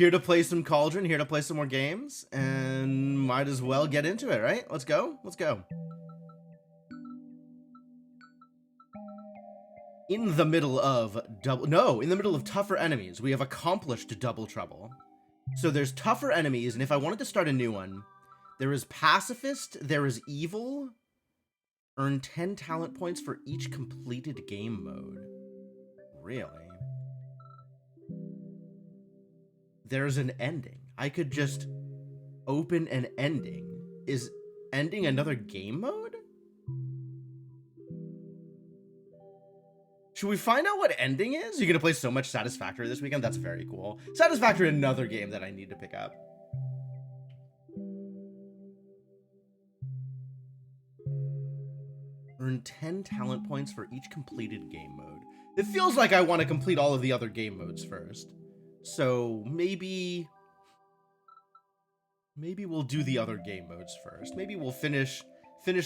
Here to play some Cauldron, here to play some more games, and might as well get into it, right? Let's go. Let's go. In the middle of in the middle of tougher enemies, we have accomplished double trouble. So there's tougher enemies, and if I wanted to start a new one, there is Pacifist, there is Evil. Earn 10 talent points for each completed game mode. Really? There's an ending. I could just open an ending. Is ending another game mode? Should we find out what ending is? You're gonna play so much Satisfactory this weekend? That's very cool. Satisfactory, another game that I need to pick up. Earn 10 talent points for each completed game mode. It feels like I want to complete all of the other game modes first. So maybe we'll do the other game modes first. Maybe we'll finish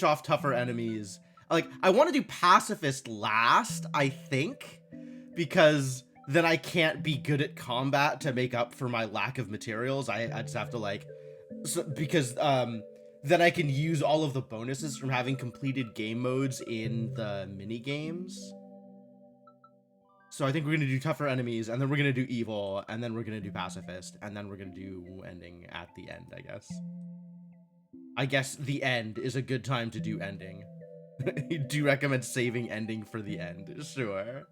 off tougher enemies. Like, I want to do Pacifist last, I think, because then I can't be good at combat to make up for my lack of materials. I just have to, like, because then I can use all of the bonuses from having completed game modes in the mini games. So I think we're gonna do tougher enemies, and then we're gonna do evil, and then we're gonna do pacifist, and then we're gonna do ending at the end, I guess. I guess the end is a good time to do ending. Do you recommend saving ending for the end? Sure.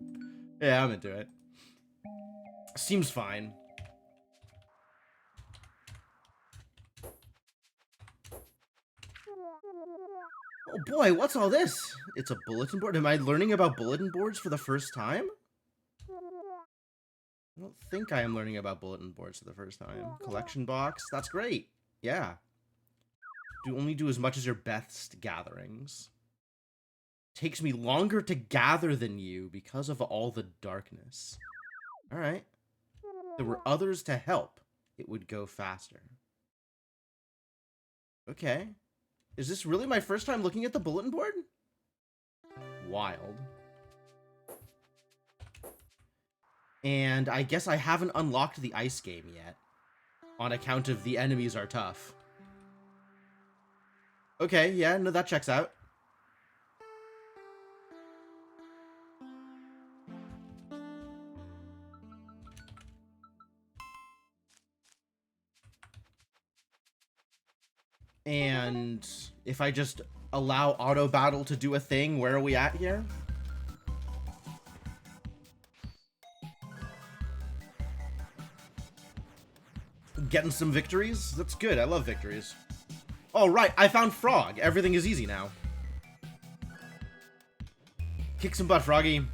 Yeah, I'm into it. Seems fine. Oh boy, what's all this? It's a bulletin board? Am I learning about bulletin boards for the first time? I don't think I am learning about bulletin boards for the first time. Collection box, that's great. Yeah. Only do as much as your best gatherings. Takes me longer to gather than you because of all the darkness. Alright. There were others to help. It would go faster. Okay. Is this really my first time looking at the bulletin board? Wild. And I guess I haven't unlocked the ice game yet, on account of the enemies are tough. Okay, yeah, no, that checks out. And if I just allow auto battle to do a thing, where are we at here? Getting some victories? That's good. I love victories. Oh, right. I found Frog. Everything is easy now. Kick some butt, Froggy.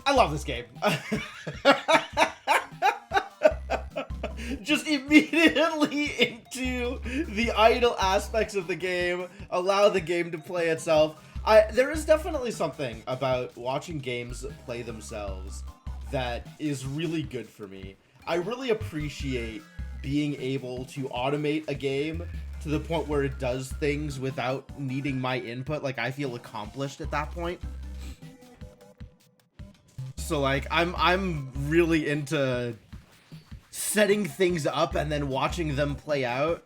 I love this game. Just immediately into the idle aspects of the game. Allow the game to play itself. There is definitely something about watching games play themselves that is really good for me. I really appreciate being able to automate a game to the point where it does things without needing my input. Like, I feel accomplished at that point. So, like, I'm really into setting things up and then watching them play out.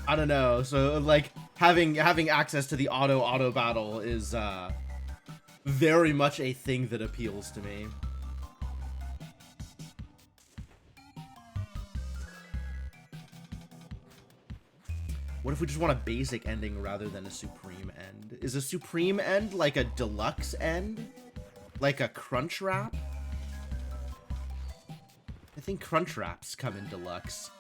I don't know. So, like, having access to the auto battle is very much a thing that appeals to me. What if we just want a basic ending rather than a supreme end? Is a supreme end like a deluxe end? Like a crunch wrap? I think crunch wraps come in deluxe.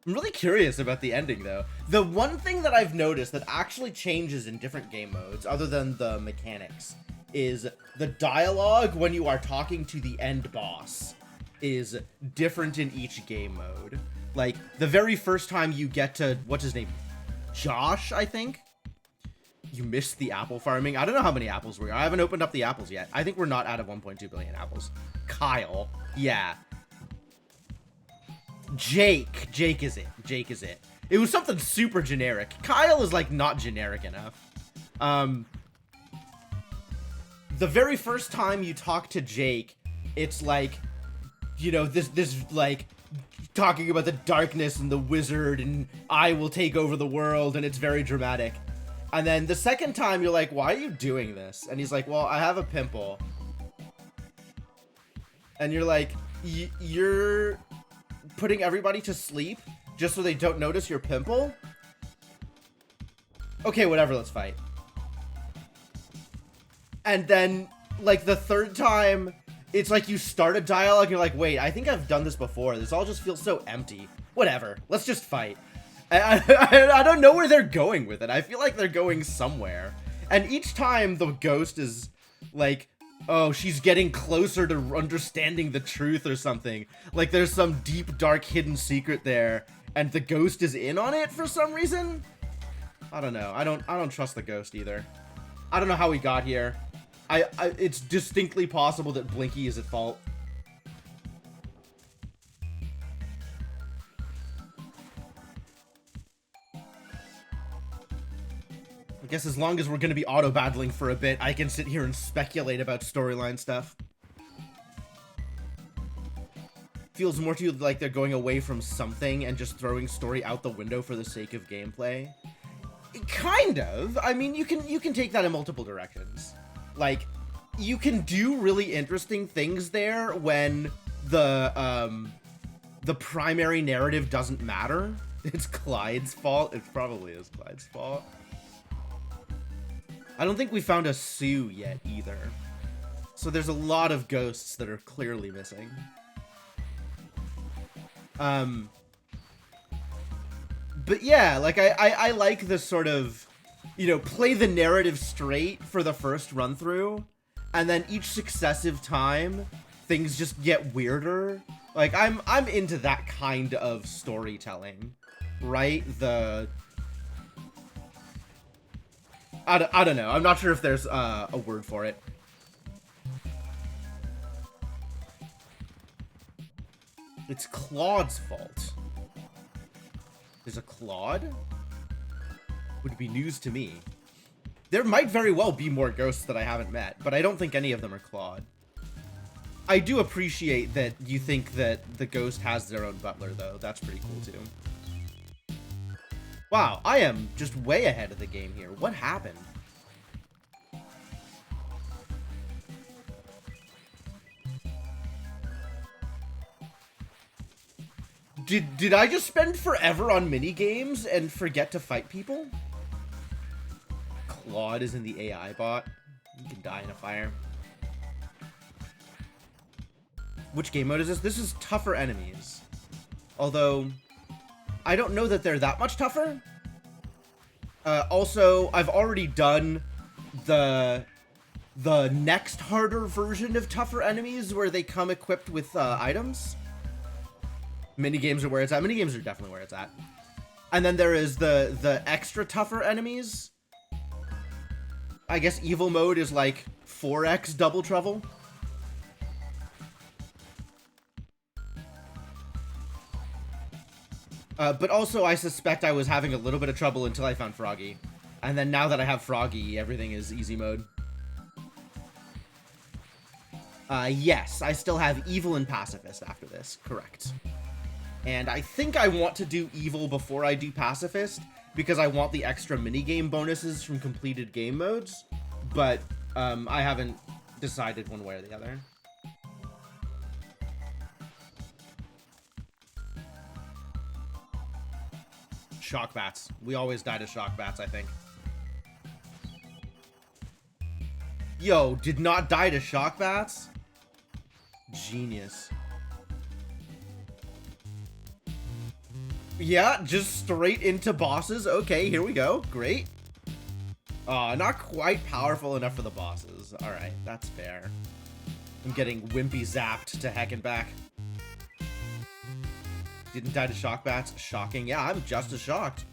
I'm really curious about the ending, though. The one thing that I've noticed that actually changes in different game modes, other than the mechanics, is the dialogue when you are talking to the end boss is different in each game mode. Like, the very first time you get to, what's his name? Josh, I think? You missed the apple farming. I don't know how many apples we are. I haven't opened up the apples yet. I think we're not out of 1.2 billion apples. Kyle. Yeah. Jake. Jake is it. Jake is it. It was something super generic. Kyle is like not generic enough. The very first time you talk to Jake, it's like, you know, this like talking about the darkness and the wizard and I will take over the world, and it's very dramatic. And then the second time you're like, why are you doing this? And he's like, well, I have a pimple. And you're like, you're putting everybody to sleep just so they don't notice your pimple? Okay, whatever, let's fight. And then, like, the third time, it's like you start a dialogue, and you're like, wait, I think I've done this before. This all just feels so empty. Whatever, let's just fight. I don't know where they're going with it. I feel like they're going somewhere. And each time the ghost is like, oh, she's getting closer to understanding the truth or something. Like there's some deep, dark, hidden secret there, and the ghost is in on it for some reason. I don't know. I don't trust the ghost either. I don't know how he got here. It's distinctly possible that Blinky is at fault. I guess as long as we're gonna be auto-battling for a bit, I can sit here and speculate about storyline stuff. Feels more to you like they're going away from something and just throwing story out the window for the sake of gameplay. Kind of. I mean, you can take that in multiple directions. Like, you can do really interesting things there when the primary narrative doesn't matter. It's Clyde's fault. It probably is Clyde's fault. I don't think we found a Sue yet either. So there's a lot of ghosts that are clearly missing. But yeah, like I like this sort of, you know, play the narrative straight for the first run through, and then each successive time things just get weirder. Like I'm into that kind of storytelling, right? I don't know. I'm not sure if there's a word for it. It's Claude's fault. There's a Claude? Would be news to me. There might very well be more ghosts that I haven't met, but I don't think any of them are Claude. I do appreciate that you think that the ghost has their own butler, though. That's pretty cool, too. Wow, I am just way ahead of the game here. What happened? Did I just spend forever on minigames and forget to fight people? Claude is in the AI bot. You can die in a fire. Which game mode is this? This is tougher enemies. Although, I don't know that they're that much tougher. Also, I've already done the next harder version of tougher enemies where they come equipped with items. Minigames are where it's at. Minigames are definitely where it's at. And then there is the extra tougher enemies. I guess evil mode is like 4x double trouble. But also I suspect I was having a little bit of trouble until I found Froggy. And then now that I have Froggy, everything is easy mode. Yes, I still have Evil and Pacifist after this. Correct. And I think I want to do Evil before I do Pacifist, because I want the extra minigame bonuses from completed game modes, but I haven't decided one way or the other. Shock bats. We always die to shock bats, I think. Yo, did not die to shock bats? Genius. Yeah, just straight into bosses. Okay, here we go. Great. Not quite powerful enough for the bosses. Alright, that's fair. I'm getting wimpy zapped to heck and back. Didn't die to shock bats. Shocking. Yeah, I'm just as shocked.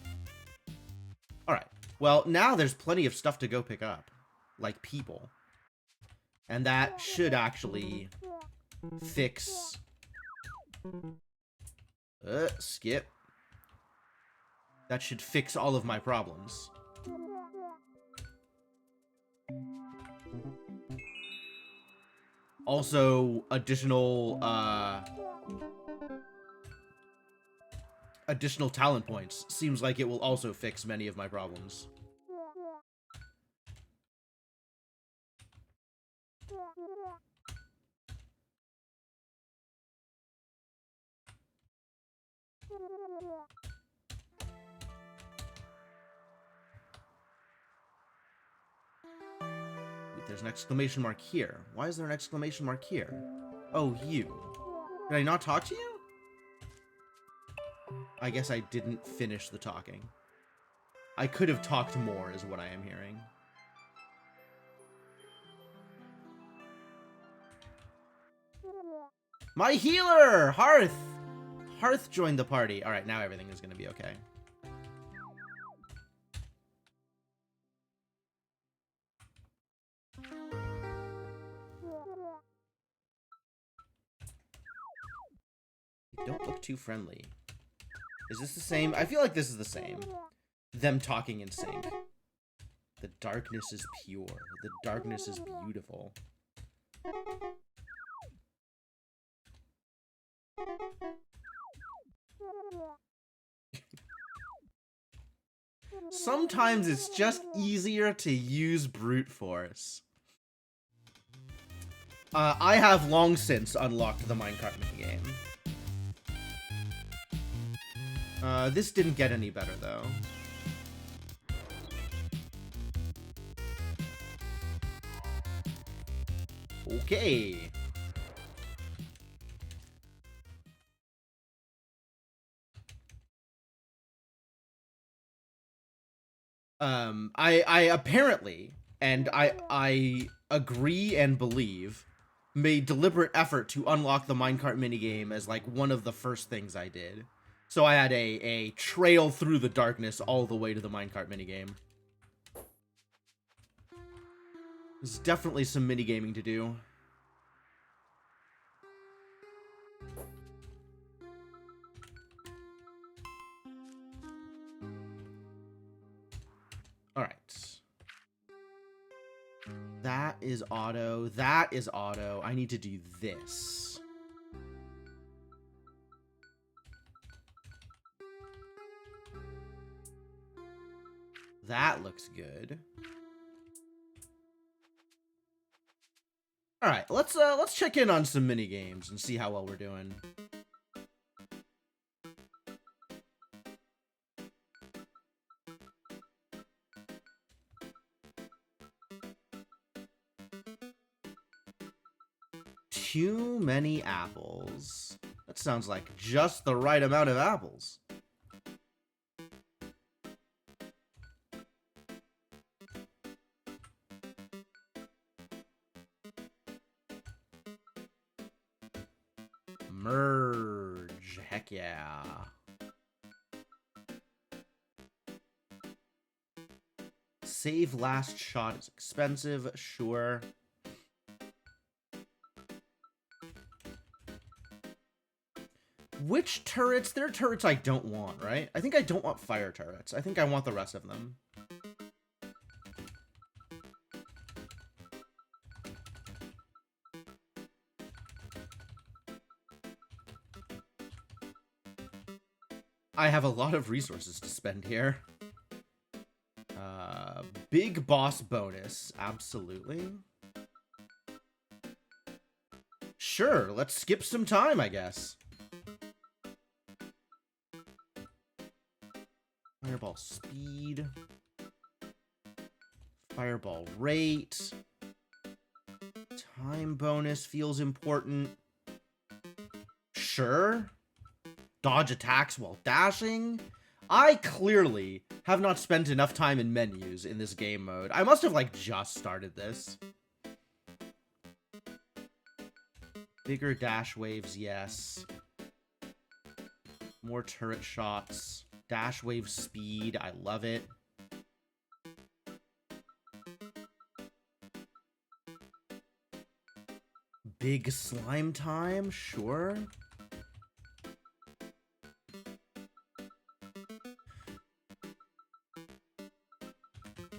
Alright. Well, now there's plenty of stuff to go pick up. Like people. And that should actually fix... skip. That should fix all of my problems. Also, additional talent points. Seems like it will also fix many of my problems. There's an exclamation mark here. Why is there an exclamation mark here? Oh, you. Did I not talk to you? I guess I didn't finish the talking. I could have talked more, is what I am hearing. My healer! Hearth! Hearth joined the party. Alright, now everything is going to be okay. Don't look too friendly. Is this the same? I feel like this is the same. Them talking in sync. The darkness is pure. The darkness is beautiful. Sometimes it's just easier to use brute force. I have long since unlocked the minecart minigame. This didn't get any better, though. Okay. I apparently, and I agree and believe, made deliberate effort to unlock the minecart minigame as, like, one of the first things I did. So I had a trail through the darkness all the way to the minecart minigame. There's definitely some minigaming to do. Alright. That is auto. That is auto. I need to do this. That looks good. All right, let's check in on some mini games and see how well we're doing. Too many apples. That sounds like just the right amount of apples. Merge. Heck yeah. Save last shot is expensive. Sure. Which turrets? There are turrets I don't want, right? I think I don't want fire turrets. I think I want the rest of them. I have a lot of resources to spend here. Big boss bonus. Absolutely. Sure, let's skip some time, I guess. Fireball speed. Fireball rate. Time bonus feels important. Sure. Dodge attacks while dashing. I clearly have not spent enough time in menus in this game mode. I must have, like, just started this. Bigger dash waves, yes. More turret shots. Dash wave speed, I love it. Big slime time? Sure.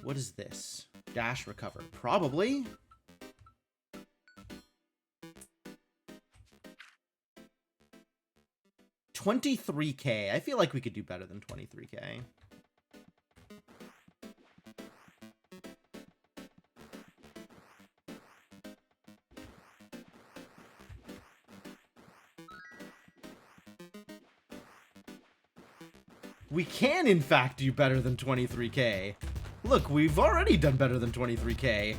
What is this? Dash recover. Probably. $23K. I feel like we could do better than $23K. We can, in fact, do better than 23K. Look, we've already done better than 23K.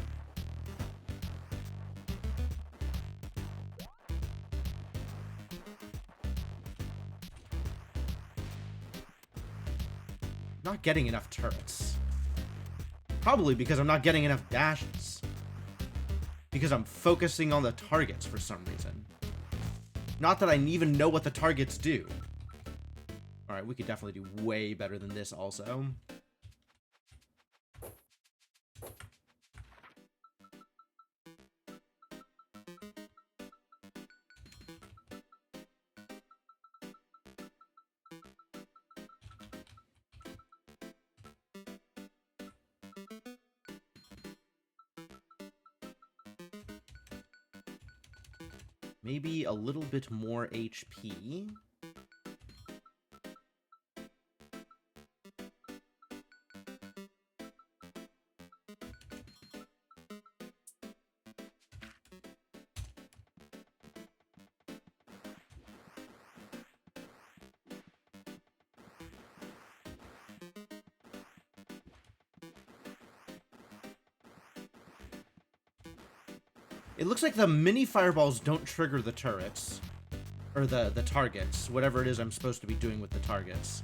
Not getting enough turrets. Probably because I'm not getting enough dashes. Because I'm focusing on the targets for some reason. Not that I even know what the targets do. Alright, we could definitely do way better than this also. Maybe a little bit more HP. It looks like the mini fireballs don't trigger the turrets. Or the targets. Whatever it is I'm supposed to be doing with the targets.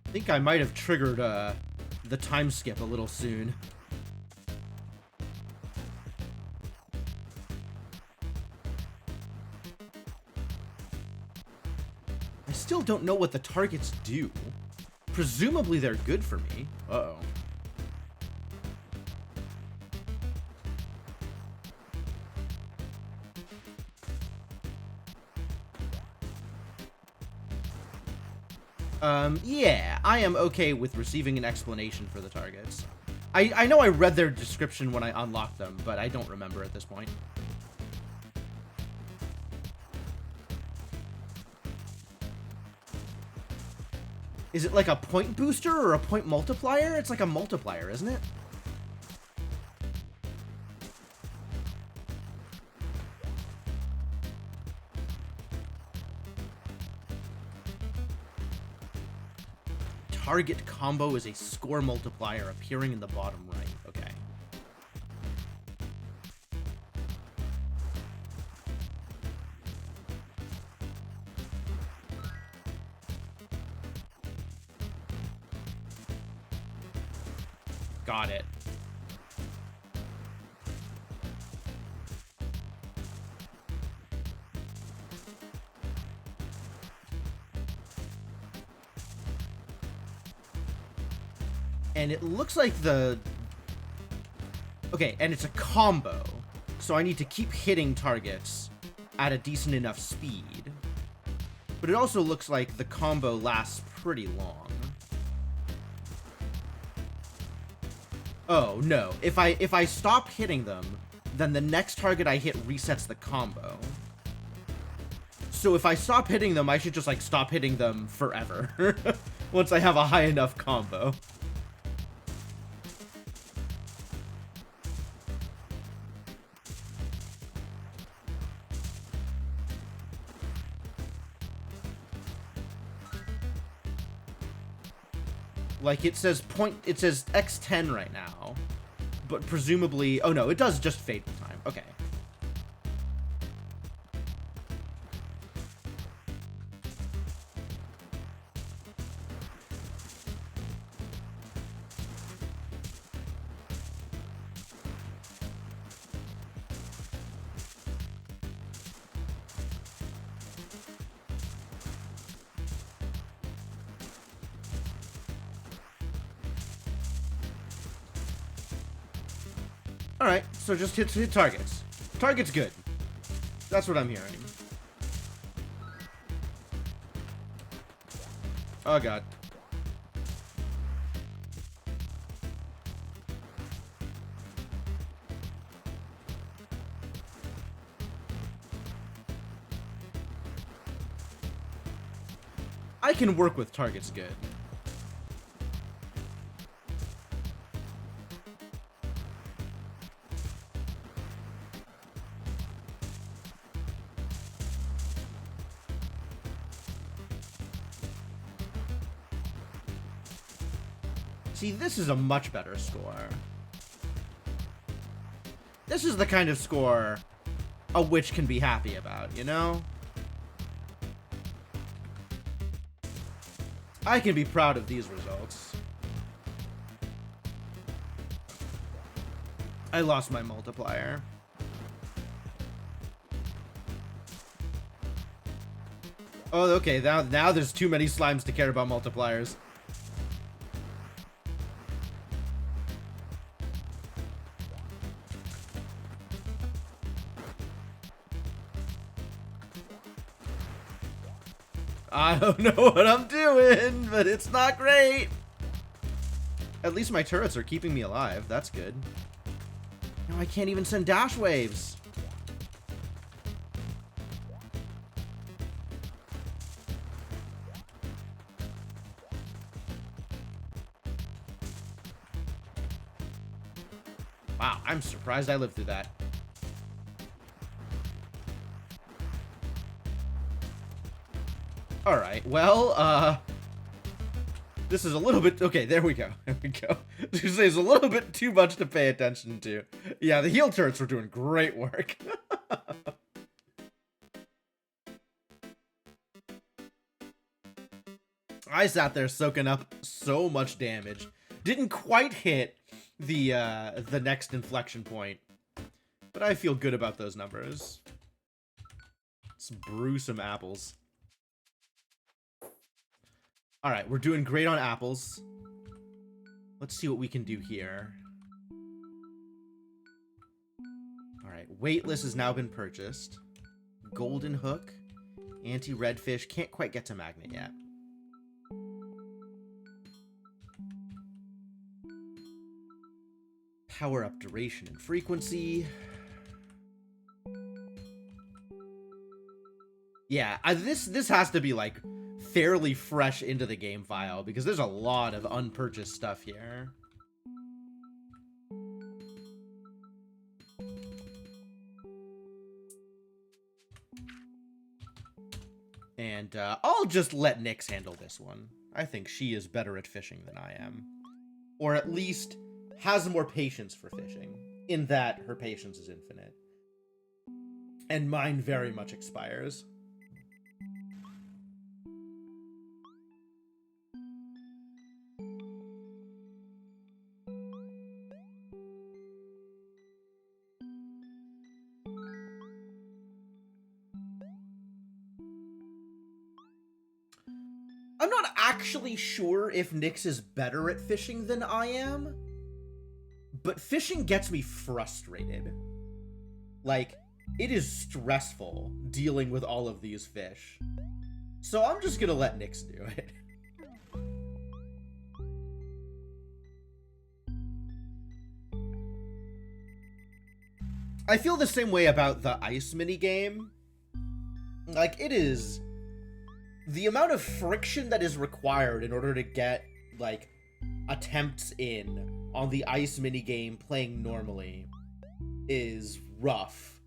I think I might have triggered the time skip a little soon. I still don't know what the targets do. Presumably they're good for me. Uh-oh. Yeah, I am okay with receiving an explanation for the targets. I know I read their description when I unlocked them, but I don't remember at this point. Is it like a point booster or a point multiplier? It's like a multiplier, isn't it? Target combo is a score multiplier appearing in the bottom right. Okay. Got it. And it looks like the... Okay, and it's a combo. So I need to keep hitting targets at a decent enough speed. But it also looks like the combo lasts pretty long. Oh, no. If I stop hitting them, then the next target I hit resets the combo. So if I stop hitting them, I should just, like, stop hitting them forever. Once I have a high enough combo. Like, it says X10 right now, but presumably... Oh, no, it does just fade with time. Okay. Alright, so just hit targets. Target's good. That's what I'm hearing. Oh god. I can work with targets good. See, this is a much better score. This is the kind of score a witch can be happy about, you know? I can be proud of these results. I lost my multiplier. Oh, okay, now there's too many slimes to care about multipliers. I don't know what I'm doing, but it's not great. At least my turrets are keeping me alive. That's good. No, I can't even send dash waves. Wow, I'm surprised I lived through that. Alright, well, this is a little bit... Okay, there we go. There we go. This is a little bit too much to pay attention to. Yeah, the heal turrets were doing great work. I sat there soaking up so much damage. Didn't quite hit the next inflection point. But I feel good about those numbers. Let's brew some apples. Alright, we're doing great on apples. Let's see what we can do here. Alright, weightless has now been purchased. Golden hook. Anti-redfish. Can't quite get to magnet yet. Power up duration and frequency. Yeah, this has to be like fairly fresh into the game file because there's a lot of unpurchased stuff here. And I'll just let Nyx handle this one. I think she is better at fishing than I am. Or at least has more patience for fishing, in that her patience is infinite. And mine very much expires. I'm not actually sure if Nyx is better at fishing than I am, but fishing gets me frustrated. Like, it is stressful dealing with all of these fish. So I'm just gonna let Nyx do it. I feel the same way about the ice minigame. Like, it is... The amount of friction that is required in order to get, like, attempts in on the ice minigame playing normally is rough.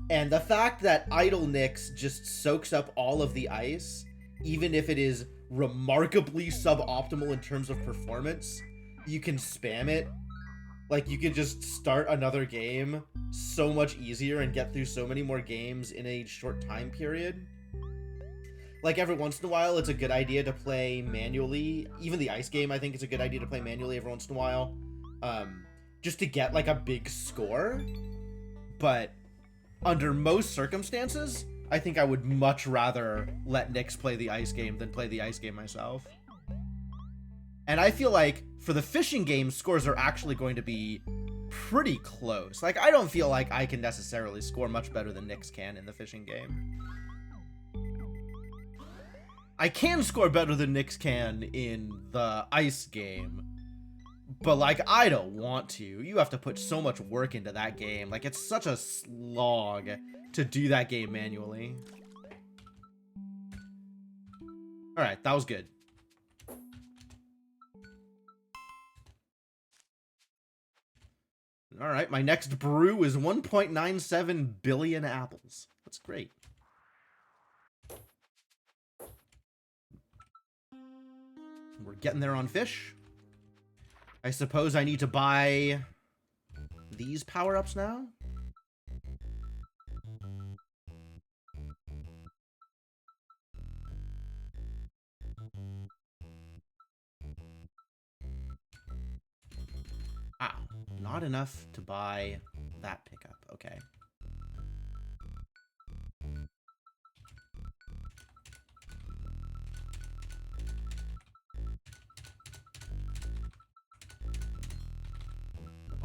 And the fact that Idle Nyx just soaks up all of the ice, even if it is remarkably suboptimal in terms of performance, you can spam it. Like, you can just start another game so much easier and get through so many more games in a short time period. Like, every once in a while, it's a good idea to play manually. Even the ice game, I think it's a good idea to play manually every once in a while. Just to get, like, a big score. But under most circumstances, I think I would much rather let Nyx play the ice game than play the ice game myself. And I feel like, for the fishing game, scores are actually going to be pretty close. Like, I don't feel like I can necessarily score much better than Nyx can in the fishing game. I can score better than Nyx can in the ice game, but, like, I don't want to. You have to put so much work into that game. Like, it's such a slog to do that game manually. Alright, that was good. Alright, my next brew is 1.97 billion apples. That's great. We're getting there on fish. I suppose I need to buy these power-ups now? Ah, not enough to buy that pickup. Okay.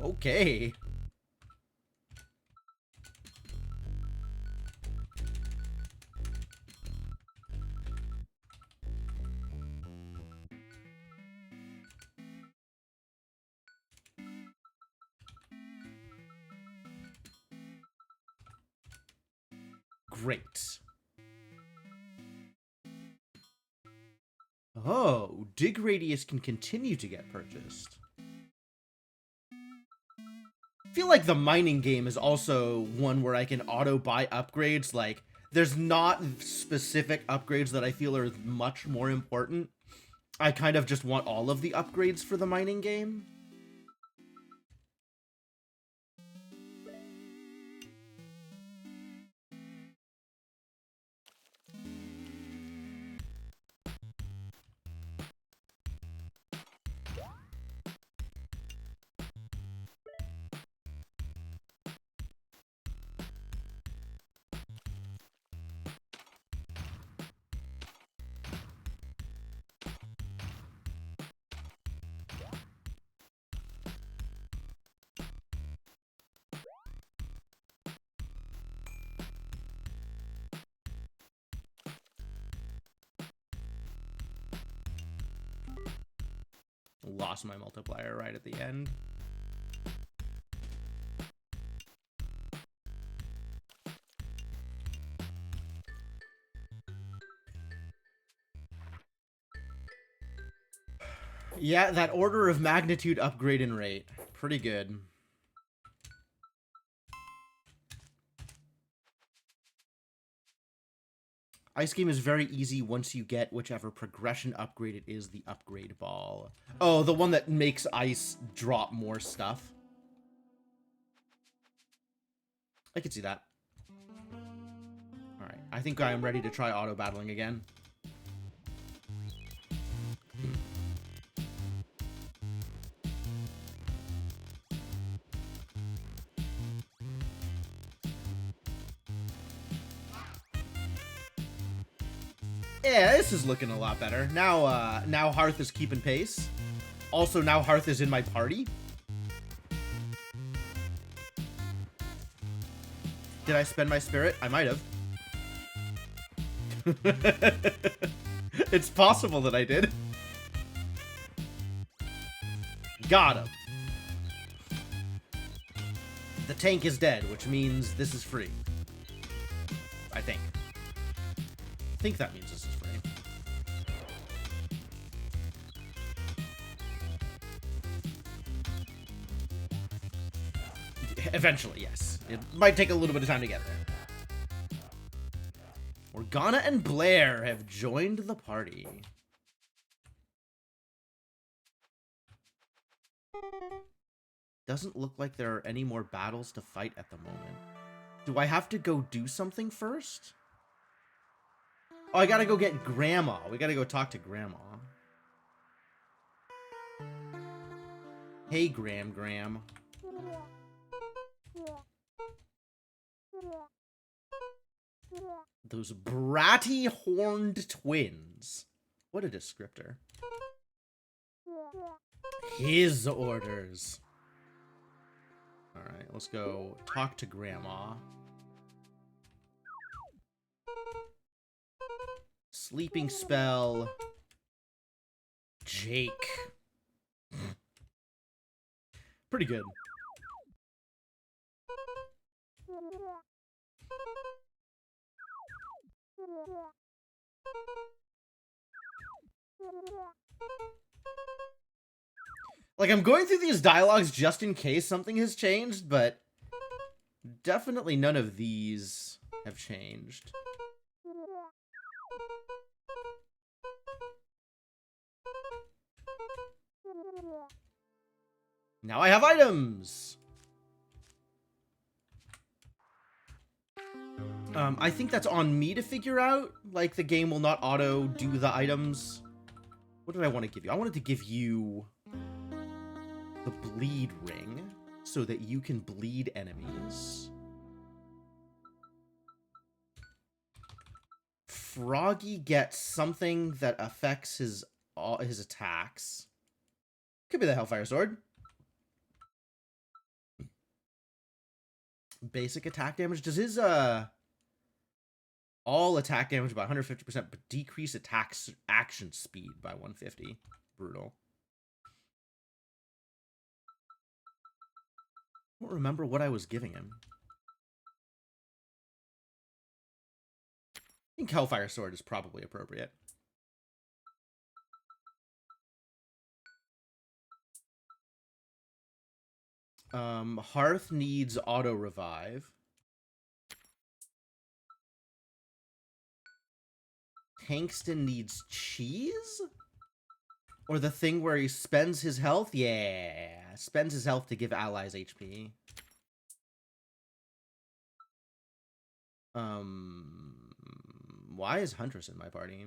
Okay. Great. Oh, dig radius can continue to get purchased. I feel like the mining game is also one where I can auto buy upgrades. Like, there's not specific upgrades that I feel are much more important. I kind of just want all of the upgrades for the mining game. Lost my multiplier right at the end. Yeah, that order of magnitude upgrade in rate. Pretty good. Ice game is very easy once you get whichever progression upgrade it is, the upgrade ball. Oh, the one that makes ice drop more stuff. I could see that. Alright, I think I am ready to try auto battling again. Yeah, this is looking a lot better. Now, now Hearth is keeping pace. Also, now Hearth is in my party. Did I spend my spirit? I might have. It's possible that I did. Got him. The tank is dead, which means this is free. I think. I think that means this is free. Eventually, yes. It might take a little bit of time to get there. Morgana and Blair have joined the party. Doesn't look like there are any more battles to fight at the moment. Do I have to go do something first? Oh, I gotta go get Grandma. We gotta go talk to Grandma. Hey, Gram. Those bratty horned twins. What a descriptor. His orders. Alright, let's go talk to Grandma. Sleeping spell. Jake. Pretty good. Like, I'm going through these dialogues just in case something has changed, but definitely none of these have changed. Now I have items! I think that's on me to figure out. Like, the game will not auto-do the items. What did I want to give you? I wanted to give you the bleed ring so that you can bleed enemies. Froggy gets something that affects his attacks. Could be the Hellfire Sword. Basic attack damage. Does his all attack damage by 150%, but decrease action speed by 150? Brutal. I don't remember what I was giving him. I think Hellfire Sword is probably appropriate. Hearth needs auto revive. Hankston needs cheese? Or the thing where he spends his health? Yeah, spends his health to give allies HP. Why is Huntress in my party?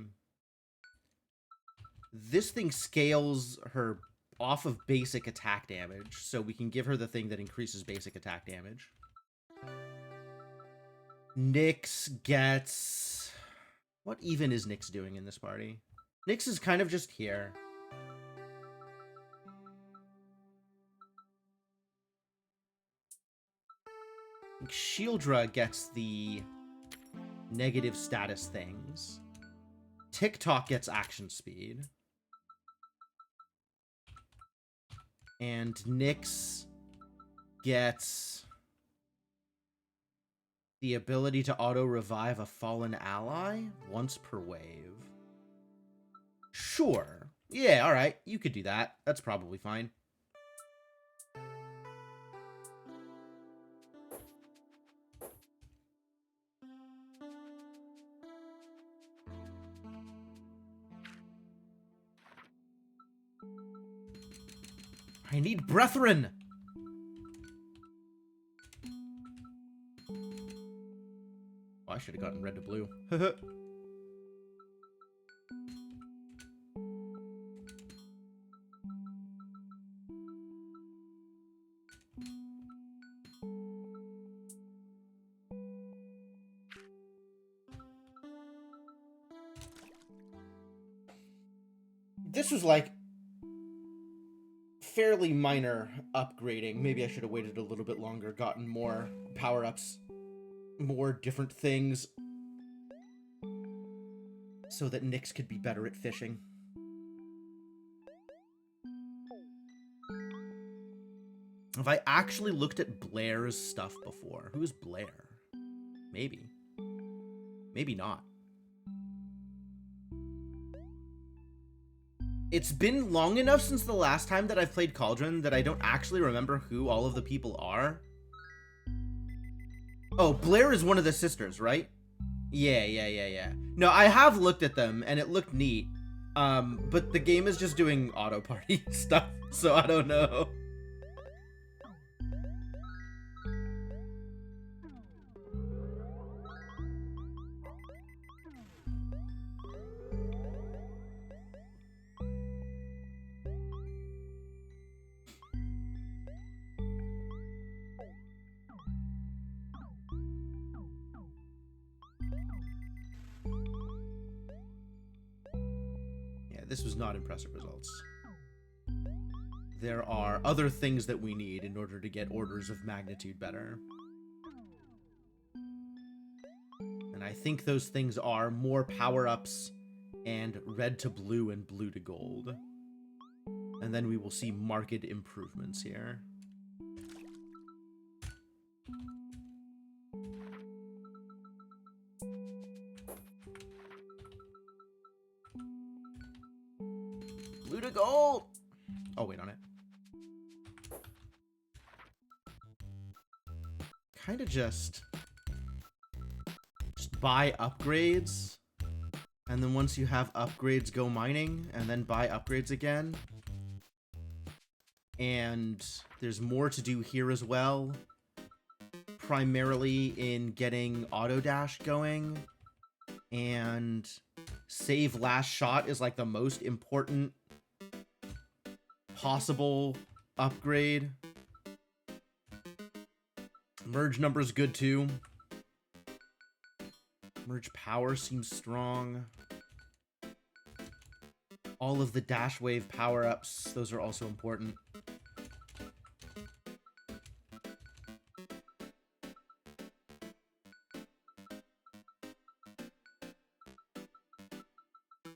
This thing scales her off of basic attack damage, so we can give her the thing that increases basic attack damage. Nyx gets... What even is Nyx doing in this party? Nyx is kind of just here. Shieldra gets the negative status things. TikTok gets action speed. And Nyx gets the ability to auto-revive a fallen ally once per wave. Sure. Yeah, alright. You could do that. That's probably fine. I need brethren! Oh, I should have gotten red to blue. This was like fairly minor upgrading. Maybe I should have waited a little bit longer, gotten more power-ups, more different things, so that Nyx could be better at fishing. Have I actually looked at Blair's stuff before? Who's Blair? Maybe. Maybe not. It's been long enough since the last time that I've played Cauldron that I don't actually remember who all of the people are. Oh, Blair is one of the sisters, right? Yeah. No, I have looked at them, and it looked neat. But the game is just doing auto party stuff, so I don't know. This was not impressive results. there are other things that we need in order to get orders of magnitude better. And I think those things are more power-ups and red to blue and blue to gold. And then we will see marked improvements here. Blue to gold! Oh, wait on it. Kind of just buy upgrades, and then once you have upgrades, go mining, and then buy upgrades again. And there's more to do here as well, primarily in getting auto dash going, and save last shot is like the most important possible upgrade. Merge number is good too. Merge power seems strong. All of the dash wave power-ups, those are also important.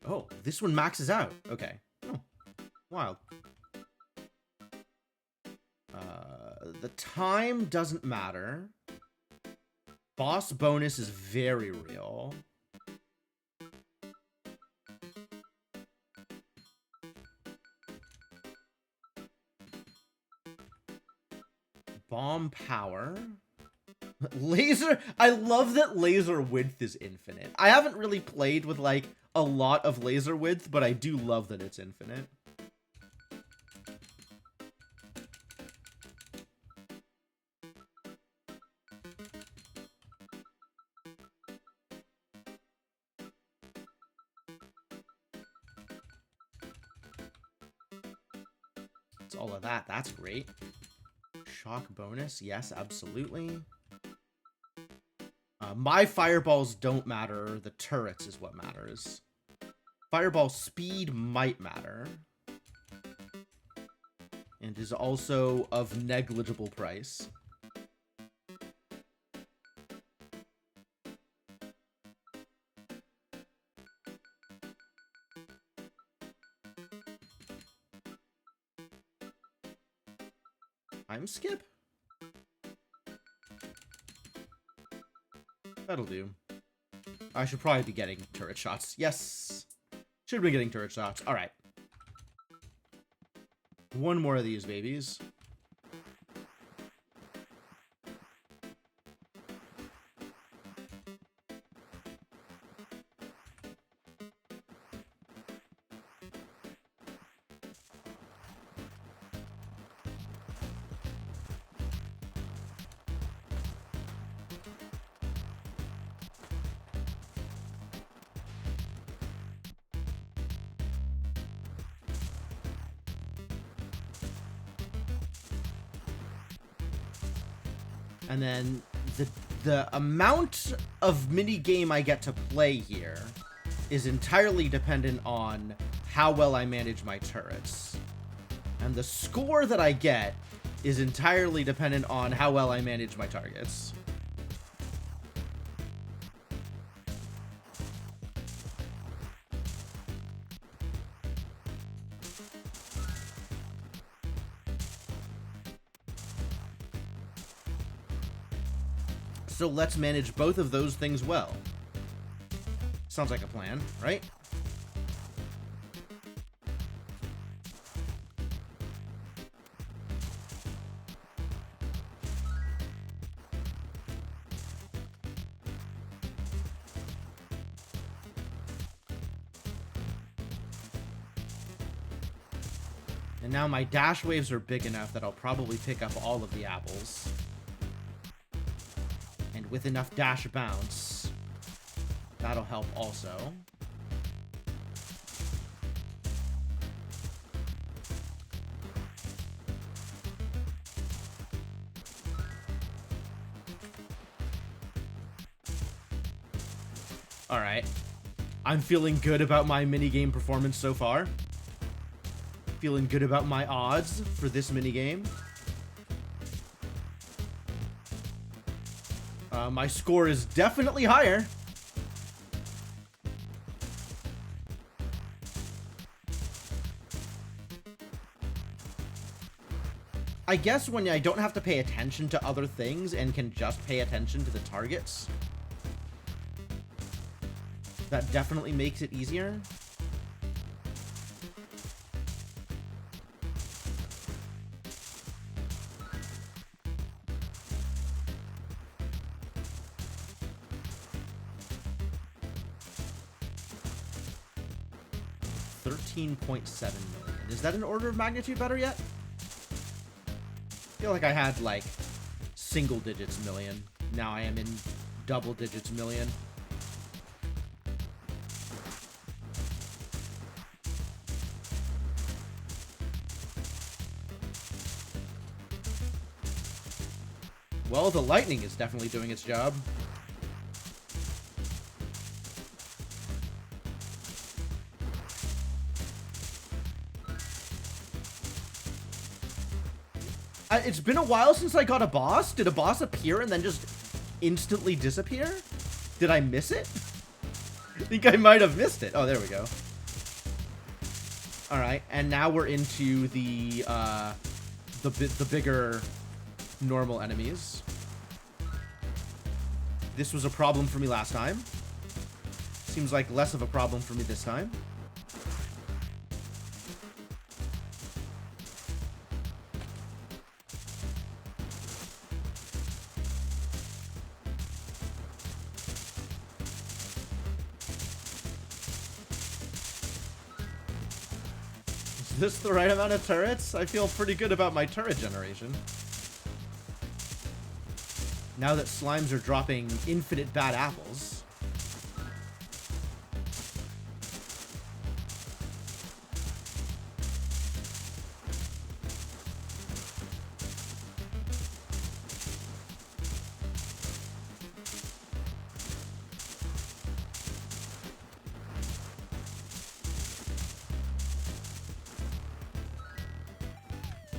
Oh, this one maxes out. Okay. Oh, wild. The time doesn't matter. Boss bonus is very real. Bomb power. Laser. I love that laser width is infinite. I haven't really played with like a lot of laser width, but I do love that it's infinite. It's all of that. That's great. Shock bonus. Yes, absolutely. My fireballs don't matter. The turrets is what matters. Fireball speed might matter. And is also of negligible price. Time skip? That'll do. I should probably be getting turret shots. Yes! Should be getting turret shots. Alright. One more of these babies. And then the amount of minigame I get to play here is entirely dependent on how well I manage my turrets. And the score that I get is entirely dependent on how well I manage my targets. So let's manage both of those things well. Sounds like a plan, right? And now my dash waves are big enough that I'll probably pick up all of the apples. And with enough dash bounce, that'll help also. Alright. I'm feeling good about my minigame performance so far. Feeling good about my odds for this minigame. My score is definitely higher. I guess when I don't have to pay attention to other things and can just pay attention to the targets, that definitely makes it easier. $13.7 million. Is that an order of magnitude better yet? I feel like I had like single digits million. Now I am in double digits million. Well, the lightning is definitely doing its job. It's been a while since I got a boss. Did a boss appear and then just instantly disappear? Did I miss it? I think I might have missed it. Oh, there we go. All right, and now we're into the bigger normal enemies. This was a problem for me last time. Seems like less of a problem for me this time. Is this the right amount of turrets? I feel pretty good about my turret generation. Now that slimes are dropping infinite bad apples.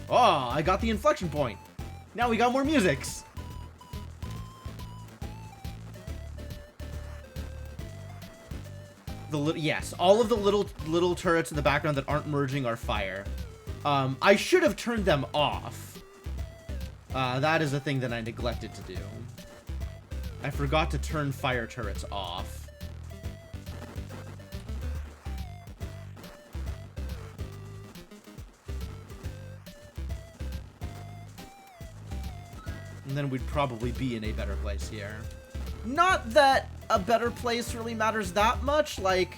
Oh, I got the inflection point. Now we got more musics. Yes, all of the little turrets in the background that aren't merging are fire. I should have turned them off. That is a thing that I neglected to do. I forgot to turn fire turrets off. And then we'd probably be in a better place here. Not that a better place really matters that much. Like,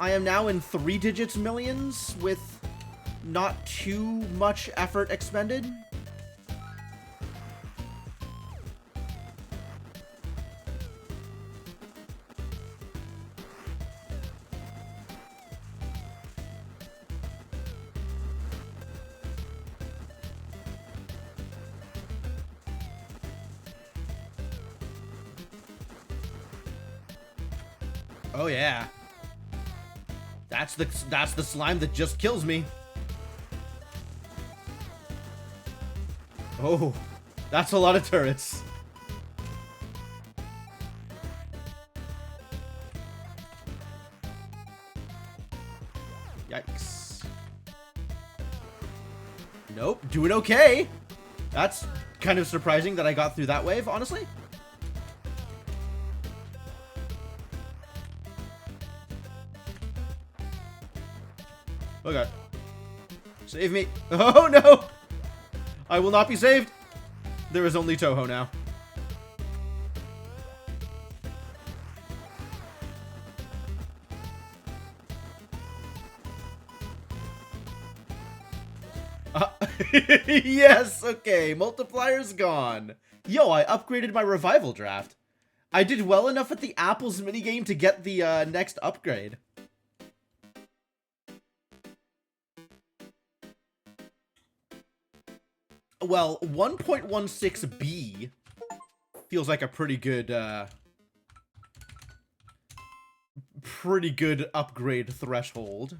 I am now in 3 digits millions with not too much effort expended. Oh yeah. That's the slime that just kills me. Oh, that's a lot of turrets. Yikes. Nope, doing okay. That's kind of surprising that I got through that wave, honestly. Oh god. Save me. Oh no! I will not be saved. There is only Toho now. Yes, okay. Multiplier's gone. Yo, I upgraded my revival draft. I did well enough at the apples minigame to get the next upgrade. Well, 1.16B feels like a pretty good upgrade threshold.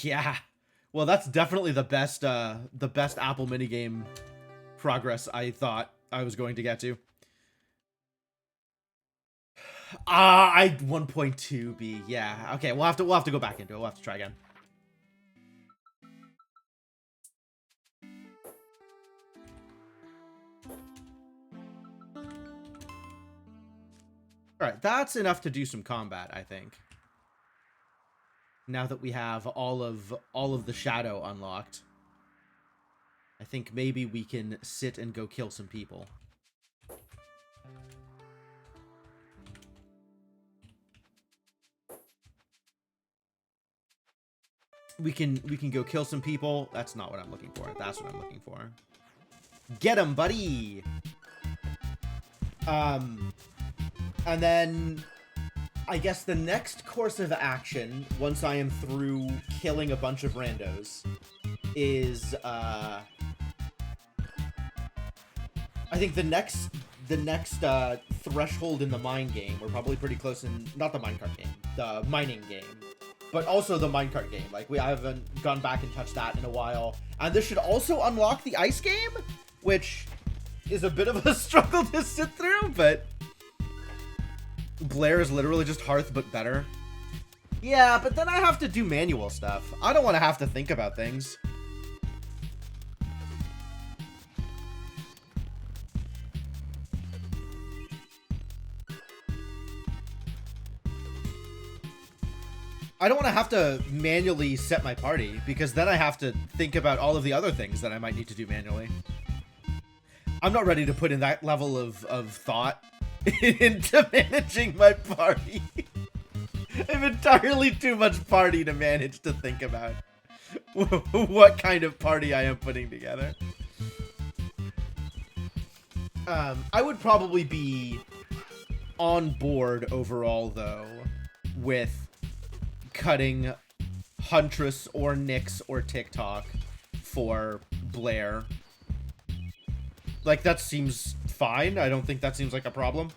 Yeah. Well, that's definitely the best Apple minigame progress I thought I was going to get to. I 1.2B. Yeah. Okay, we'll have to go back into it. We'll have to try again. All right, that's enough to do some combat, I think. Now that we have all of the shadow unlocked, I think maybe we can sit and go kill some people. We can go kill some people. That's not what I'm looking for. That's what I'm looking for. Get him, buddy. And then I guess the next course of action, once I am through killing a bunch of randos, is I think the next threshold in the mine game, we're probably pretty close in, not the minecart game, the mining game, but also the minecart game. Like, I haven't gone back and touched that in a while. And this should also unlock the ice game, which is a bit of a struggle to sit through, but Blair is literally just Hearth, but better. Yeah, but then I have to do manual stuff. I don't want to have to think about things. I don't want to have to manually set my party, because then I have to think about all of the other things that I might need to do manually. I'm not ready to put in that level of thought into managing my party. I have entirely too much party to manage to think about what kind of party I am putting together. I would probably be on board overall, though, with cutting Huntress or Nyx or TikTok for Blair. Like, that seems fine. I don't think that seems like a problem.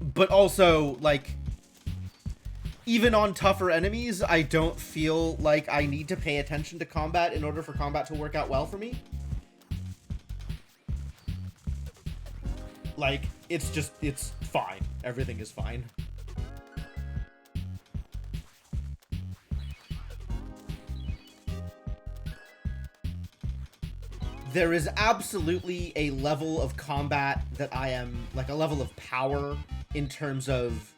But also, like, even on tougher enemies, I don't feel like I need to pay attention to combat in order for combat to work out well for me. Like, it's fine. Everything is fine. There is absolutely a level of combat that I am, like, a level of power in terms of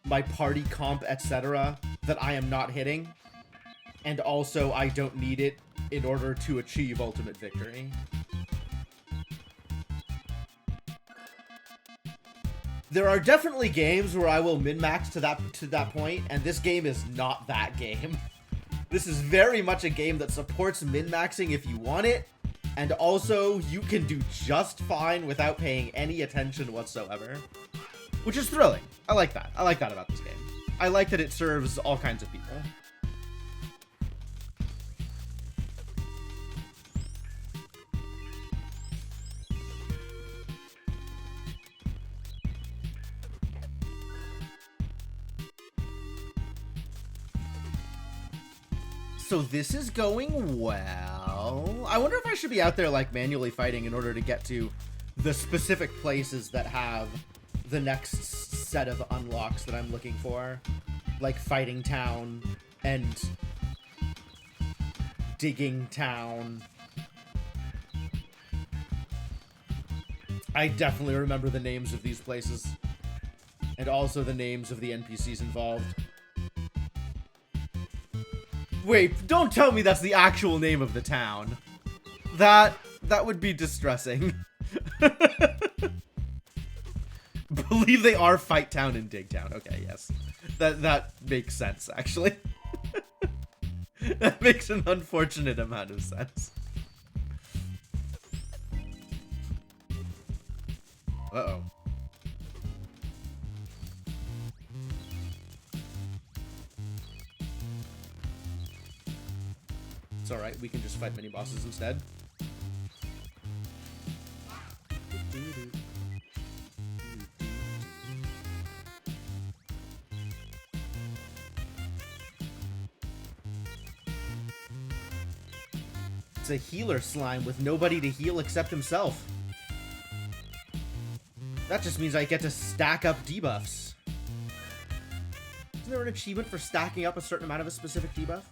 my party comp, etc., that I am not hitting. And also, I don't need it in order to achieve ultimate victory. There are definitely games where I will min-max to that point, and this game is not that game. This is very much a game that supports min-maxing if you want it, and also you can do just fine without paying any attention whatsoever. Which is thrilling. I like that. I like that about this game. I like that it serves all kinds of people. So this is going well. I wonder if I should be out there, like, manually fighting in order to get to the specific places that have the next set of unlocks that I'm looking for. Like Fighting Town and Digging Town. I definitely remember the names of these places. And also the names of the NPCs involved. Wait, don't tell me that's the actual name of the town. That would be distressing. Believe they are Fight Town and Dig Town. Okay, yes. That makes sense, actually. That makes an unfortunate amount of sense. Uh-oh. It's alright, we can just fight mini bosses instead. It's a healer slime with nobody to heal except himself. That just means I get to stack up debuffs. Isn't there an achievement for stacking up a certain amount of a specific debuff?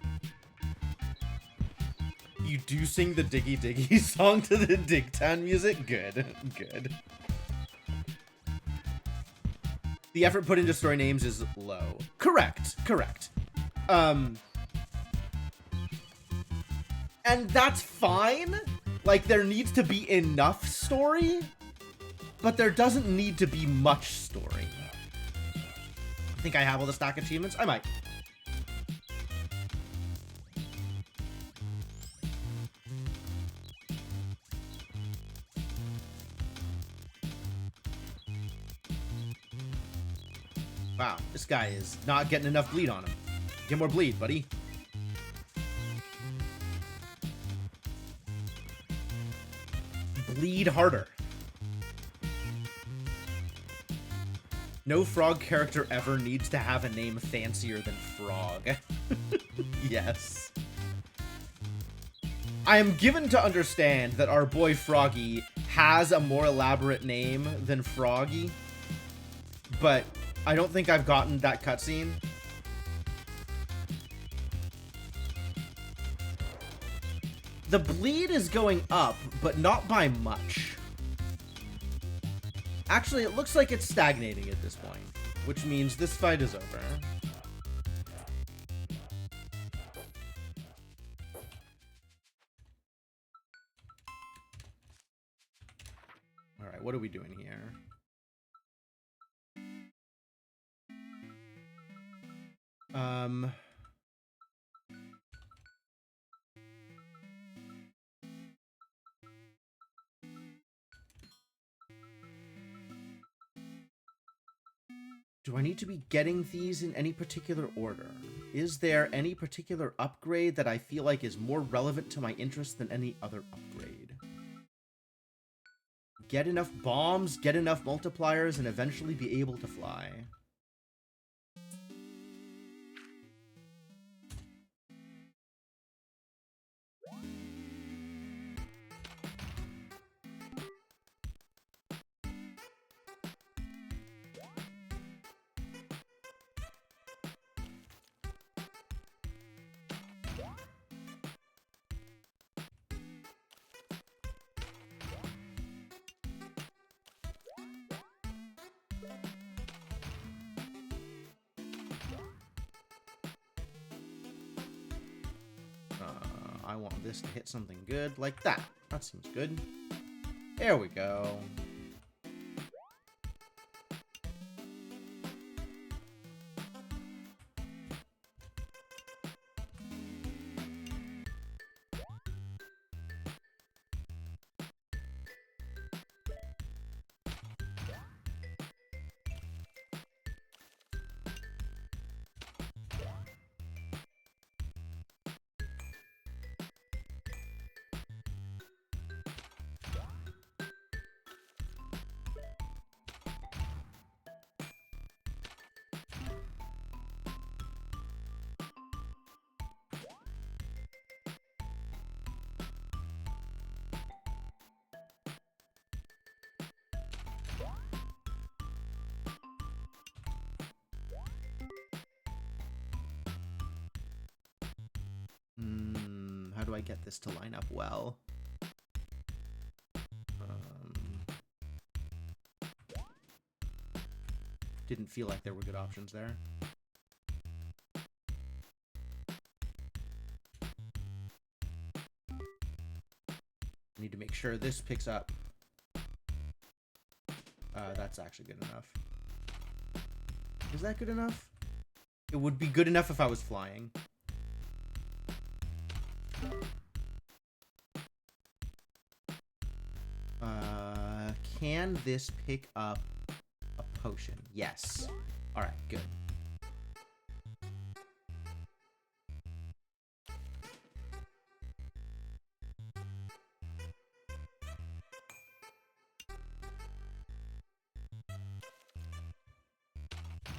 You do sing the Diggy Diggy song to the Digtown music? Good, good. The effort put into story names is low. Correct, correct. And that's fine. Like, there needs to be enough story, but there doesn't need to be much story. I think I have all the stack achievements. I might. Wow, this guy is not getting enough bleed on him. Get more bleed, buddy. Bleed harder. No frog character ever needs to have a name fancier than Frog. Yes. I am given to understand that our boy Froggy has a more elaborate name than Froggy, but I don't think I've gotten that cutscene. The bleed is going up, but not by much. Actually, it looks like it's stagnating at this point, which means this fight is over. All right, what are we doing here? Do I need to be getting these in any particular order? Is there any particular upgrade that I feel like is more relevant to my interest than any other upgrade? Get enough bombs, get enough multipliers, and eventually be able to fly. I want this to hit something good like that. That seems good. There we go. How do I get this to line up well? Didn't feel like there were good options there. Need to make sure this picks up. That's actually good enough. Is that good enough? It would be good enough if I was flying. Can this pick up a potion? Yes. All right, good.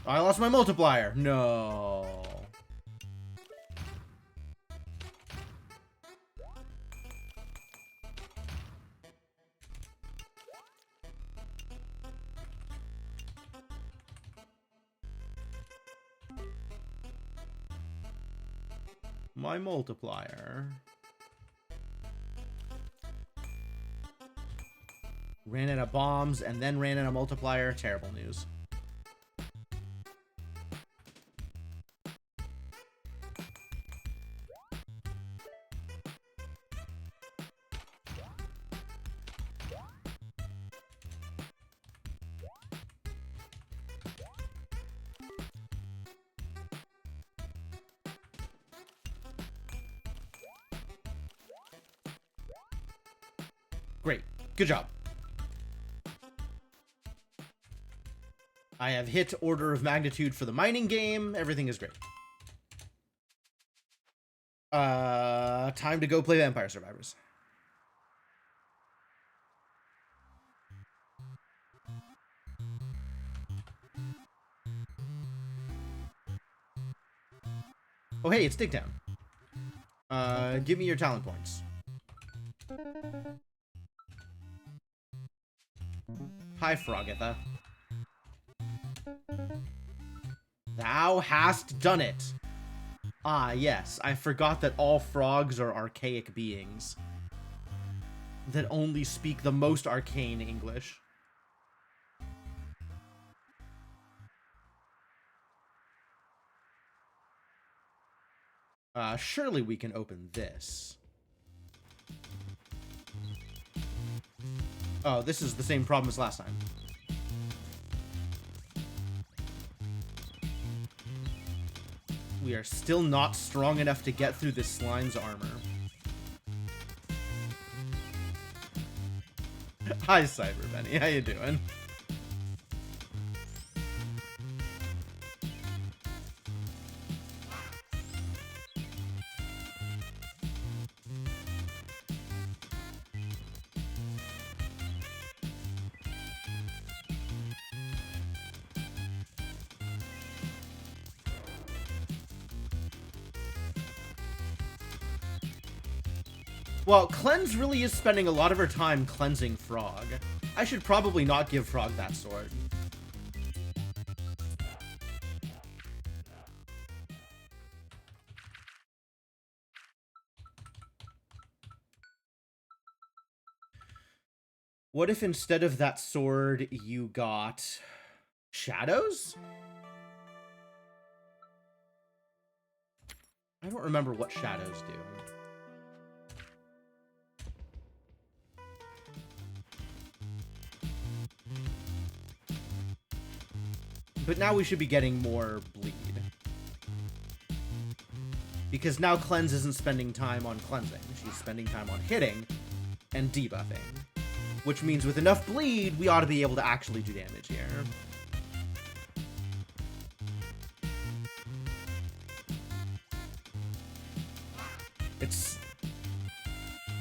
I lost my multiplier. No. my multiplier. Ran out of bombs and then ran out of multiplier. Terrible news. Great. Good job. I have hit order of magnitude for the mining game. Everything is great. Time to go play Vampire Survivors. Oh, hey, it's Digtown. Give me your talent points. Hi, Frogatha. Thou hast done it. Ah, yes. I forgot that all frogs are archaic beings that only speak the most arcane English. Surely we can open this. Oh, this is the same problem as last time. We are still not strong enough to get through this slime's armor. Hi, Cyber Benny. How you doing? Well, Cleanse really is spending a lot of her time cleansing Frog. I should probably not give Frog that sword. What if instead of that sword, you got shadows? I don't remember what shadows do. But now we should be getting more bleed. Because now Cleanse isn't spending time on cleansing. She's spending time on hitting and debuffing. Which means with enough bleed, we ought to be able to actually do damage here.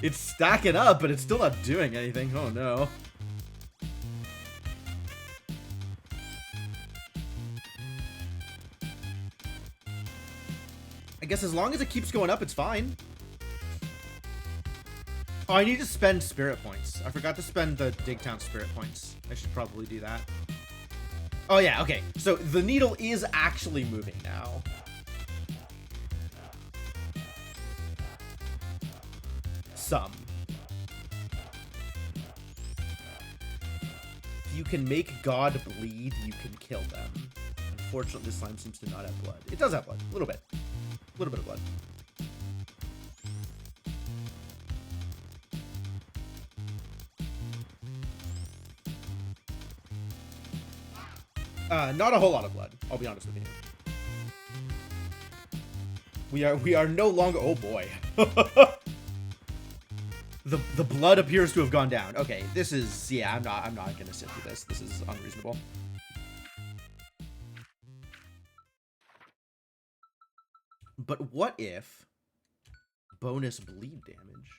It's stacking up, but it's still not doing anything. Oh no. I guess as long as it keeps going up, it's fine. Oh, I need to spend spirit points. I forgot to spend the Digtown spirit points. I should probably do that. Oh yeah, okay. So the needle is actually moving now. Some. If you can make God bleed, you can kill them. Unfortunately, this slime seems to not have blood. It does have blood. A little bit. A little bit of blood. Not a whole lot of blood, I'll be honest with you. We are no longer. Oh boy. The blood appears to have gone down. Okay, this is, yeah, I'm not gonna sit through this. This is unreasonable. But what if bonus bleed damage?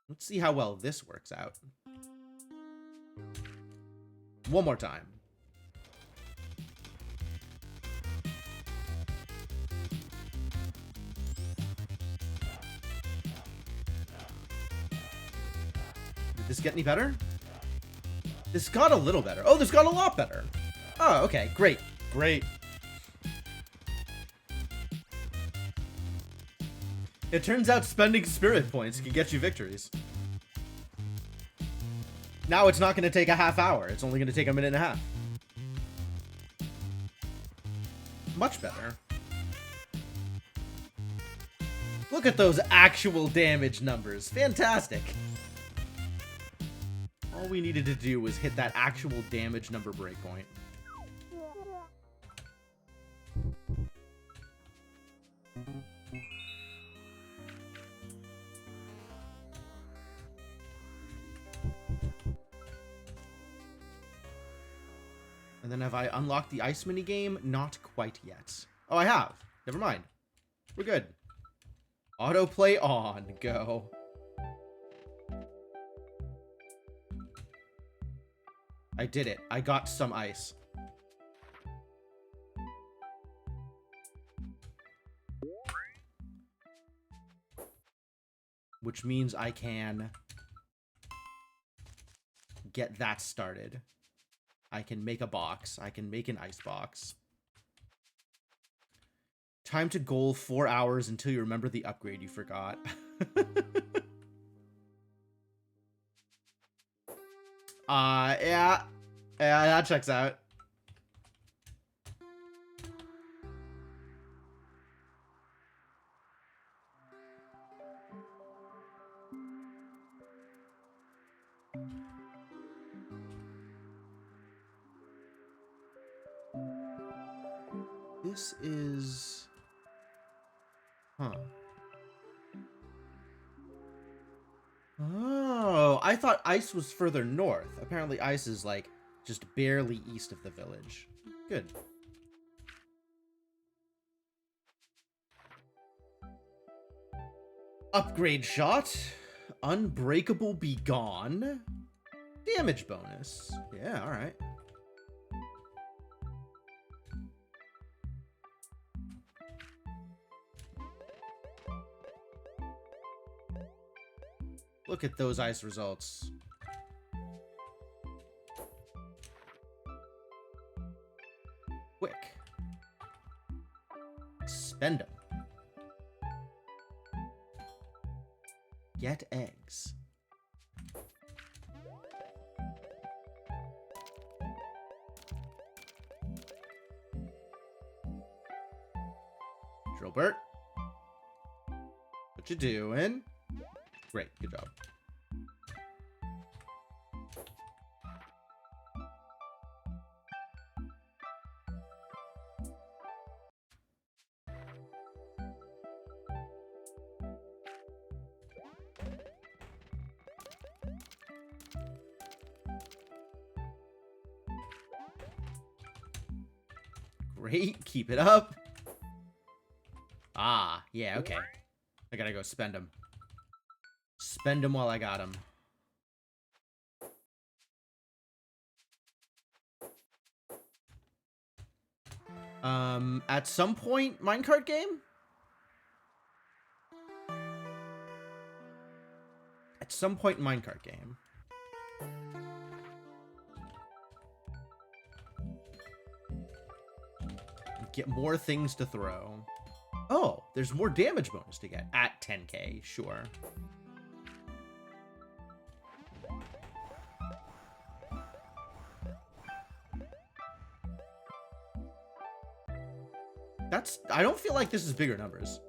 Let's see how well this works out. One more time. Did this get any better? This got a little better. Oh, this got a lot better. Oh, okay, great. Great. It turns out spending spirit points can get you victories. Now it's not going to take a half hour. It's only going to take a minute and a half. Much better. Look at those actual damage numbers. Fantastic. All we needed to do was hit that actual damage number breakpoint. And then have I unlocked the ice minigame? Not quite yet. Oh, I have. Never mind. We're good. Autoplay on. Go. I did it. I got some ice. Which means I can get that started. I can make a box. I can make an ice box. Time to goal 4 hours until you remember the upgrade you forgot. Yeah. Yeah, that checks out. This is... Huh. Oh, I thought ice was further north. Apparently ice is, like, just barely east of the village. Good. Upgrade shot. Unbreakable be gone. Damage bonus. Yeah, alright. Look at those ice results. Quick. Spend them. Get eggs. Drillbert. What you doing? Great, good job. Great, keep it up. Ah, yeah, okay. I gotta go spend them. Spend them while I got them. At some point, minecart game? At some point, minecart game. Get more things to throw. Oh, there's more damage bonus to get at 10k, sure. I don't feel like this is bigger numbers.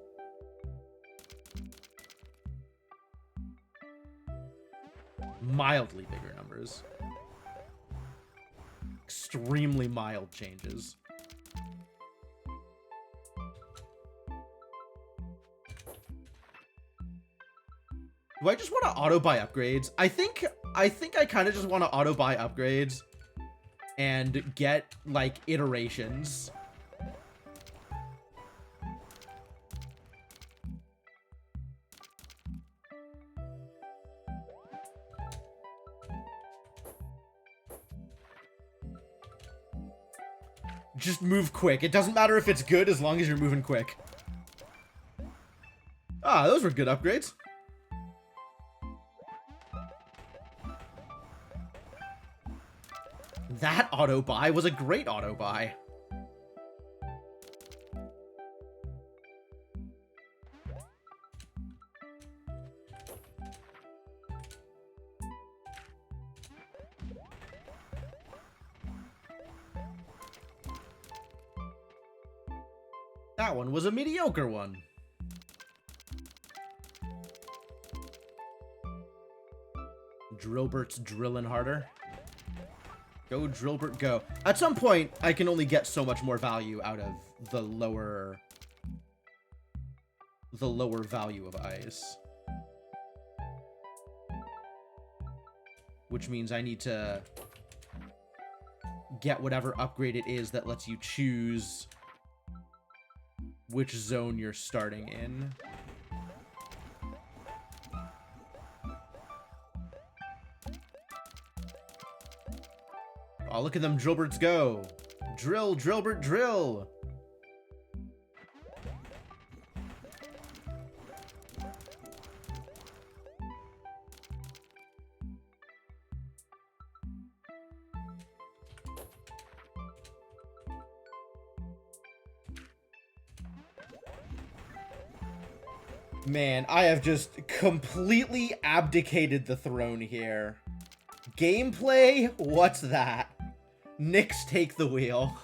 Mildly bigger numbers. Extremely mild changes. Do I just want to auto buy upgrades? I think I kind of just want to auto buy upgrades and get like iterations. Just move quick. It doesn't matter if it's good as long as you're moving quick. Ah, those were good upgrades. That auto buy was a great auto buy. That one was a mediocre one. Drillbert's drilling harder. Go, Drillbert, go. At some point, I can only get so much more value out of the lower value of ice. Which means I need to get whatever upgrade it is that lets you choose which zone you're starting in. Oh, look at them Drillberts go. Drill, Drillbert, drill. Man, I have just completely abdicated the throne here. Gameplay? What's that? Nyx, take the wheel.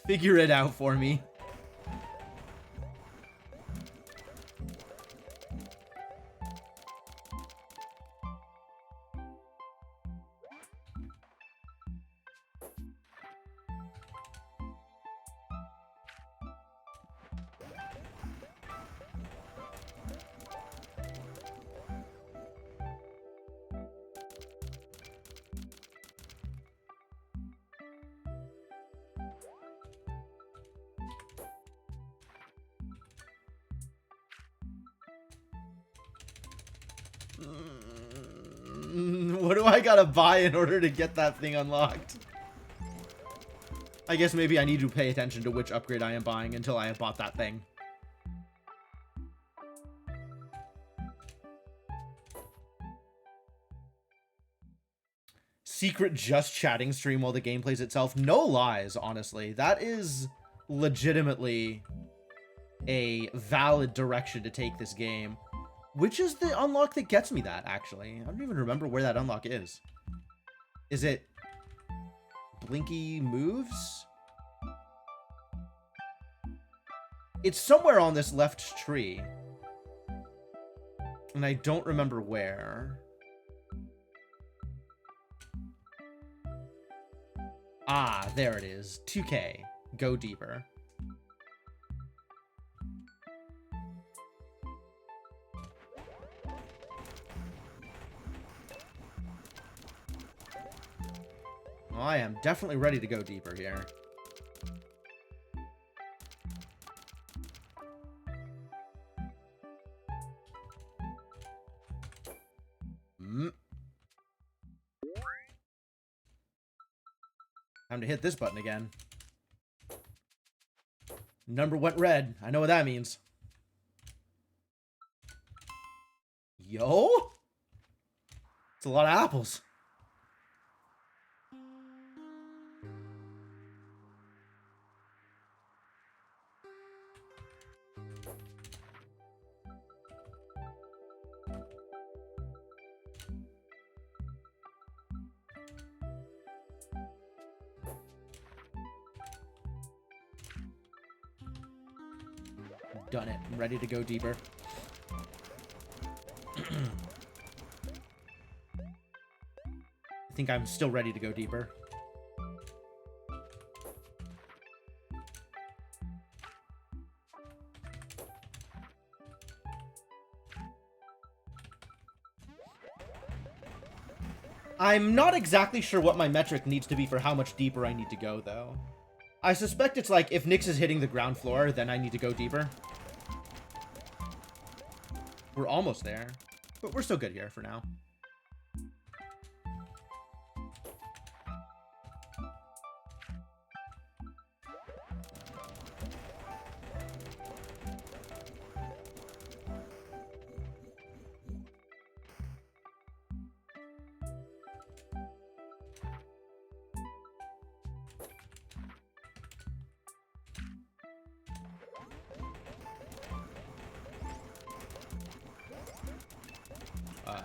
Figure it out for me. What do I gotta buy in order to get that thing unlocked? I guess maybe I need to pay attention to which upgrade I am buying until I have bought that thing. Secret just chatting stream while the game plays itself. No lies, honestly. That is legitimately a valid direction to take this game. Which is the unlock that gets me that, actually? I don't even remember where that unlock is. Is it Blinky Moves? It's somewhere on this left tree. And I don't remember where. Ah, there it is. 2K. Go deeper. I am definitely ready to go deeper here. Time to hit this button again. Number went red. I know what that means. Yo? It's a lot of apples. Done it. I'm ready to go deeper. I think I'm still ready to go deeper. I'm not exactly sure what my metric needs to be for how much deeper I need to go, though. I suspect it's like, if Nyx is hitting the ground floor, then I need to go deeper. We're almost there, but we're still good here for now.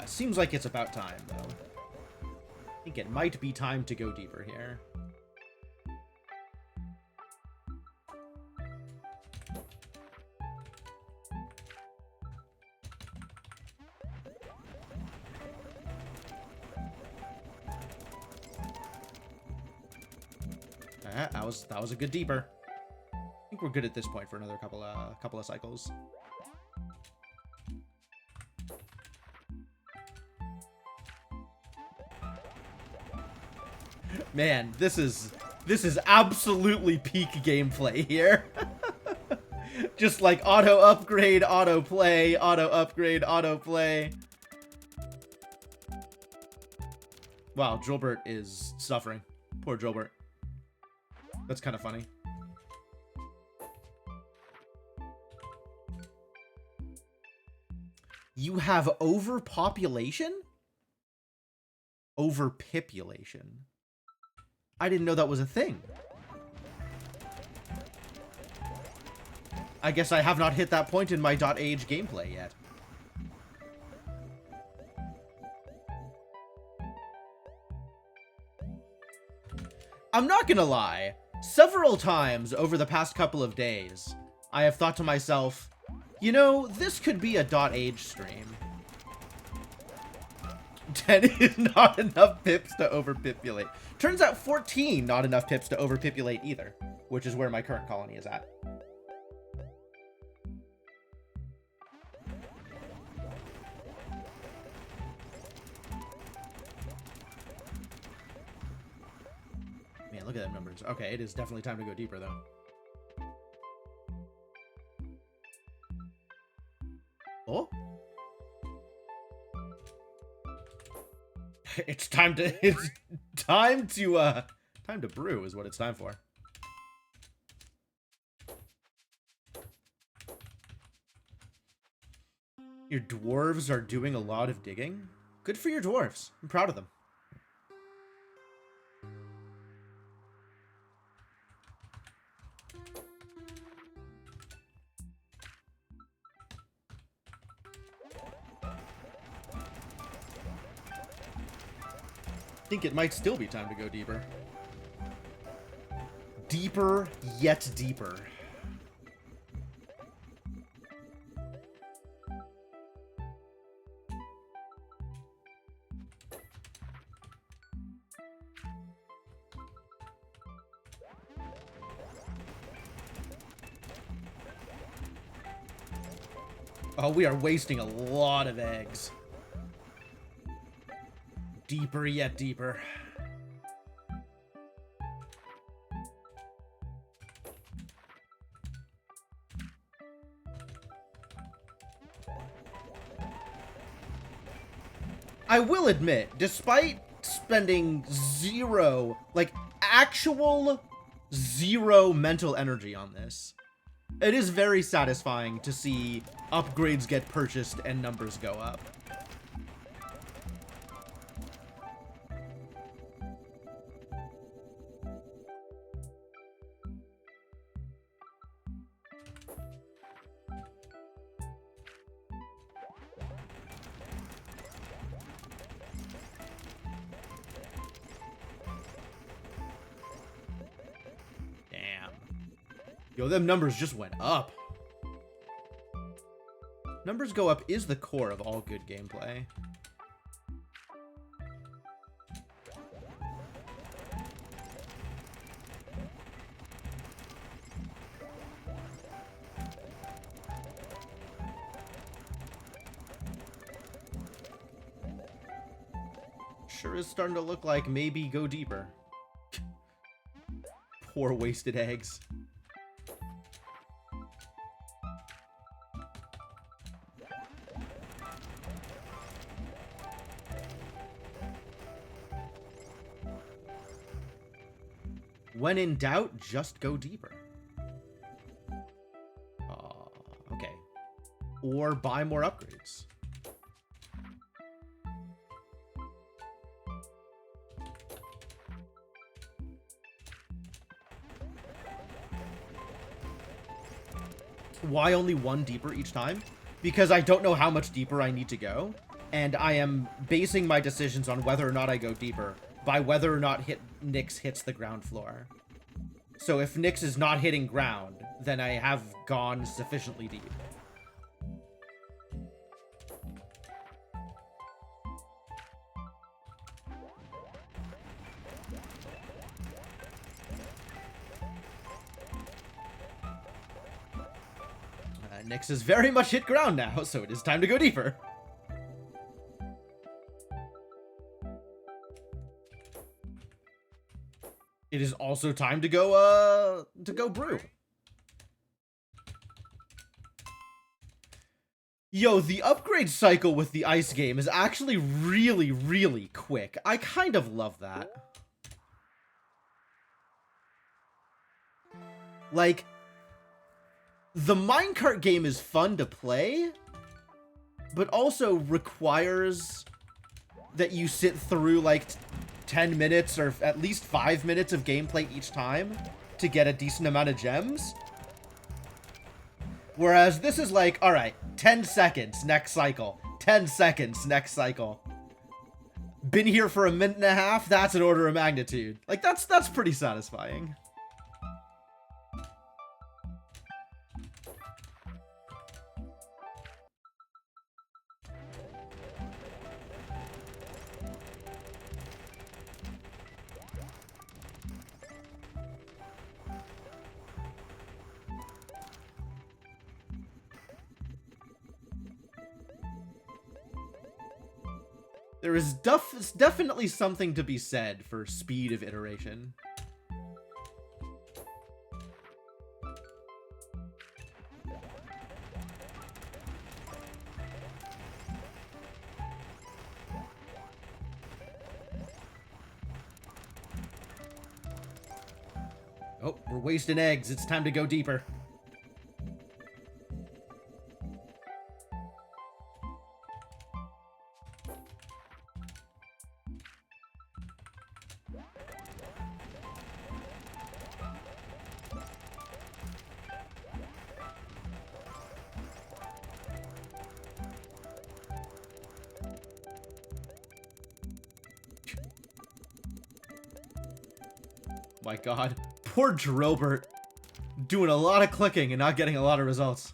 Seems like it's about time, though. I think it might be time to go deeper here. That was a good deeper. I think we're good at this point for another couple of cycles. Man, this is absolutely peak gameplay here. Just like auto upgrade, auto play, auto upgrade, auto play. Wow, Jolbert is suffering. Poor Jolbert. That's kind of funny. You have overpopulation? Overpopulation. I didn't know that was a thing. I guess I have not hit that point in my .age gameplay yet. I'm not gonna lie. Several times over the past couple of days, I have thought to myself, you know, this could be a .age stream. 10 is not enough pips to overpopulate. Turns out 14 not enough pips to overpopulate either, which is where my current colony is at. Man, look at them numbers. Okay, it is definitely time to go deeper, though. Oh? It's time to brew is what it's time for. Your dwarves are doing a lot of digging. Good for your dwarves. I'm proud of them. I think it might still be time to go deeper. Deeper, yet deeper. Oh, we are wasting a lot of eggs. Deeper yet deeper. I will admit, despite spending zero, like actual zero mental energy on this, it is very satisfying to see upgrades get purchased and numbers go up. Yo, them numbers just went up. Numbers go up is the core of all good gameplay. Sure is starting to look like maybe go deeper. Poor wasted eggs. When in doubt, just go deeper. Okay. Or buy more upgrades. Why only one deeper each time? Because I don't know how much deeper I need to go, and I am basing my decisions on whether or not I go deeper by whether or not Nyx hits the ground floor. So if Nyx is not hitting ground, then I have gone sufficiently deep. Nyx has very much hit ground now, so it is time to go deeper. It is also time to go brew. Yo, the upgrade cycle with the ice game is actually really, really quick. I kind of love that. Like, the minecart game is fun to play, but also requires that you sit through, like, 10 minutes or at least 5 minutes of gameplay each time to get a decent amount of gems. Whereas this is like, alright, 10 seconds, next cycle. 10 seconds, next cycle. Been here for a minute and a half, that's an order of magnitude. Like, that's pretty satisfying. There is definitely something to be said for speed of iteration. Oh, we're wasting eggs. It's time to go deeper. My god. Poor Drobert. Doing a lot of clicking and not getting a lot of results.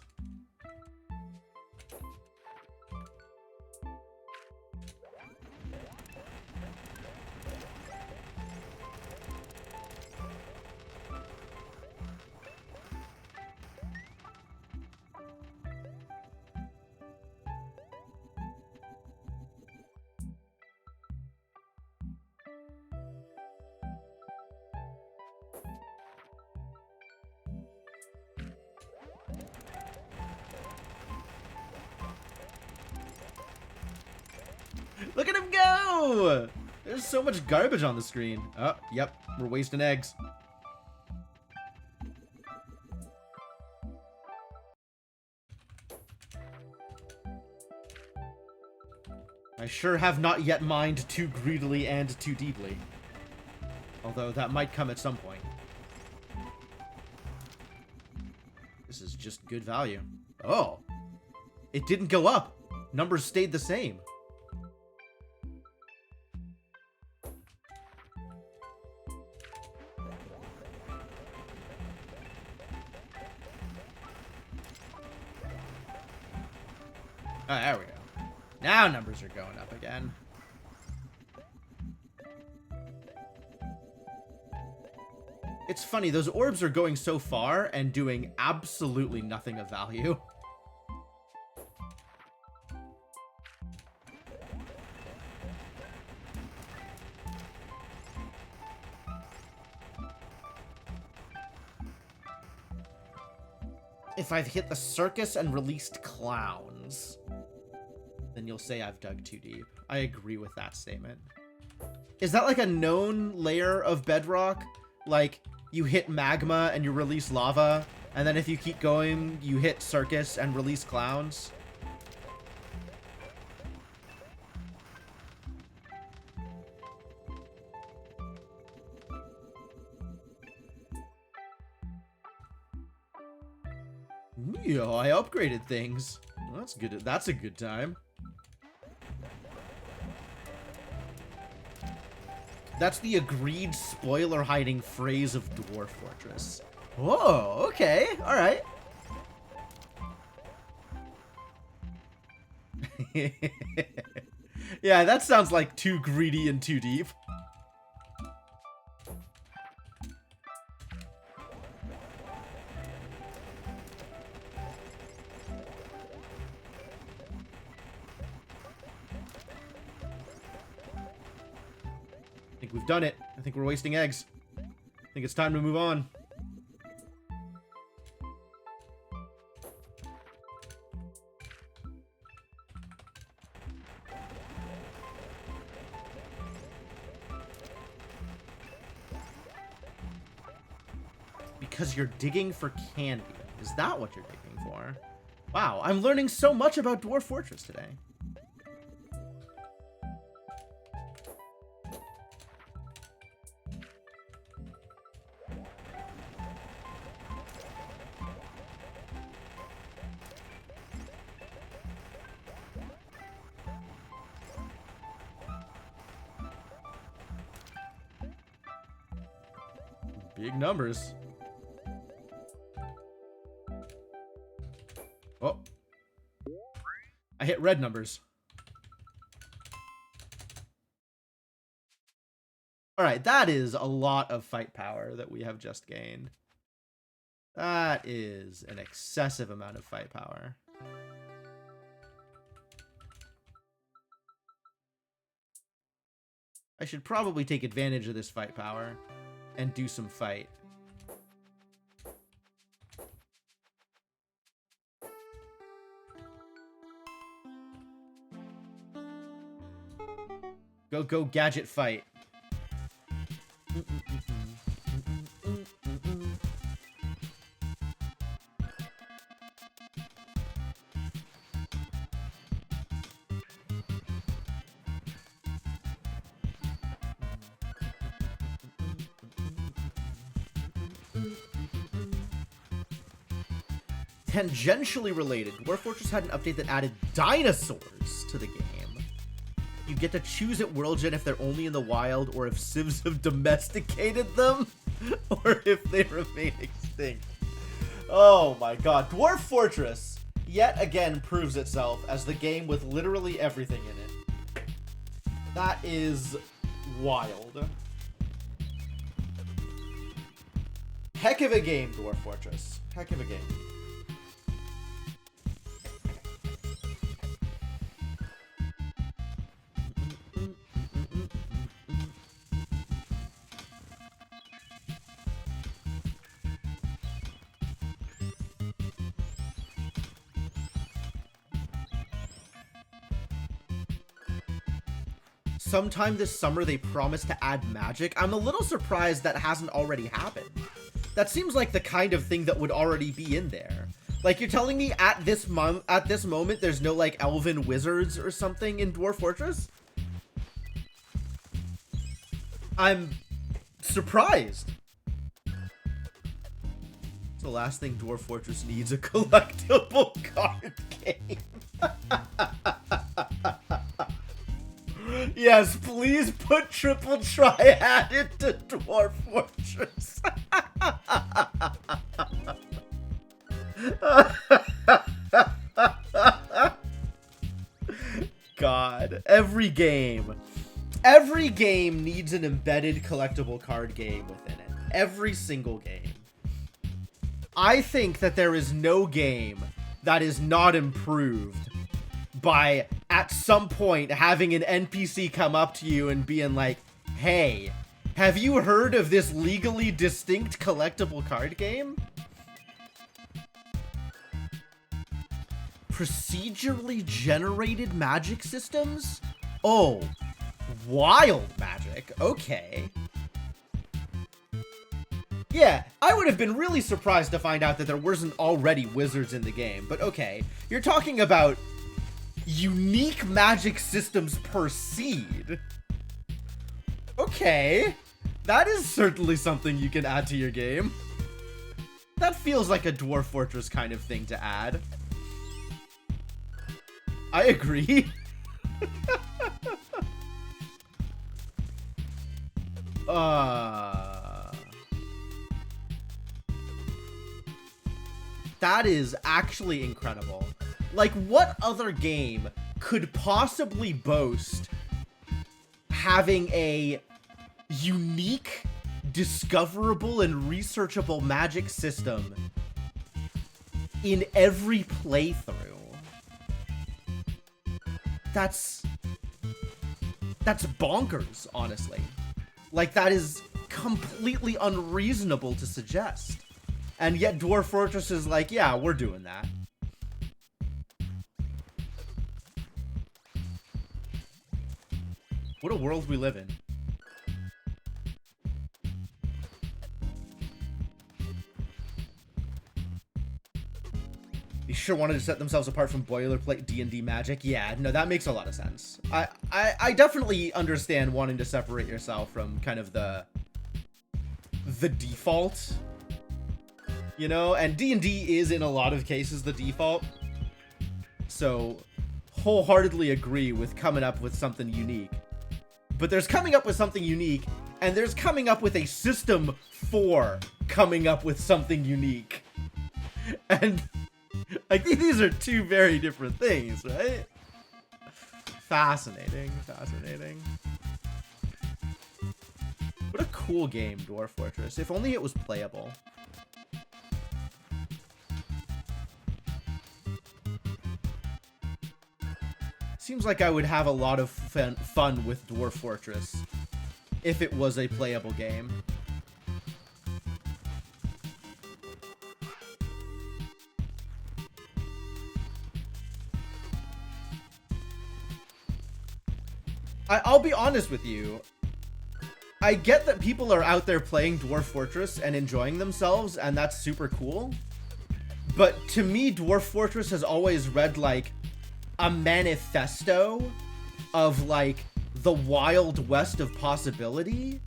Look at him go! There's so much garbage on the screen. Oh, yep, we're wasting eggs. I sure have not yet mined too greedily and too deeply. Although that might come at some point. This is just good value. Oh! It didn't go up! Numbers stayed the same. Oh, there we go. Now numbers are going up again. It's funny, those orbs are going so far and doing absolutely nothing of value. If I've hit the circus and released clowns, then you'll say I've dug too deep. I agree with that statement. Is that like a known layer of bedrock? Like, you hit magma and you release lava, and then if you keep going, you hit circus and release clowns? Yo, I upgraded things. Well, that's good. That's a good time. That's the agreed spoiler hiding phrase of Dwarf Fortress. Whoa, okay, alright. Yeah, that sounds like too greedy and too deep. think we've done it. I think we're wasting eggs. I think it's time to move on. Because you're digging for candy. Is that what you're digging for? Wow, I'm learning so much about Dwarf Fortress today. Big numbers. Oh. I hit red numbers. Alright, that is a lot of fight power that we have just gained. That is an excessive amount of fight power. I should probably take advantage of this fight power and do some fight. Go, gadget fight. Tangentially related, Dwarf Fortress had an update that added dinosaurs to the game. You get to choose at World Gen if they're only in the wild, or if civs have domesticated them, or if they remain extinct. Oh my god. Dwarf Fortress yet again proves itself as the game with literally everything in it. That is wild. Heck of a game, Dwarf Fortress. Heck of a game. Sometime this summer they promised to add magic. I'm a little surprised that hasn't already happened. That seems like the kind of thing that would already be in there. Like, you're telling me at this moment there's no like elven wizards or something in Dwarf Fortress? I'm surprised. It's the last thing Dwarf Fortress needs, a collectible card game. Yes, please put Triple Triad into Dwarf Fortress. God, every game needs an embedded collectible card game within it. Every single game. I think that there is no game that is not improved by, at some point, having an NPC come up to you and being like, hey, have you heard of this legally distinct collectible card game? Procedurally generated magic systems? Oh, wild magic. Okay. Yeah, I would have been really surprised to find out that there wasn't already wizards in the game, but okay. You're talking about unique magic systems per seed. Okay. That is certainly something you can add to your game. That feels like a Dwarf Fortress kind of thing to add. I agree. That is actually incredible. Like, what other game could possibly boast having a unique, discoverable, and researchable magic system in every playthrough? That's bonkers, honestly. Like, that is completely unreasonable to suggest. And yet Dwarf Fortress is like, yeah, we're doing that. What a world we live in. They sure wanted to set themselves apart from boilerplate D&D magic. Yeah, no, that makes a lot of sense. I definitely understand wanting to separate yourself from kind of the default, you know, and D&D is in a lot of cases the default. So wholeheartedly agree with coming up with something unique. But there's coming up with something unique, and there's coming up with a system for coming up with something unique. And like, these are two very different things, right? Fascinating, fascinating. What a cool game, Dwarf Fortress. If only it was playable. Seems like I would have a lot of fun with Dwarf Fortress if it was a playable game. I'll be honest with you. I get that people are out there playing Dwarf Fortress and enjoying themselves, and that's super cool. But to me, Dwarf Fortress has always read like a manifesto of like the Wild West of possibility,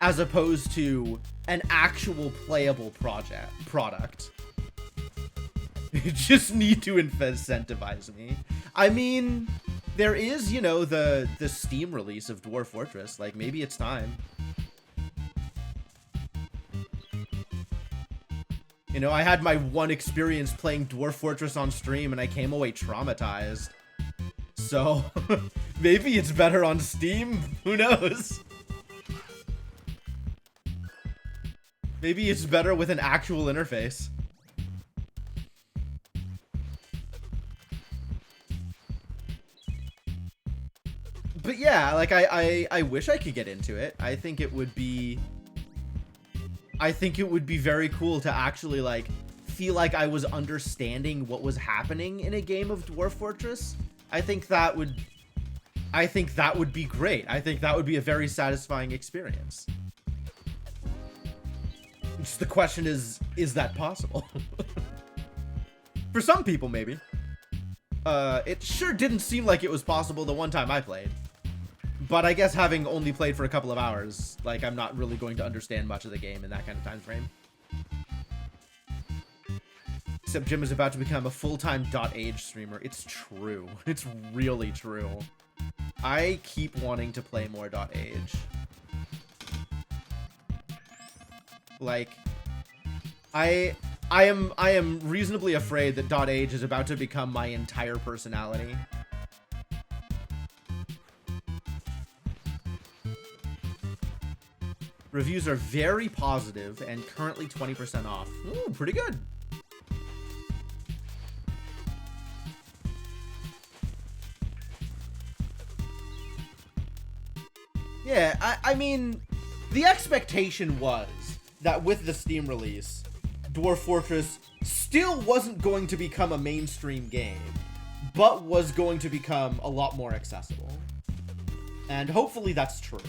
as opposed to an actual playable product. You just need to incentivize me. I mean, there is, you know, the Steam release of Dwarf Fortress. Like, maybe it's time. You know, I had my one experience playing Dwarf Fortress on stream and I came away traumatized. So, maybe it's better on Steam? Who knows? Maybe it's better with an actual interface. But yeah, like, I wish I could get into it. I think it would be very cool to actually, like, feel like I was understanding what was happening in a game of Dwarf Fortress. I think that would be great. I think that would be a very satisfying experience. Just the question is that possible? For some people, maybe. It sure didn't seem like it was possible the one time I played. But I guess having only played for a couple of hours, like, I'm not really going to understand much of the game in that kind of time frame. Except Jim is about to become a full-time .age streamer. It's true. It's really true. I keep wanting to play more .age. Like, I am reasonably afraid that .age is about to become my entire personality. Reviews are very positive and currently 20% off. Ooh, pretty good. Yeah, I mean, the expectation was that with the Steam release, Dwarf Fortress still wasn't going to become a mainstream game, but was going to become a lot more accessible. And hopefully that's true.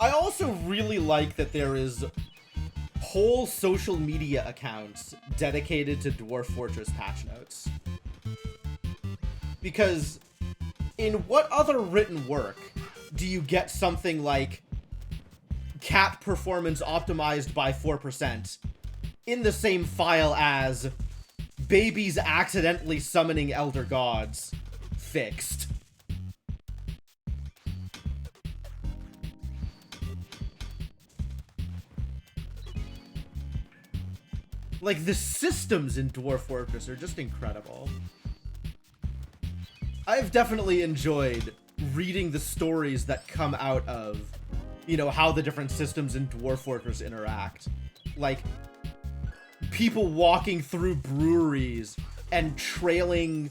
I also really like that there is whole social media accounts dedicated to Dwarf Fortress patch notes. Because in what other written work do you get something like cat performance optimized by 4% in the same file as babies accidentally summoning elder gods fixed? Like, the systems in Dwarf Fortress are just incredible. I've definitely enjoyed reading the stories that come out of you know, how the different systems in Dwarf Fortress interact. Like, people walking through breweries and trailing,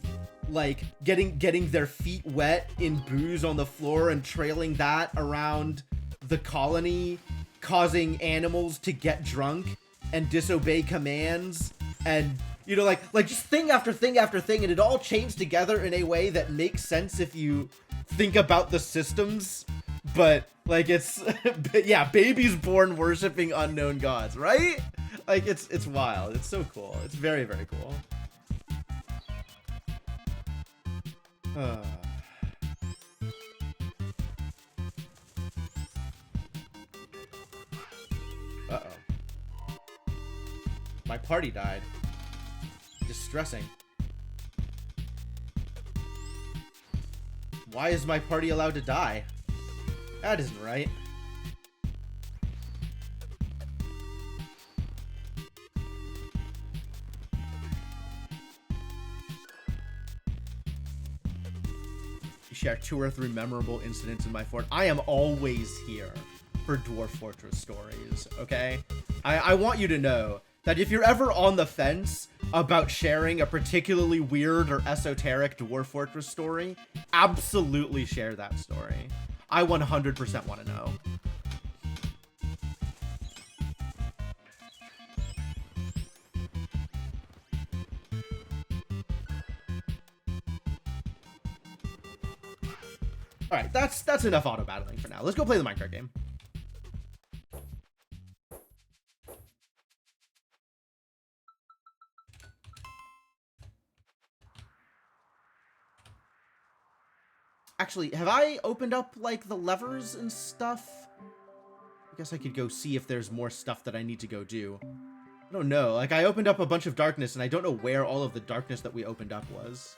like, getting their feet wet in booze on the floor and trailing that around the colony, causing animals to get drunk and disobey commands, and, you know, like just thing after thing after thing, and it all chains together in a way that makes sense if you think about the systems. But, like, it's, yeah, babies born worshiping unknown gods, right? Like, it's wild. It's so cool. It's very, very cool. Uh-oh. My party died. Distressing. Why is my party allowed to die? That isn't right. You share 2 or 3 memorable incidents in my fort. I am always here for Dwarf Fortress stories, okay? I want you to know that if you're ever on the fence about sharing a particularly weird or esoteric Dwarf Fortress story, absolutely share that story. I 100% want to know. All right, that's enough auto battling for now. Let's go play the Minecraft game. Actually, have I opened up, like, the levers and stuff? I guess I could go see if there's more stuff that I need to go do. I don't know. Like, I opened up a bunch of darkness, and I don't know where all of the darkness that we opened up was.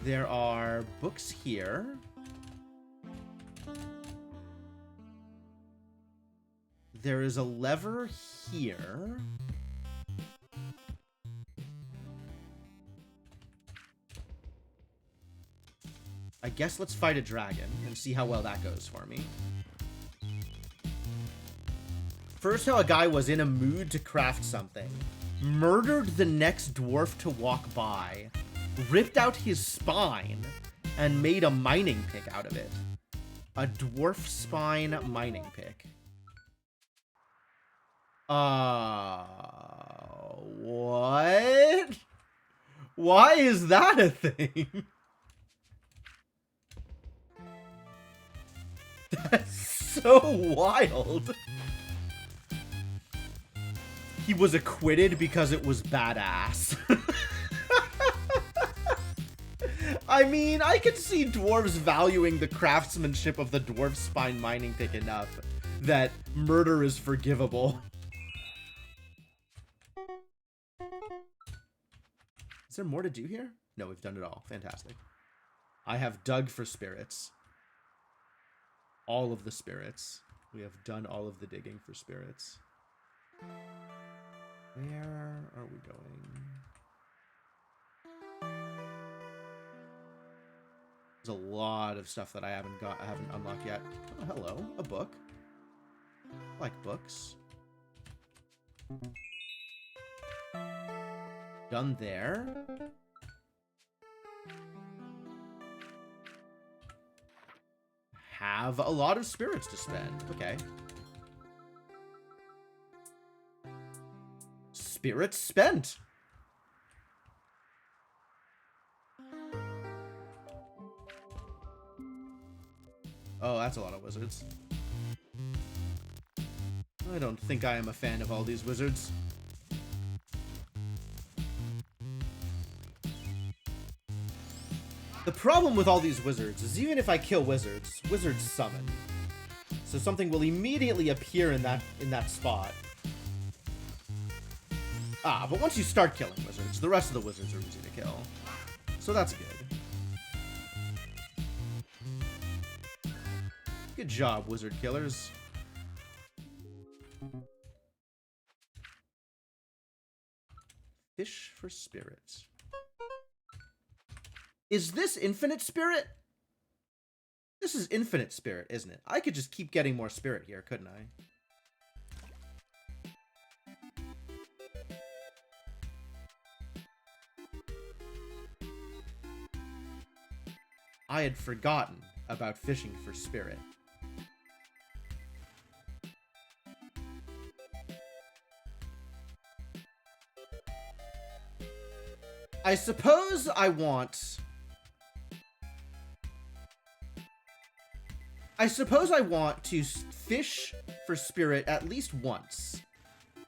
There are books here. There is a lever here. I guess let's fight a dragon and see how well that goes for me. First, how a guy was in a mood to craft something, murdered the next dwarf to walk by, ripped out his spine, and made a mining pick out of it. A dwarf spine mining pick. What? Why is that a thing? That's so wild. He was acquitted because it was badass. I mean, I could see dwarves valuing the craftsmanship of the dwarf spine mining pick enough that murder is forgivable. Is there more to do here? No, we've done it all. Fantastic. I have dug for spirits. All of the spirits. We have done all of the digging for spirits. Where are we going? There's a lot of stuff that I haven't unlocked yet. Oh, hello, a book. I like books. Done there. Have a lot of spirits to spend. Okay. Spirits spent. Oh, that's a lot of wizards. I don't think I am a fan of all these wizards. The problem with all these wizards is even if I kill wizards, wizards summon. So something will immediately appear in that spot. Ah, but once you start killing wizards, the rest of the wizards are easy to kill. So that's good. Good job, wizard killers. Fish for spirits. Is this infinite spirit? This is infinite spirit, isn't it? I could just keep getting more spirit here, couldn't I? I had forgotten about fishing for spirit. I suppose I want to fish for spirit at least once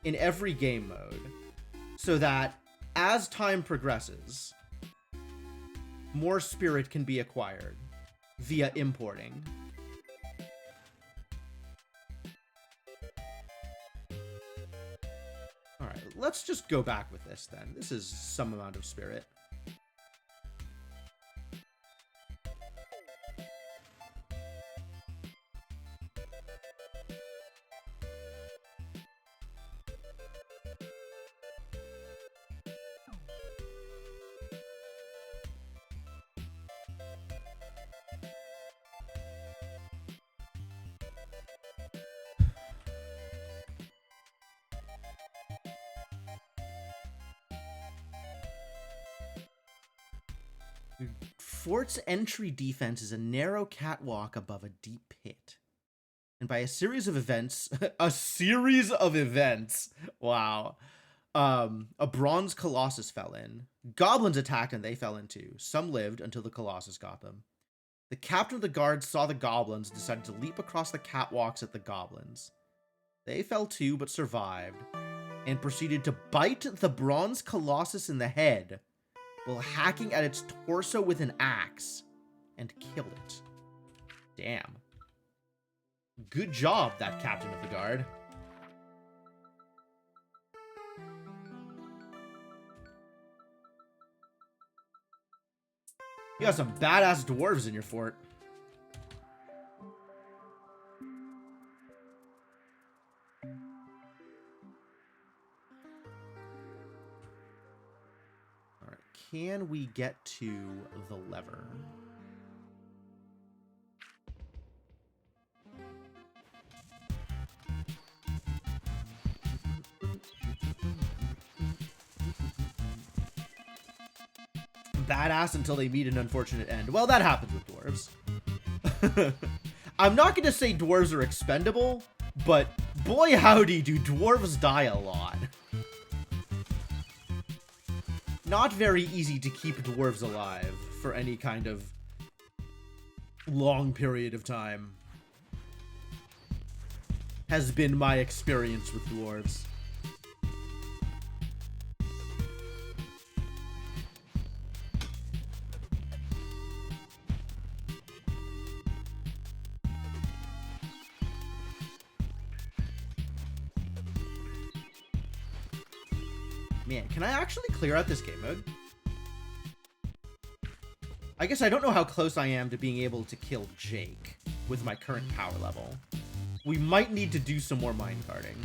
in every game mode, so that as time progresses, more spirit can be acquired via importing. Alright, let's just go back with this then. This is some amount of spirit. Fort's entry defense is a narrow catwalk above a deep pit. And by a series of events, wow. A bronze colossus fell in. Goblins attacked and they fell in too. Some lived until the colossus got them. The captain of the guard saw the goblins and decided to leap across the catwalks at the goblins. They fell too, but survived, and proceeded to bite the bronze colossus in the head while hacking at its torso with an axe, and killed it. Damn. Good job, that captain of the guard. You got some badass dwarves in your fort. Alright, can we get to the lever? Badass until they meet an unfortunate end. Well, that happens with dwarves. I'm not going to say dwarves are expendable, but boy howdy do dwarves die a lot. Not very easy to keep dwarves alive for any kind of long period of time. Has been my experience with dwarves. Man, can I actually clear out this game mode? I guess I don't know how close I am to being able to kill Jake with my current power level. We might need to do some more minecarting.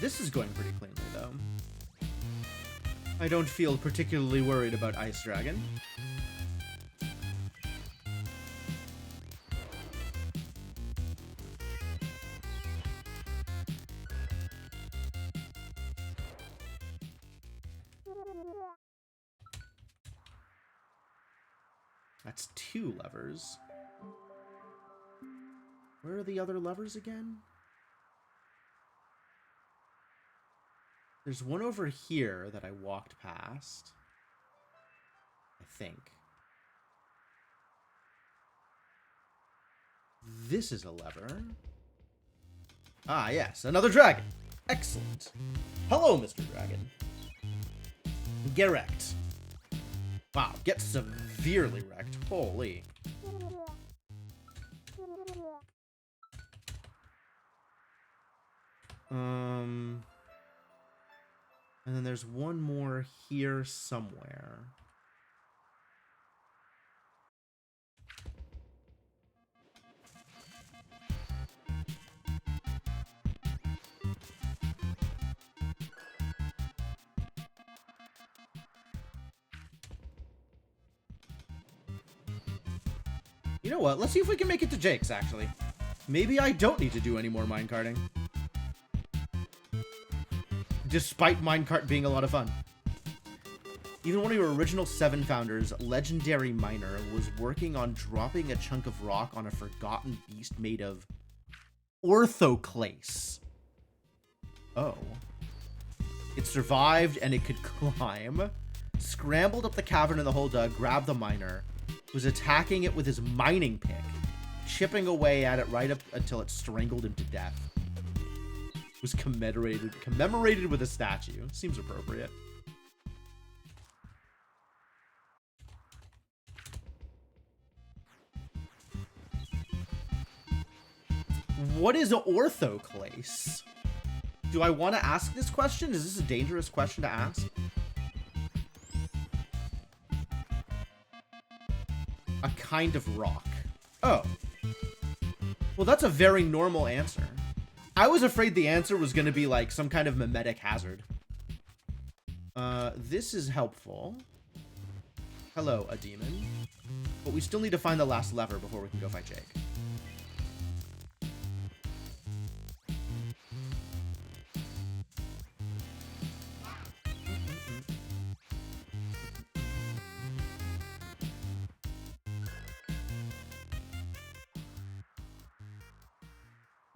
This is going pretty cleanly, though. I don't feel particularly worried about Ice Dragon. That's 2 levers. Where are the other levers again? There's one over here that I walked past, I think. This is a lever. Ah, yes, another dragon. Excellent. Hello, Mr. Dragon. Get wrecked. Wow, get severely wrecked. Holy. And then there's one more here somewhere. You know what? Let's see if we can make it to Jake's, actually. Maybe I don't need to do any more minecarting. Despite minecart being a lot of fun. Even one of your original 7 founders, Legendary Miner, was working on dropping a chunk of rock on a forgotten beast made of orthoclase. Oh. It survived and it could climb. Scrambled up the cavern in the hole dug, grabbed the miner, was attacking it with his mining pick, chipping away at it right up until it strangled him to death. Was commemorated with a statue. Seems appropriate. What is orthoclase? Do I want to ask this question? Is this a dangerous question to ask? A kind of rock. Oh. Well, that's a very normal answer. I was afraid the answer was going to be like some kind of mimetic hazard. This is helpful. Hello, a demon. But we still need to find the last lever before we can go fight Jake.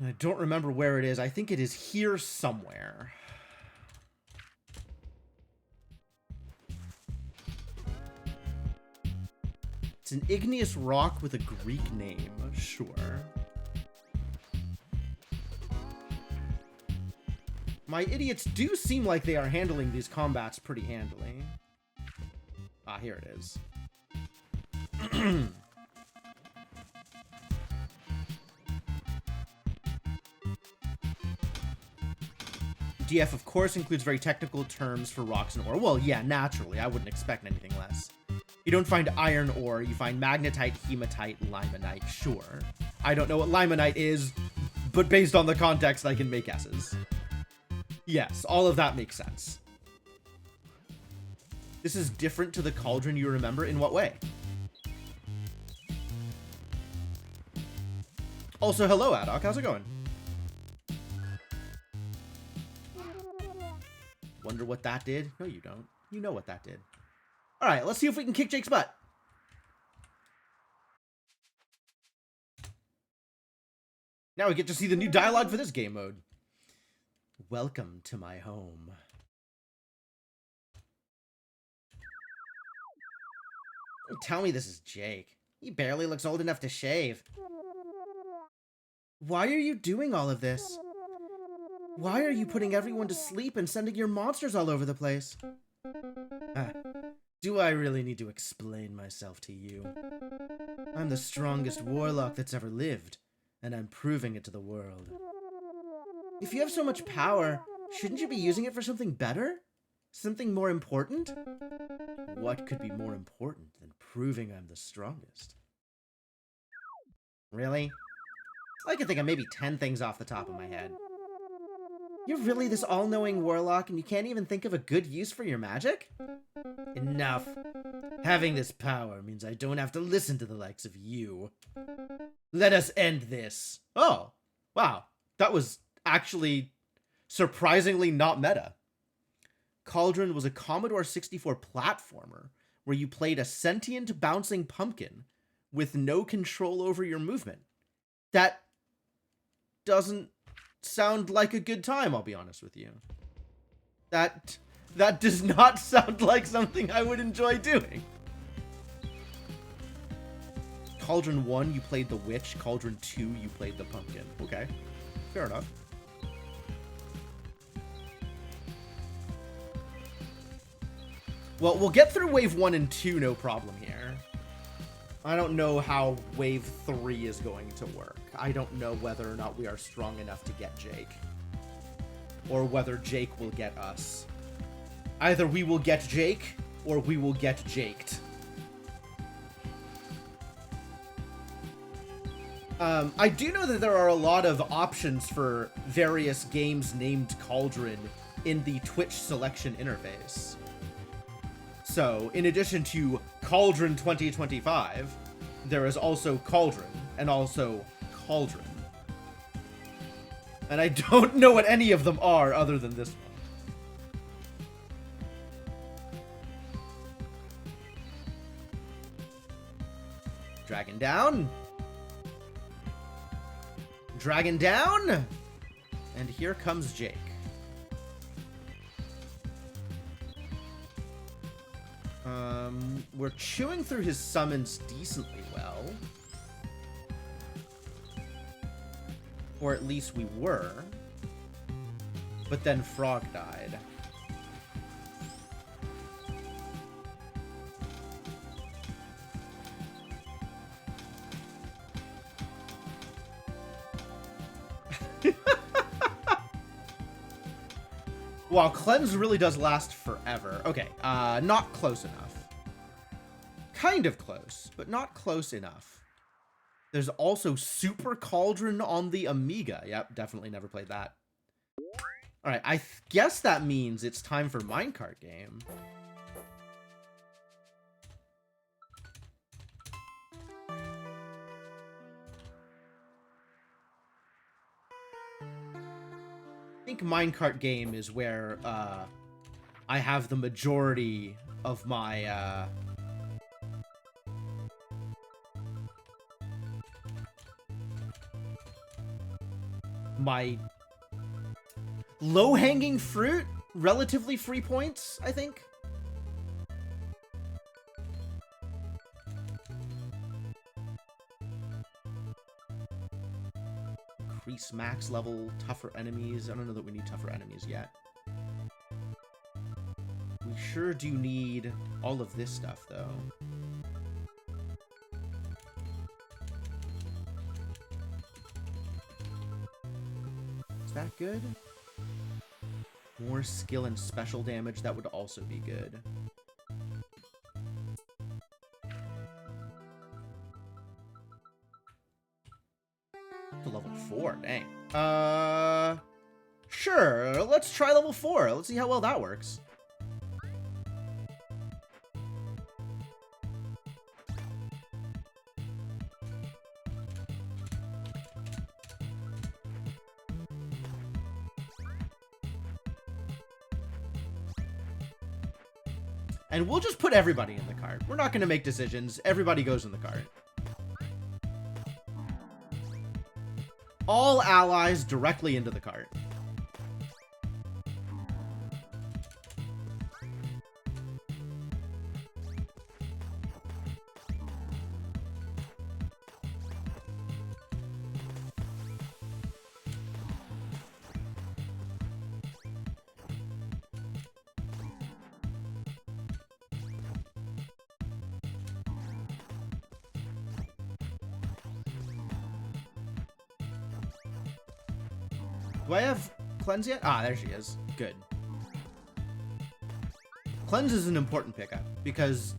I don't remember where it is. I think it is here somewhere. It's an igneous rock with a Greek name. Sure. My idiots do seem like they are handling these combats pretty handily. Ah, here it is. DF, of course, includes very technical terms for rocks and ore. Well, yeah, naturally. I wouldn't expect anything less. You don't find iron ore. You find magnetite, hematite, limonite. Sure. I don't know what limonite is, but based on the context, I can make guesses. Yes, all of that makes sense. This is different to the cauldron you remember. In what way? Also, hello, Adok. How's it going? Wonder what that did? No, you don't. You know what that did. All right, let's see if we can kick Jake's butt. Now we get to see the new dialogue for this game mode. Welcome to my home. Don't tell me this is Jake. He barely looks old enough to shave. Why are you doing all of this? Why are you putting everyone to sleep and sending your monsters all over the place? Do I really need to explain myself to you? I'm the strongest warlock that's ever lived, and I'm proving it to the world. If you have so much power, shouldn't you be using it for something better? Something more important? What could be more important than proving I'm the strongest? Really? I can think of maybe 10 things off the top of my head. You're really this all-knowing warlock and you can't even think of a good use for your magic? Enough. Having this power means I don't have to listen to the likes of you. Let us end this. Oh, wow. That was actually surprisingly not meta. Cauldron was a Commodore 64 platformer where you played a sentient bouncing pumpkin with no control over your movement. That doesn't sound like a good time, I'll be honest with you. That does not sound like something I would enjoy doing. Cauldron 1, you played the witch. Cauldron 2, you played the pumpkin. Okay, fair enough. Well, we'll get through wave 1 and 2, no problem here. I don't know how wave 3 is going to work. I don't know whether or not we are strong enough to get Jake. Or whether Jake will get us. Either we will get Jake, or we will get jaked. I do know that there are a lot of options for various games named Cauldron in the Twitch selection interface. So, in addition to Cauldron 2025, there is also Cauldron, and also Cauldron. And I don't know what any of them are other than this one. Dragon down. Dragon down. And here comes Jake. We're chewing through his summons decently well. Or at least we were. But then Frog died. Wow, cleanse really does last forever. Okay, not close enough. Kind of close, but not close enough. There's also Super Cauldron on the Amiga. Yep, definitely never played that. Alright, I guess that means it's time for Minecart Game. I think Minecart Game is where I have the majority of my my low-hanging fruit, relatively free points, I think. Increase max level, tougher enemies. I don't know that we need tougher enemies yet. We sure do need all of this stuff, though. Is that good? More skill and special damage, that would also be good. To level 4, dang. Sure, let's try level 4. Let's see how well that works. And we'll just put everybody in the cart. We're not going to make decisions. Everybody goes in the cart. All allies directly into the cart. Do I have Cleanse yet? Ah, there she is. Good. Cleanse is an important pickup, because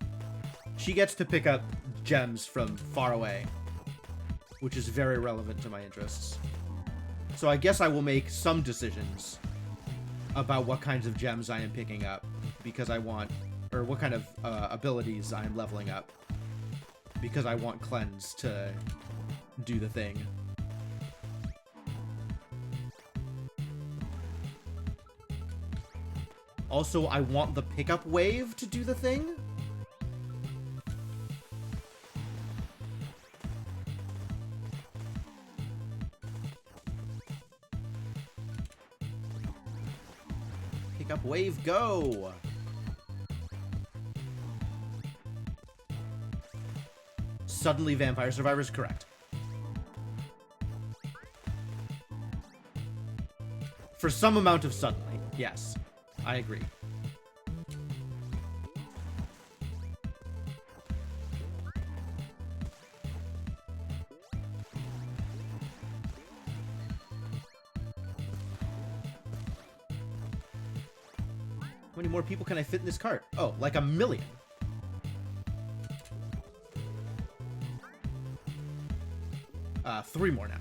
she gets to pick up gems from far away, which is very relevant to my interests. So I guess I will make some decisions about what kinds of gems I am picking up, because I want, or what kind of abilities I am leveling up, because I want Cleanse to do the thing. Also, I want the pickup wave to do the thing. Pickup wave, go! Suddenly Vampire Survivors, correct. For some amount of suddenly, yes. I agree. How many more people can I fit in this cart? Oh, like 1 million. Three more now.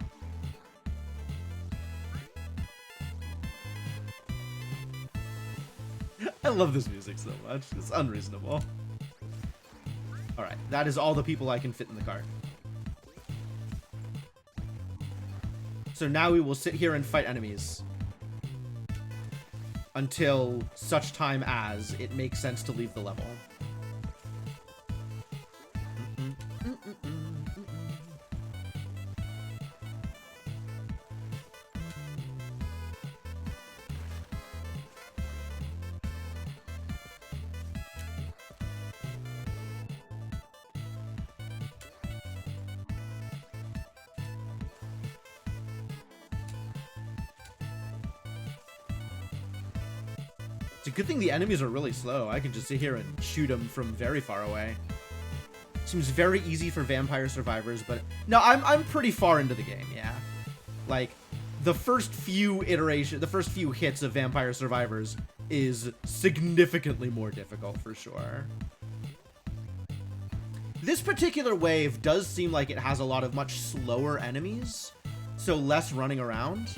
I love this music so much. It's unreasonable. Alright, that is all the people I can fit in the cart. So now we will sit here and fight enemies until such time as it makes sense to leave the level. It's a good thing the enemies are really slow. I can just sit here and shoot them from very far away. Seems very easy for vampire survivors, but no, I'm pretty far into the game, yeah. Like, the first few hits of vampire survivors is significantly more difficult for sure. This particular wave does seem like it has a lot of much slower enemies, so less running around.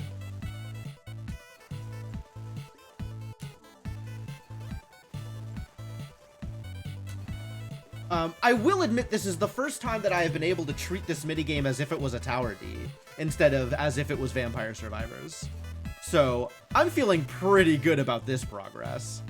I will admit this is the first time that I have been able to treat this minigame as if it was a Tower D, instead of as if it was Vampire Survivors. So, I'm feeling pretty good about this progress.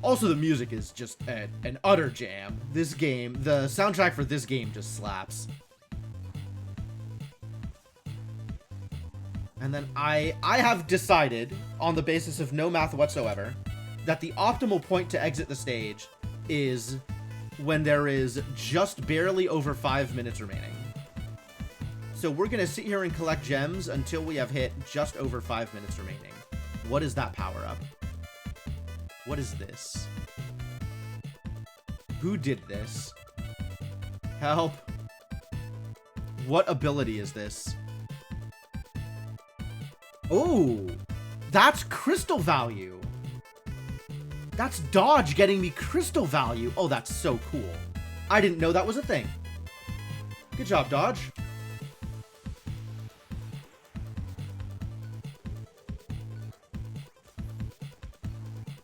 Also, the music is just an utter jam. This game, the soundtrack for this game just slaps. And then I have decided, on the basis of no math whatsoever, that the optimal point to exit the stage is when there is just barely over 5 minutes remaining. So we're going to sit here and collect gems until we have hit just over 5 minutes remaining. What is that power up? What is this? Who did this? Help. What ability is this? Oh, that's crystal value. That's dodge getting me crystal value. Oh, that's so cool. I didn't know that was a thing. Good job, dodge.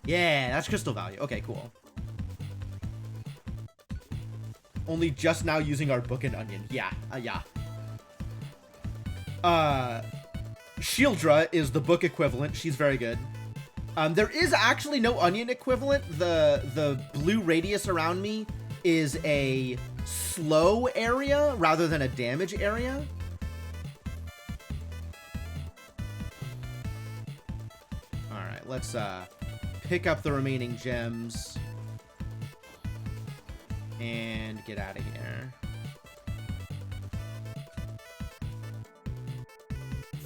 Yeah, that's crystal value. Okay, cool. Only just now using our book and onion. Yeah, yeah. Shieldra is the book equivalent. She's very good. There is actually no onion equivalent. The blue radius around me is a slow area rather than a damage area. All right, let's pick up the remaining gems and get out of here.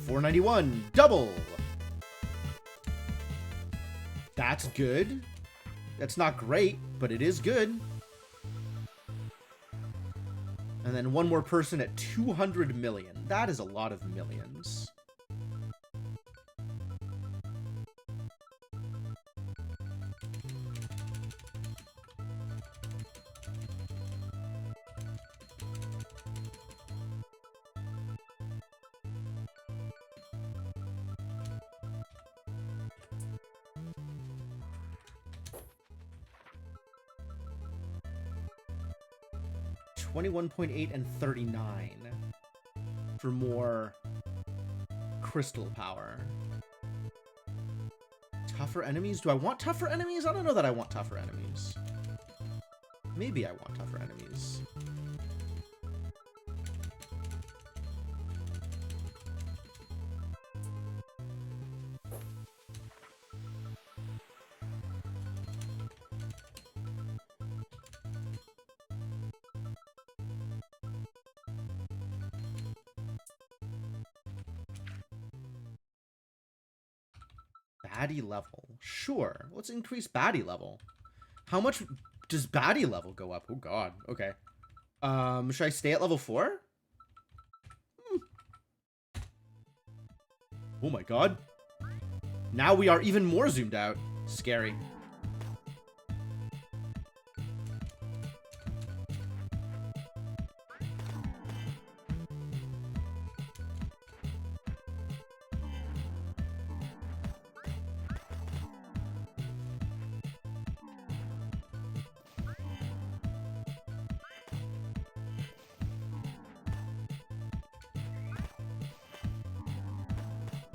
491 double. That's good. That's not great, but it is good. And then one more person at 200 million. That is a lot of millions. $21.8 and 39 for more crystal power. Tougher enemies? Do I want tougher enemies? I don't know that I want tougher enemies. Maybe I want tougher enemies. Baddie level. Sure. Let's increase baddie level. How much does baddie level go up? Oh, God. Okay. Should I stay at level 4? Oh, my God. Now we are even more zoomed out. Scary.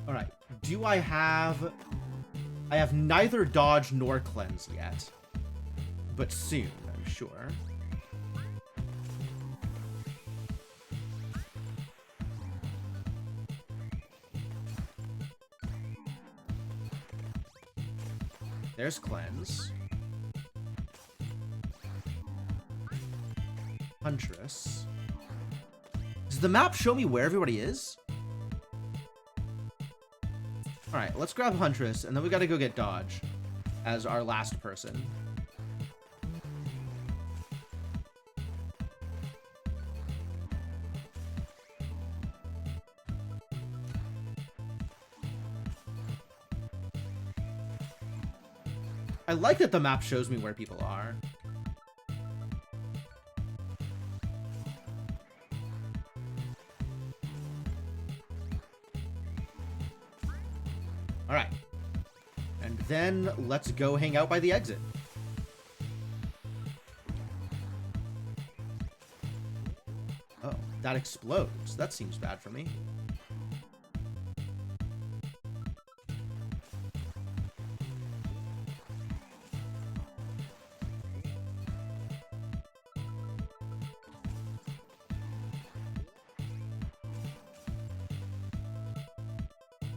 All right. Do I have... I have neither dodge nor cleanse yet. But soon, I'm sure. There's cleanse. Huntress. Does the map show me where everybody is? Alright, let's grab Huntress, and then we gotta go get Dodge as our last person. I like that the map shows me where people are. Alright. And then let's go hang out by the exit. Oh, that explodes. That seems bad for me.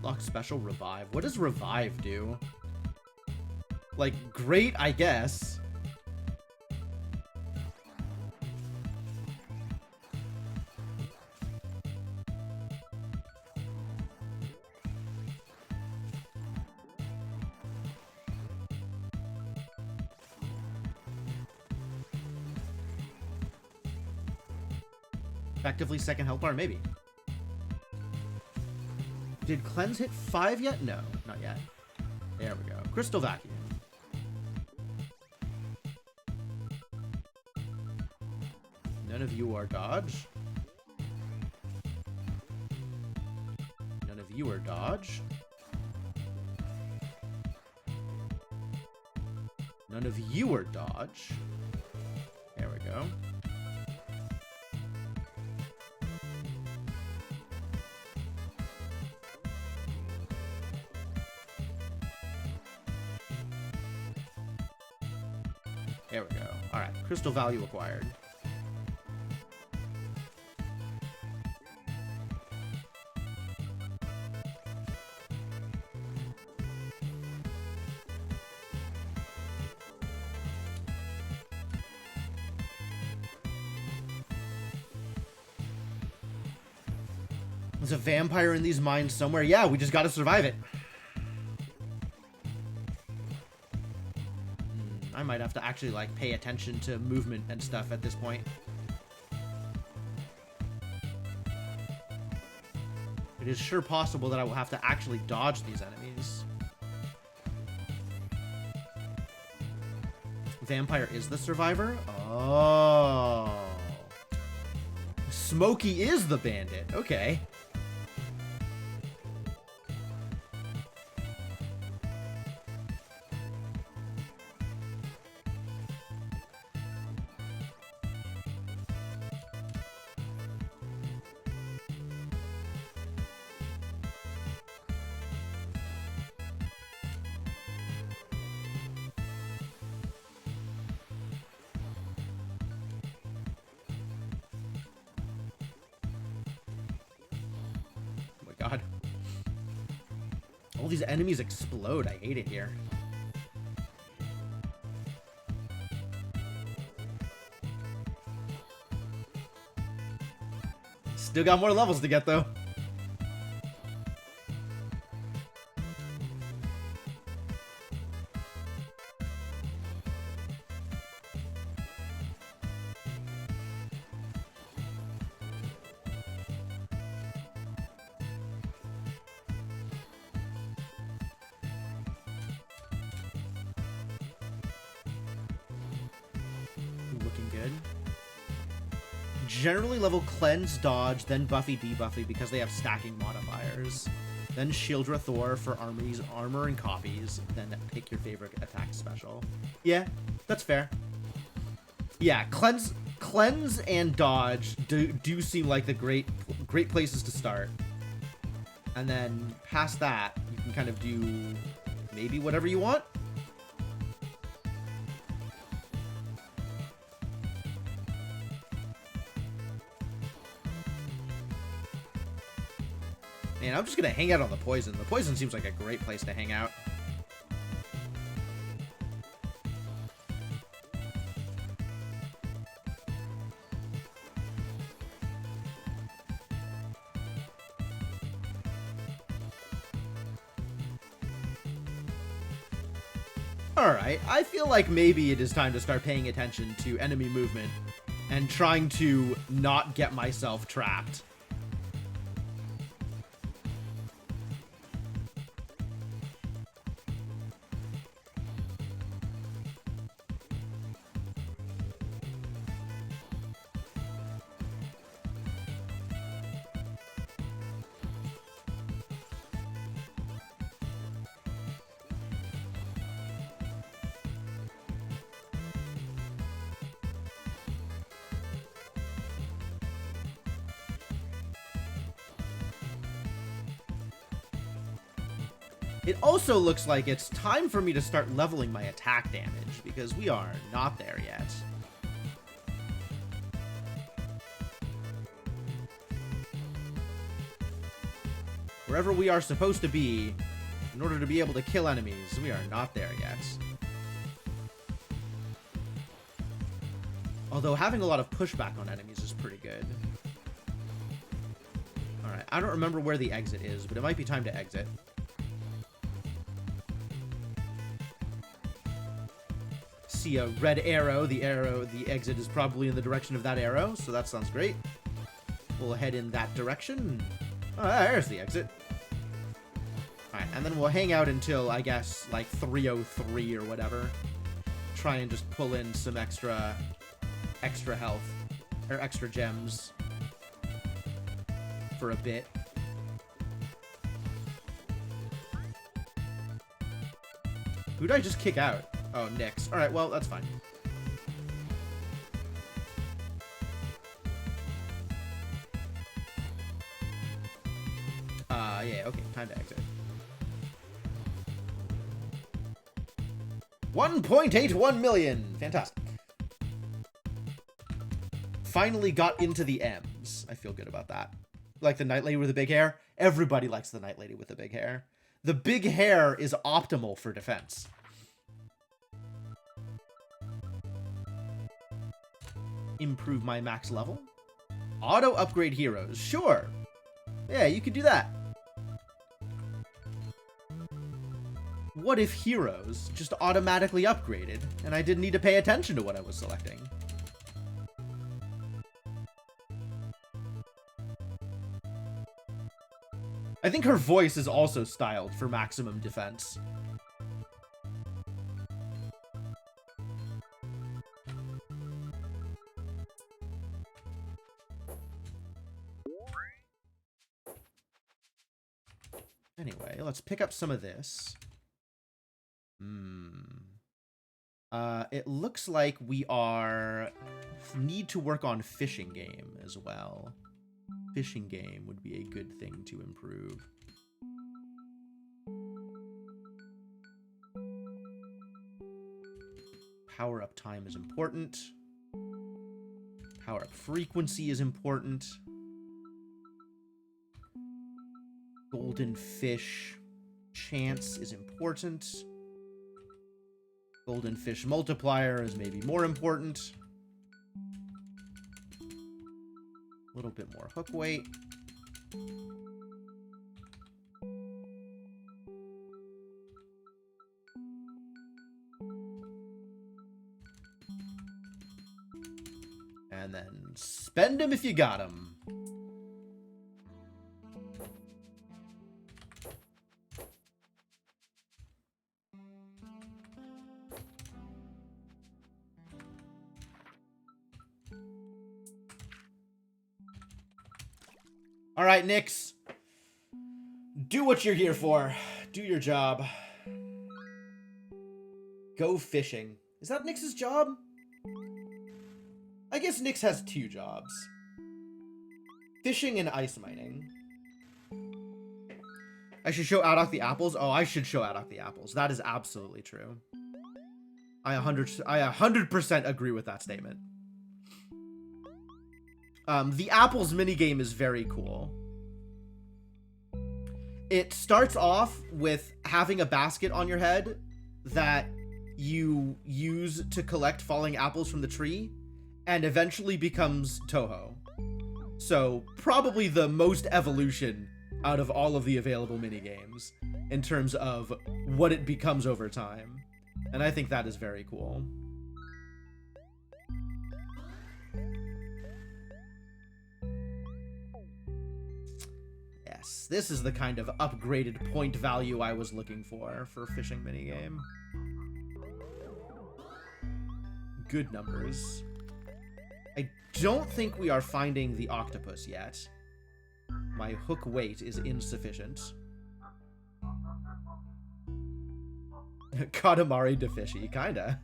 Lock special revive. What does revive do? Like, great, I guess. Effectively second health bar, maybe. Did cleanse hit 5 yet? No, not yet. There we go. Crystal vacuum. None of you are dodge. None of you are dodge. None of you are dodge. There we go. There we go. All right, crystal value acquired. There's a vampire in these mines somewhere. Yeah, we just got to survive it. I might have to actually, like, pay attention to movement and stuff at this point. It is sure possible that I will have to actually dodge these enemies. Vampire is the survivor? Oh. Smokey is the bandit. Okay. God. All these enemies explode. I hate it here. Still got more levels to get, though. looking good. Generally level Cleanse, Dodge, then Buffy, Debuffy because they have stacking modifiers. Then Shieldra Thor for armor and copies. Then pick your favorite attack special. Yeah, that's fair. Yeah, Cleanse and Dodge do seem like the great places to start. And then past that, you can kind of do maybe whatever you want. Man, I'm just gonna hang out on the Poison. The Poison seems like a great place to hang out. Alright, I feel like maybe it is time to start paying attention to enemy movement and trying to not get myself trapped. It also looks like it's time for me to start leveling my attack damage, because we are not there yet. Wherever we are supposed to be, in order to be able to kill enemies, we are not there yet. Although having a lot of pushback on enemies is pretty good. Alright, I don't remember where the exit is, but it might be time to exit. See a red arrow. The exit is probably in the direction of that arrow, so that sounds great. We'll head in that direction. Oh, there's the exit. Alright, and then we'll hang out until, I guess, like 303 or whatever. Try and just pull in some extra health, or extra gems for a bit. Who'd I just kick out? Oh, Nyx. Alright, well, that's fine. Yeah, okay, time to exit. 1.81 million! Fantastic. Finally got into the M's. I feel good about that. Like the Night Lady with the big hair? Everybody likes the Night Lady with the big hair. The big hair is optimal for defense. Improve my max level. Auto upgrade heroes. Sure. Yeah, you could do that. What if heroes just automatically upgraded and I didn't need to pay attention to what I was selecting? I think her voice is also styled for maximum defense. Anyway, let's pick up some of this. It looks like we need to work on fishing game as well. Fishing game would be a good thing to improve. Power up time is important. Power up frequency is important. Golden fish chance is important. Golden fish multiplier is maybe more important. A little bit more hook weight. And then spend them if you got them. All right, Nyx. Do what you're here for. Do your job. Go fishing. Is that Nyx's job? I guess Nyx has 2 jobs. Fishing and ice mining. I should show Adok the apples? Oh, I should show Adok the apples. That is absolutely true. I 100% agree with that statement. The apples minigame is very cool. It starts off with having a basket on your head that you use to collect falling apples from the tree, and eventually becomes Toho. So, probably the most evolution out of all of the available minigames in terms of what it becomes over time. And I think that is very cool. Yes, this is the kind of upgraded point value I was looking for fishing minigame. Good numbers. I don't think we are finding the octopus yet. My hook weight is insufficient. Katamari de fishy, kinda.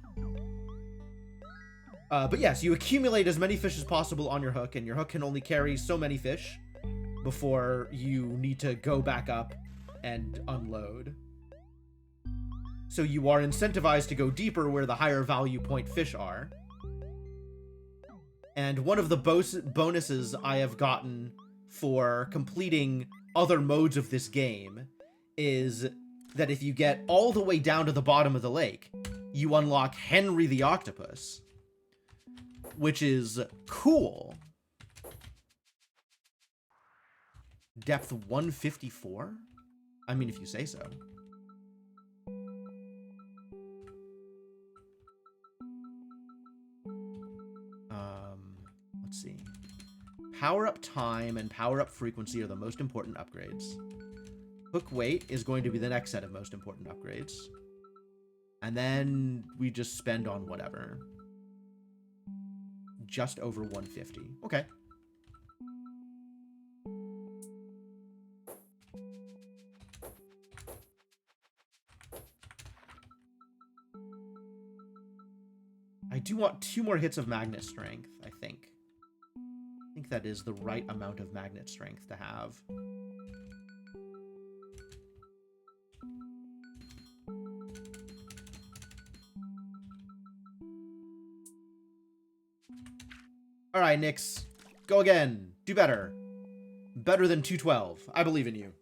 But yes, you accumulate as many fish as possible on your hook, and your hook can only carry so many fish before you need to go back up and unload. So you are incentivized to go deeper where the higher value point fish are. And one of the bonuses I have gotten for completing other modes of this game is that if you get all the way down to the bottom of the lake, you unlock Henry the Octopus, which is cool. Depth 154? I mean, if you say so. Let's see. Power-up time and power-up frequency are the most important upgrades. Hook weight is going to be the next set of most important upgrades. And then we just spend on whatever. Just over 150. Okay. I do want 2 more hits of magnet strength, I think. I think that is the right amount of magnet strength to have. All right, Nyx. Go again. Do better. Better than 212. I believe in you.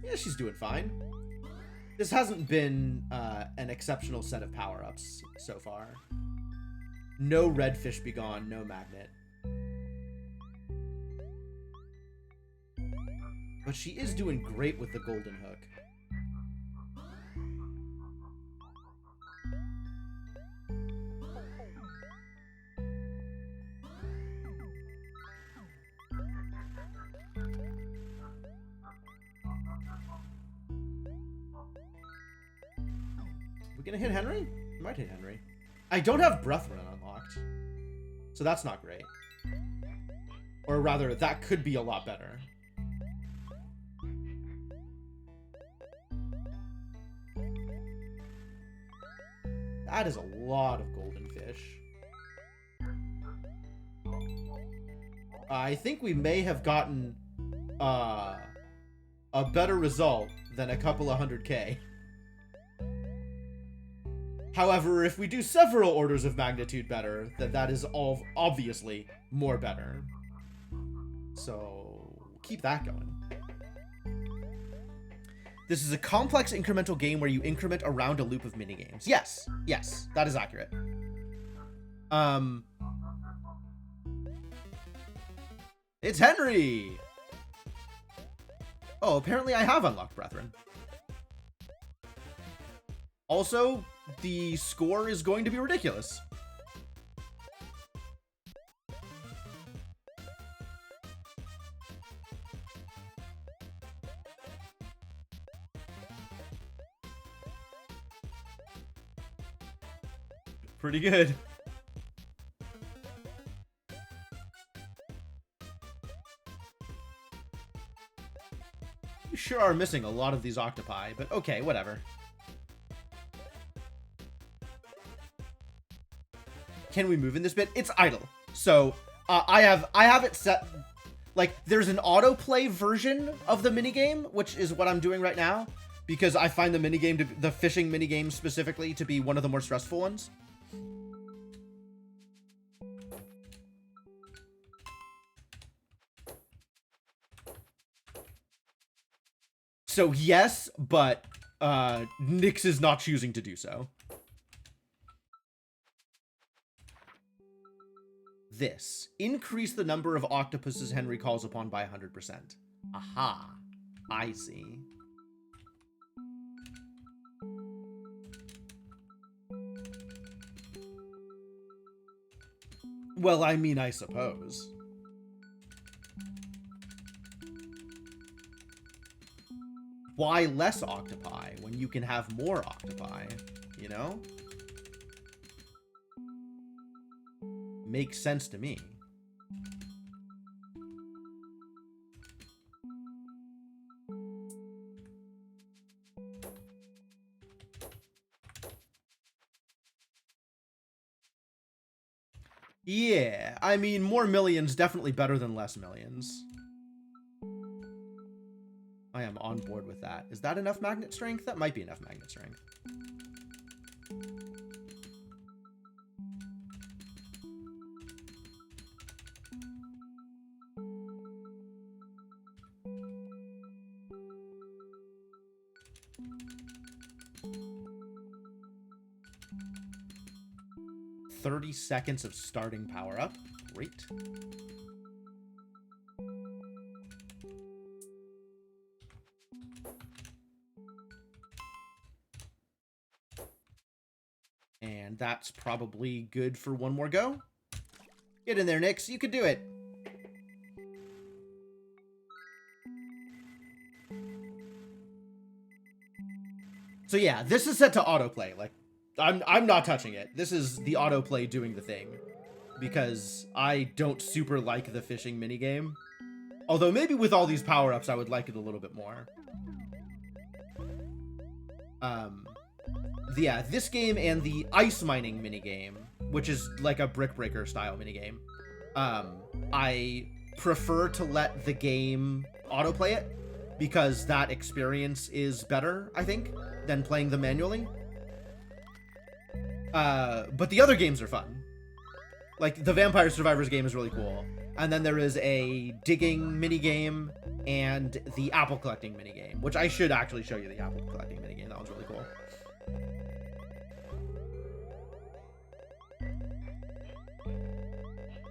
Yeah, she's doing fine. This hasn't been an exceptional set of power-ups so far. No redfish be gone, no magnet. But she is doing great with the golden hook. Gonna hit Henry? Might hit Henry. I don't have Breath Run unlocked, so that's not great. Or rather, that could be a lot better. That is a lot of golden fish. I think we may have gotten a better result than a couple of 100K. However, if we do several orders of magnitude better, then that is all obviously more better. So, keep that going. This is a complex incremental game where you increment around a loop of minigames. Yes, yes, that is accurate. It's Henry! Oh, apparently I have unlocked Brethren. Also, the score is going to be ridiculous. Pretty good. You sure are missing a lot of these octopi, but okay, whatever. Can we move in this bit? It's idle. So I have it set, like, there's an autoplay version of the minigame, which is what I'm doing right now, because I find the minigame, the fishing minigame specifically, to be one of the more stressful ones. So yes, but Nyx is not choosing to do so. This. Increase the number of octopuses Henry calls upon by 100%. Aha. I see. Well, I mean, I suppose. Why less octopi when you can have more octopi, you know? Makes sense to me. Yeah, I mean, more millions definitely better than less millions. I am on board with that. Is that enough magnet strength? That might be enough magnet strength. "30 seconds of starting power up." Great. And that's probably good for one more go. Get in there, Nyx. You can do it. So yeah, this is set to autoplay. Like, I'm not touching it. This is the autoplay doing the thing, because I don't super like the fishing minigame. Although maybe with all these power-ups, I would like it a little bit more. Yeah, this game and the ice mining minigame, which is like a brick breaker style minigame, I prefer to let the game autoplay it, because that experience is better, I think, than playing them manually. But the other games are fun. Like, the Vampire Survivors game is really cool. And then there is a digging minigame and the apple collecting minigame, which I should actually show you the apple collecting minigame. That one's really cool.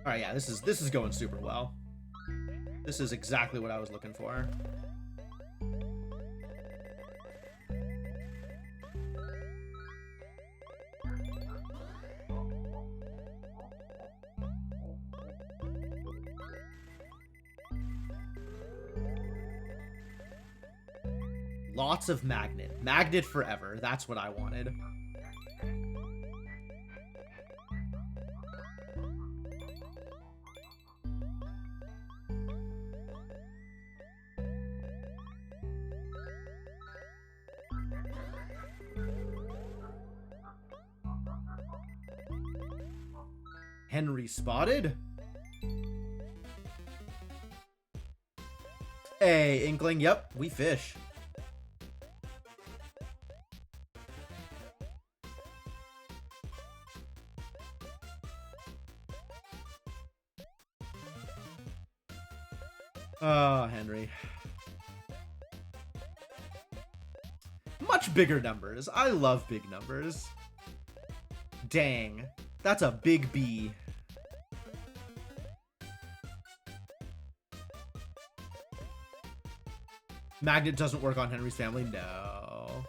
Alright, yeah, this is going super well. This is exactly what I was looking for. Lots of magnet. Magnet forever. That's what I wanted. Henry spotted? Hey, Inkling. Yep, we fish. Oh, Henry. Much bigger numbers. I love big numbers. Dang. That's a big B. Magnet doesn't work on Henry's family? No.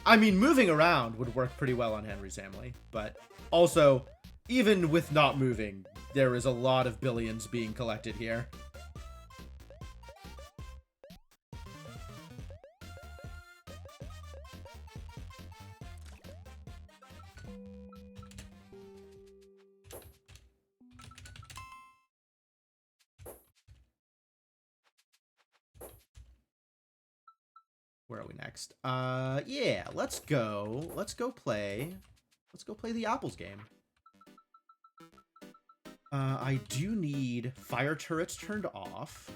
I mean, moving around would work pretty well on Henry's family, but also, even with not moving, there is a lot of billions being collected here. Where are we next? Yeah, let's go play the apples game. I do need fire turrets turned off.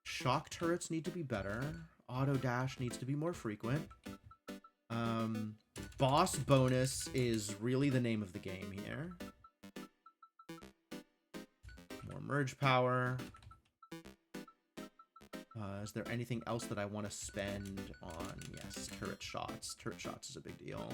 Shock turrets need to be better. Auto dash needs to be more frequent. Boss bonus is really the name of the game here. More merge power. Is there anything else that I want to spend on? Yes, turret shots. Turret shots is a big deal.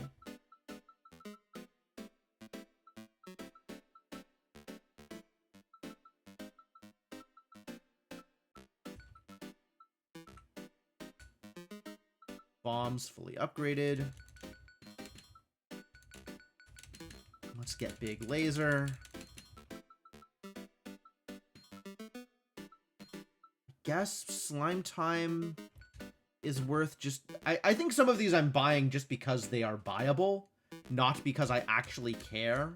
Bombs fully upgraded. Let's get big laser. Guess slime time is worth just... I think some of these I'm buying just because they are buyable, not because I actually care.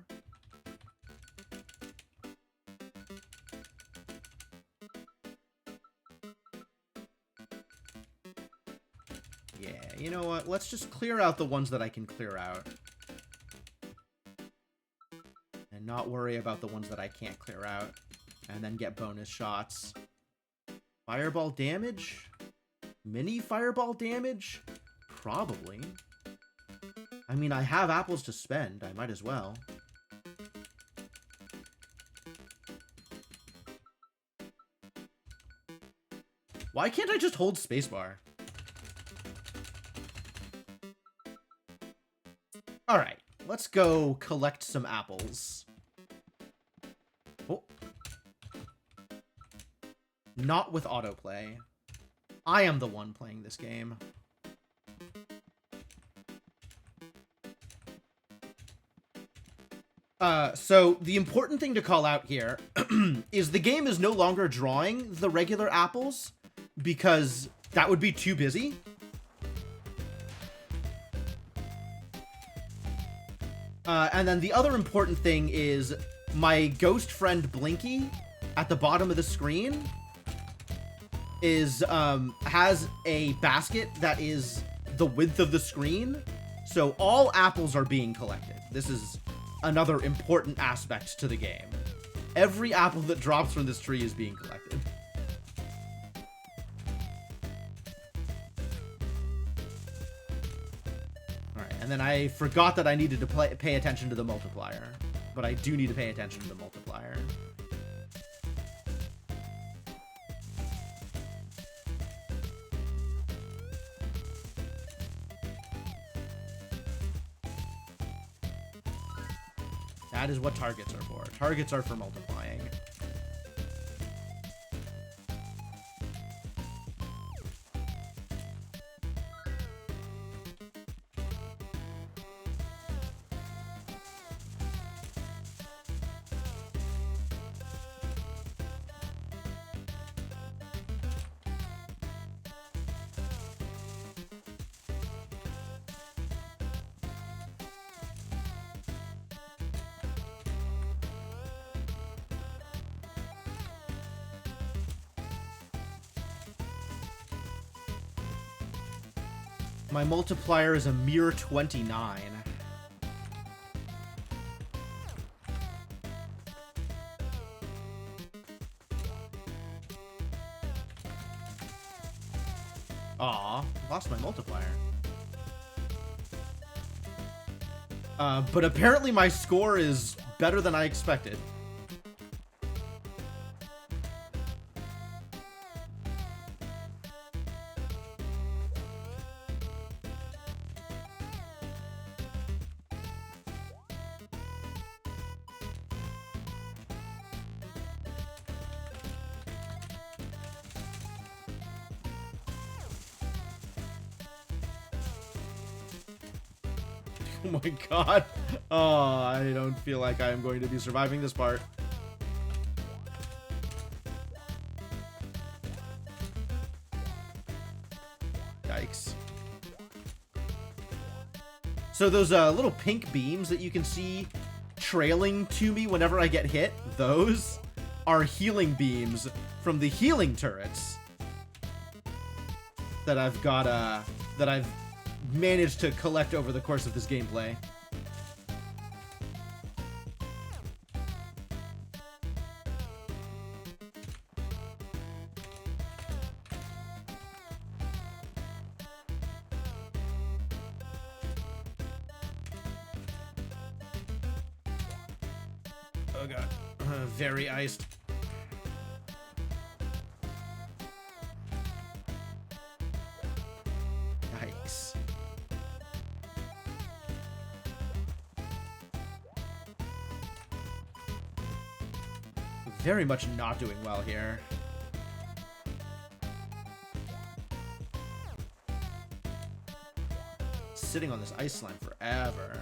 Yeah, you know what? Let's just clear out the ones that I can clear out. And not worry about the ones that I can't clear out. And then get bonus shots. Fireball damage? Mini fireball damage? Probably. I mean, I have apples to spend. I might as well. Why can't I just hold spacebar? Alright, let's go collect some apples. Oh. Not with autoplay. I am the one playing this game. So the important thing to call out here is the game is no longer drawing the regular apples because that would be too busy. And then the other important thing is my ghost friend Blinky at the bottom of the screen is has a basket that is the width of the screen. So all apples are being collected. This is another important aspect to the game. Every apple that drops from this tree is being collected. Alright, and then I forgot that I needed to pay attention to the multiplier. But I do need to pay attention to the multiplier. That is what targets are for. Targets are for multiplying. My multiplier is a mere 29. Aw, lost my multiplier. But apparently my score is better than I expected. Oh my god. Oh, I don't feel like I am going to be surviving this part. Yikes. So those little pink beams that you can see trailing to me whenever I get hit, those are healing beams from the healing turrets that I've got, that I've managed to collect over the course of this gameplay. Oh god. Very iced. Yikes. Very much not doing well here. Sitting on this ice slime forever.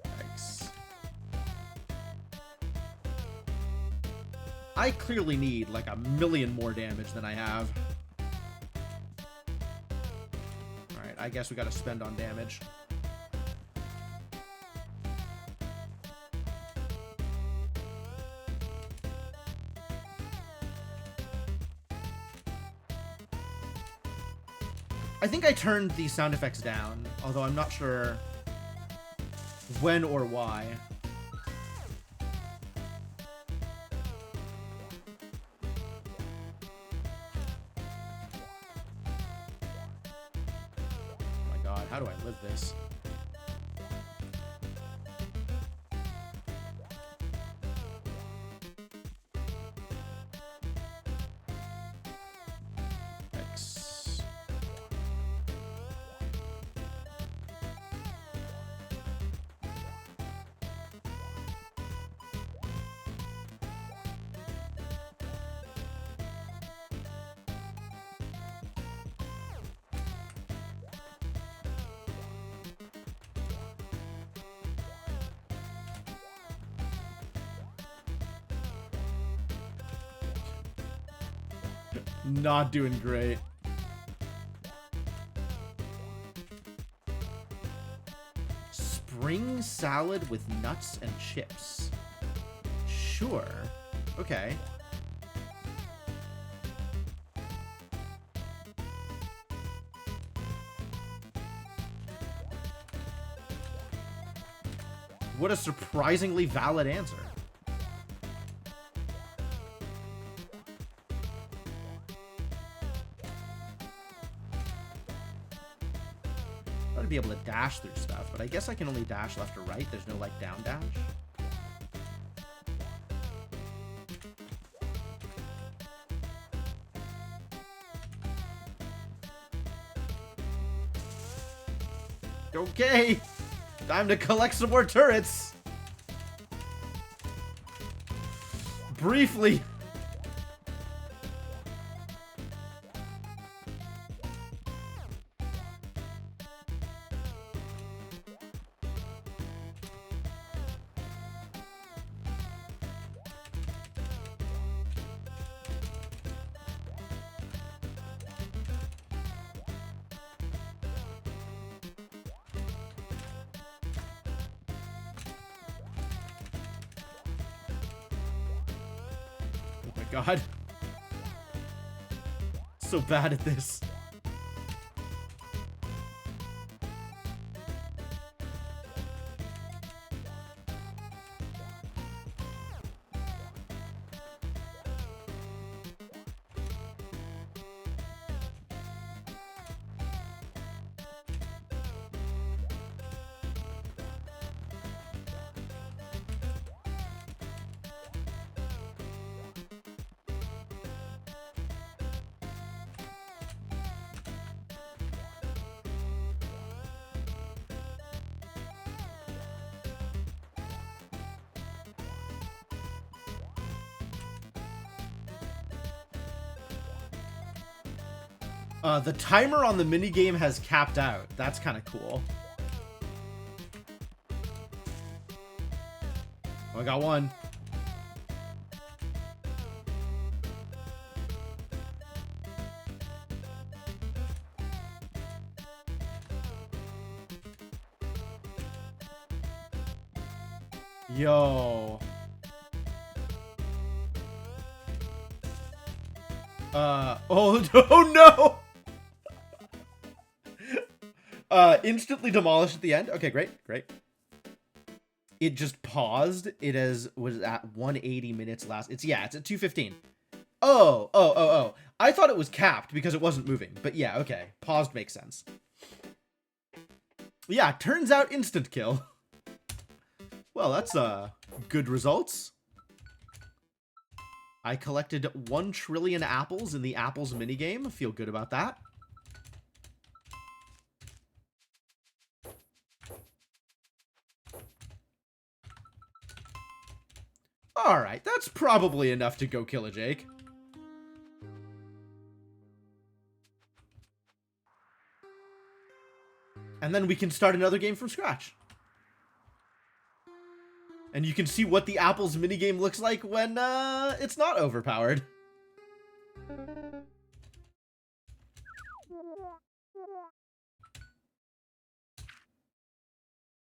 Yikes. I clearly need like 1,000,000 more damage than I have. Alright, I guess we gotta spend on damage. I think I turned the sound effects down, although I'm not sure when or why. Oh my god, how do I live this? Not doing great. Spring salad with nuts and chips. Sure. Okay. What a surprisingly valid answer. Be able to dash through stuff, but I guess I can only dash left or right. There's no like down dash. Okay, time to collect some more turrets. Briefly. God. So bad at this. The timer on the minigame has capped out. That's kind of cool. Oh, I got one. Yo. Oh, oh no! Instantly demolished at the end. Okay, great, great. It just paused. Was at 180 minutes last. It's at 2:15. Oh. I thought it was capped because it wasn't moving. But yeah, okay. Paused makes sense. Yeah, turns out instant kill. Well, that's good results. I collected 1 trillion apples in the apples minigame. I feel good about that. Alright, that's probably enough to go kill a Jake. And then we can start another game from scratch. And you can see what the apples minigame looks like when it's not overpowered.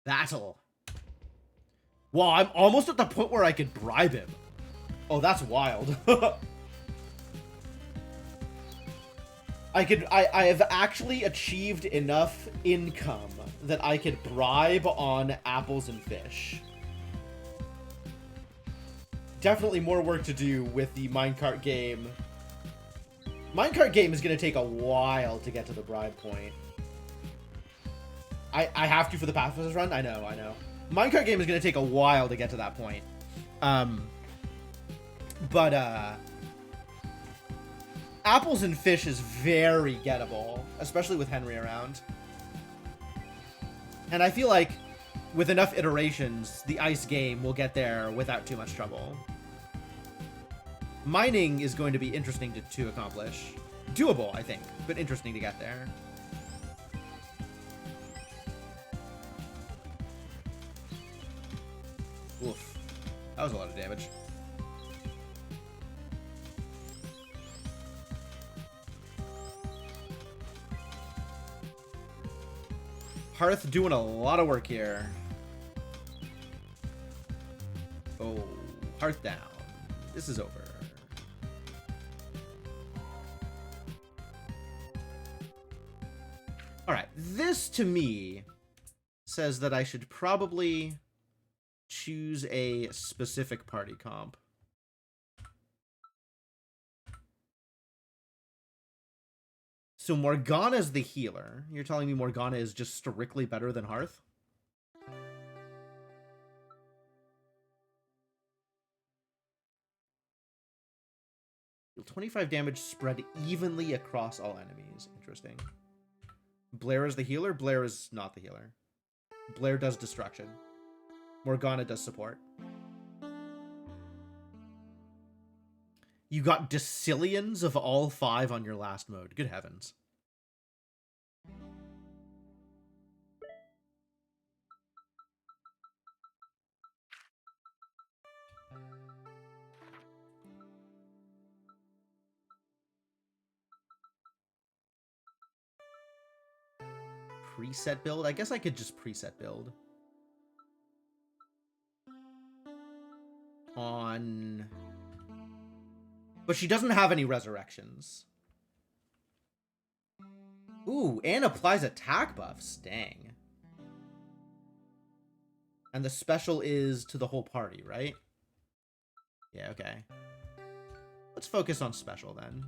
Battle. Wow, I'm almost at the point where I could bribe him. Oh, that's wild. I have actually achieved enough income that I could bribe on apples and fish. Definitely more work to do with the minecart game. Minecart game is going to take a while to get to the bribe point. I have to for the pacifist run? I know. Minecart game is going to take a while to get to that point. Apples and fish is very gettable, especially with Henry around. And I feel like with enough iterations, the ice game will get there without too much trouble. Mining is going to be interesting to accomplish. Doable, I think, but interesting to get there. Oof. That was a lot of damage. Hearth doing a lot of work here. Oh, Hearth down. This is over. Alright, this to me says that I should probably choose a specific party comp. So Morgana's the healer. You're telling me Morgana is just strictly better than Hearth? 25 damage spread evenly across all enemies. Interesting. Blair is the healer. Blair is not the healer. Blair does destruction. Morgana does support. You got decillions of all 5 on your last mode. Good heavens. Preset build? I guess I could just preset build. On... But she doesn't have any resurrections. Ooh, and applies attack buffs. Dang. And the special is to the whole party, right? Yeah, okay. Let's focus on special then.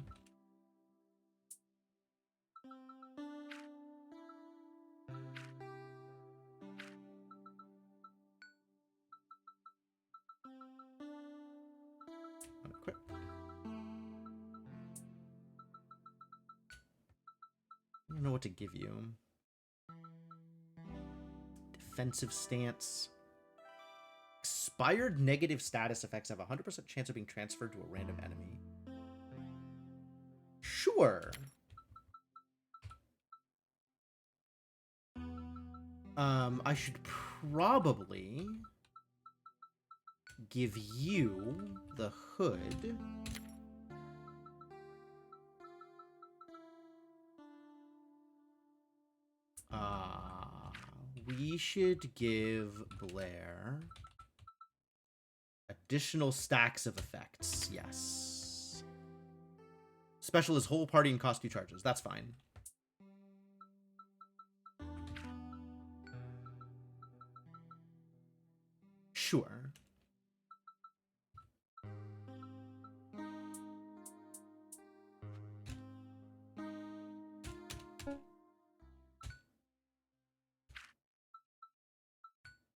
Unequip. I don't know what to give you. Defensive stance. Expired negative status effects have a 100% chance of being transferred to a random enemy. Sure. I should probably give you the hood. We should give Blair additional stacks of effects. Yes. Special is whole party and cost 2 charges. That's fine. Sure.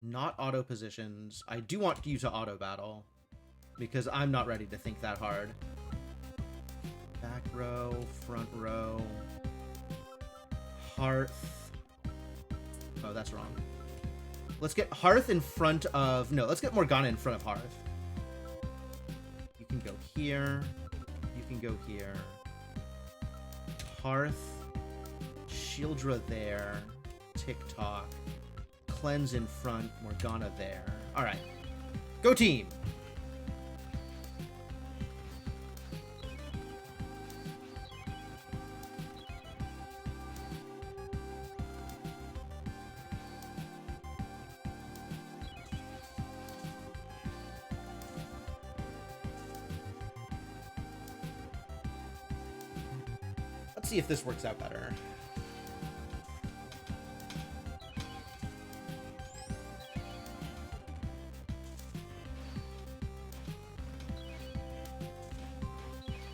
Not auto positions. I do want you to auto battle because I'm not ready to think that hard. Back row, front row, Hearth. Oh, that's wrong. Let's get Hearth in front of... No, let's get Morgana in front of Hearth. You can go here. You can go here. Hearth. Shieldra there. TikTok. Cleanse in front. Morgana there. Alright. Go team! Let's see if this works out better.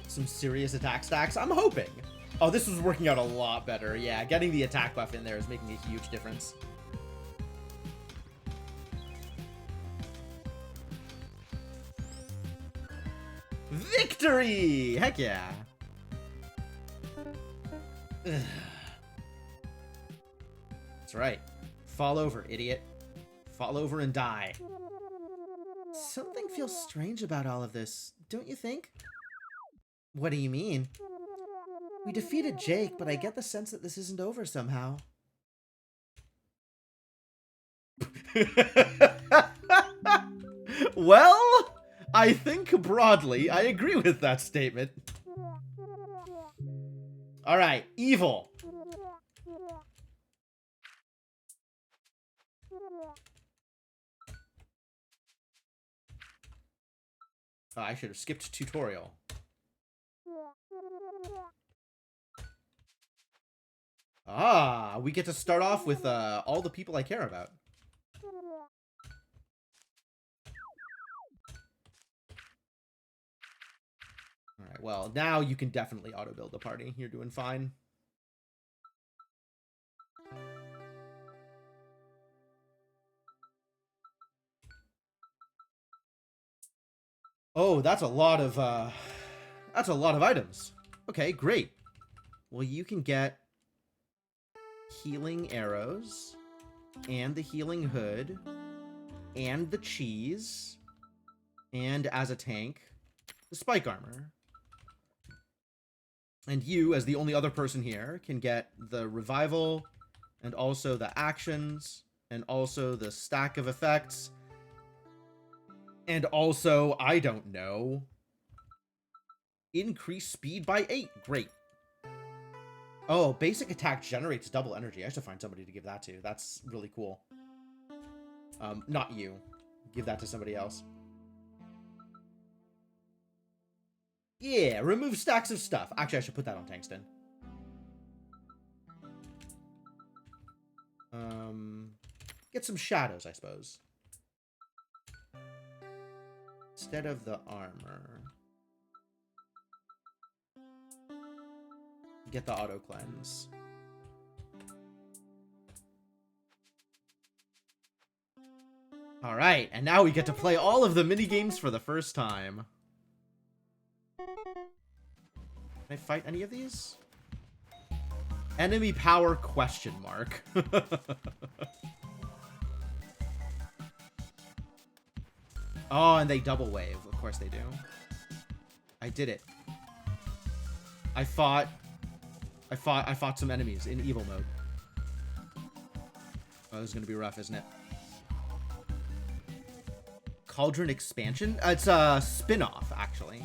Some serious attack stacks. I'm hoping. Oh, this is working out a lot better. Yeah, getting the attack buff in there is making a huge difference. Victory! Heck yeah. Ugh. That's right. Fall over, idiot. Fall over and die. Something feels strange about all of this, don't you think? What do you mean? We defeated Jake, but I get the sense that this isn't over somehow. Well, I think broadly I agree with that statement. All right, evil. Oh, I should have skipped tutorial. Ah, we get to start off with all the people I care about. Alright, well, now you can definitely auto-build a party. You're doing fine. Oh, that's a lot of items. Okay, great. Well, you can get healing arrows, and the healing hood, and the cheese, and as a tank, the spike armor. And you, as the only other person here, can get the revival, and also the actions, and also the stack of effects, and also, I don't know, increase speed by 8. Great. Oh, basic attack generates double energy. I should find somebody to give that to. That's really cool. Not you. Give that to somebody else. Yeah, remove stacks of stuff. Actually, I should put that on Tungsten. Get some shadows, I suppose. Instead of the armor. Get the auto cleanse. Alright, and now we get to play all of the mini-games for the first time. Can I fight any of these? Enemy power question mark. Oh, and they double wave. Of course they do. I did it. I fought some enemies in evil mode. Oh, this is gonna be rough, isn't it? Cauldron expansion? It's a spin-off, actually.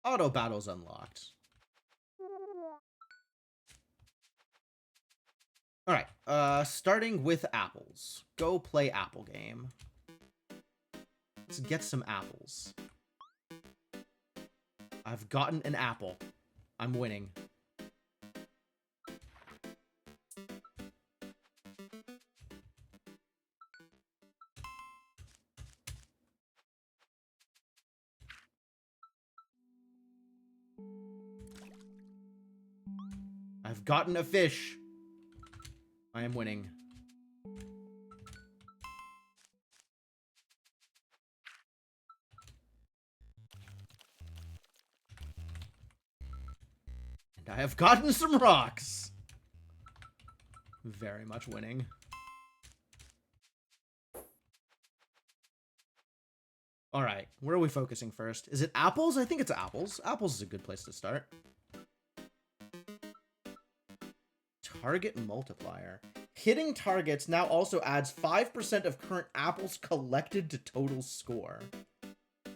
Auto battles unlocked. Alright, starting with apples. Go play apple game. Let's get some apples. I've gotten an apple. I'm winning. I've gotten a fish. I am winning. And I have gotten some rocks. Very much winning. Alright, where are we focusing first? Is it apples? I think it's apples. Apples is a good place to start. Target multiplier. Hitting targets now also adds 5% of current apples collected to total score.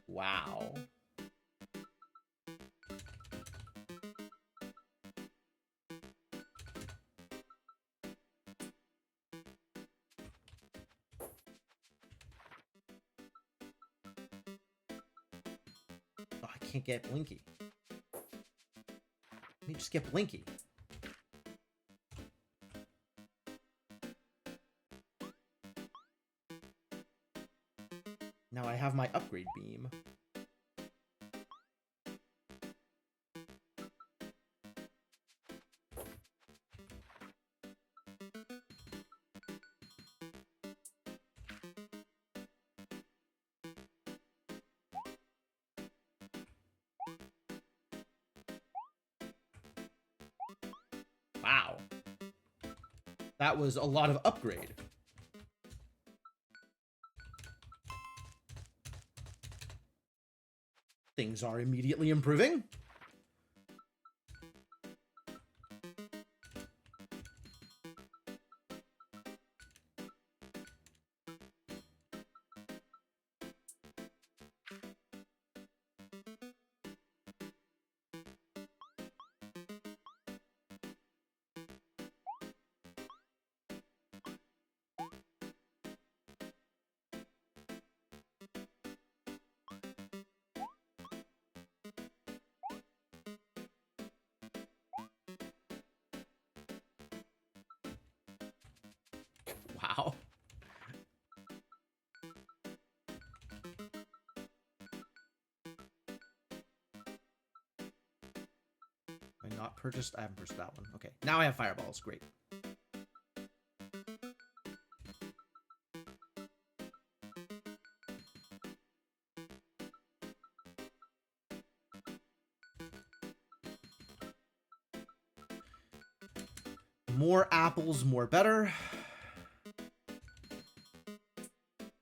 Wow. Oh, I can't get Blinky. Let me just get Blinky. Now I have my upgrade beam. Wow. That was a lot of upgrade. Things are immediately improving. Wow. I not purchased? I haven't purchased that one. Okay, now I have fireballs. Great. More apples, more better.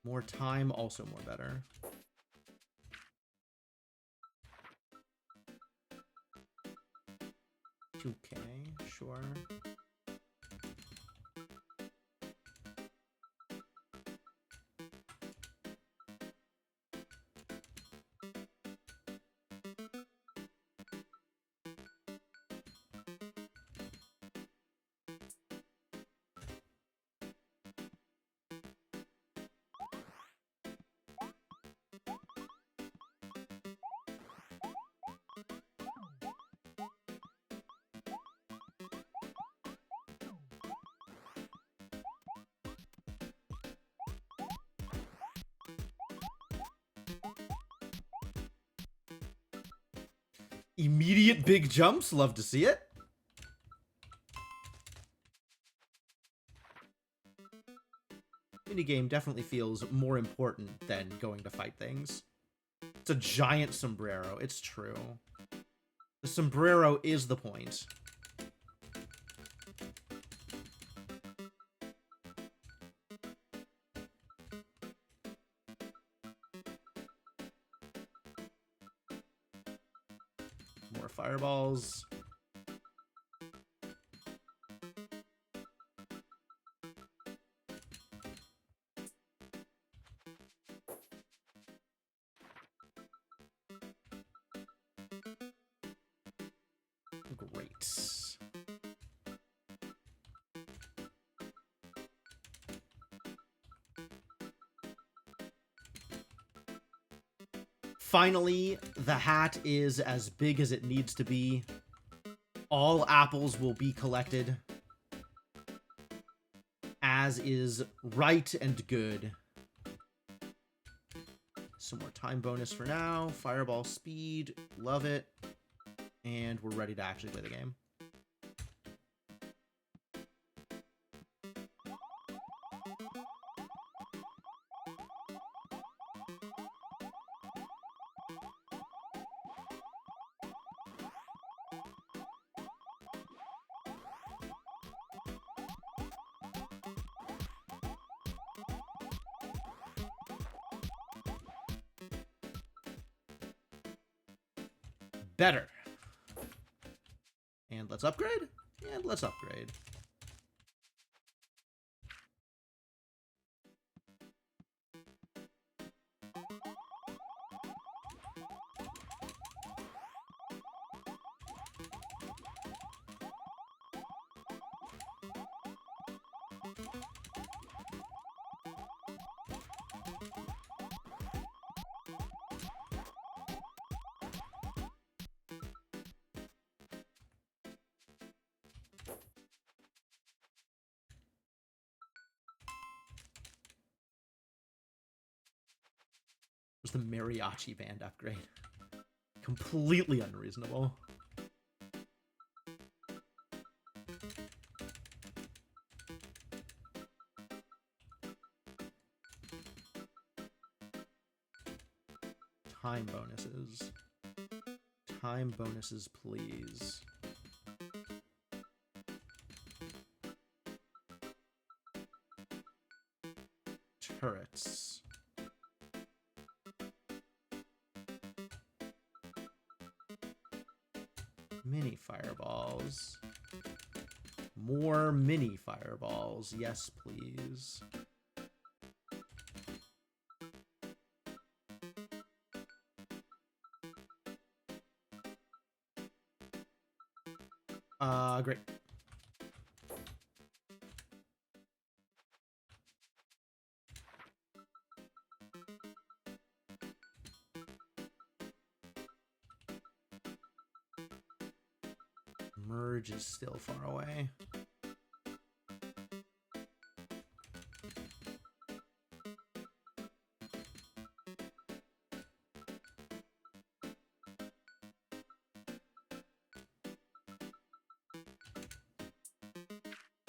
More time, also more better. Okay, sure. Immediate big jumps, love to see it. Minigame definitely feels more important than going to fight things. It's a giant sombrero, it's true. The sombrero is the point. More fireballs. Great. Finally, the hat is as big as it needs to be. All apples will be collected, as is right and good. Some more time bonus for now. Fireball speed. Love it. And we're ready to actually play the game. Better. And let's upgrade. And let's upgrade. Was the mariachi band upgrade. Completely unreasonable. Time bonuses. Time bonuses, please. Turrets. Mini fireballs. More mini fireballs. Yes, please. Great. Merge is still far away.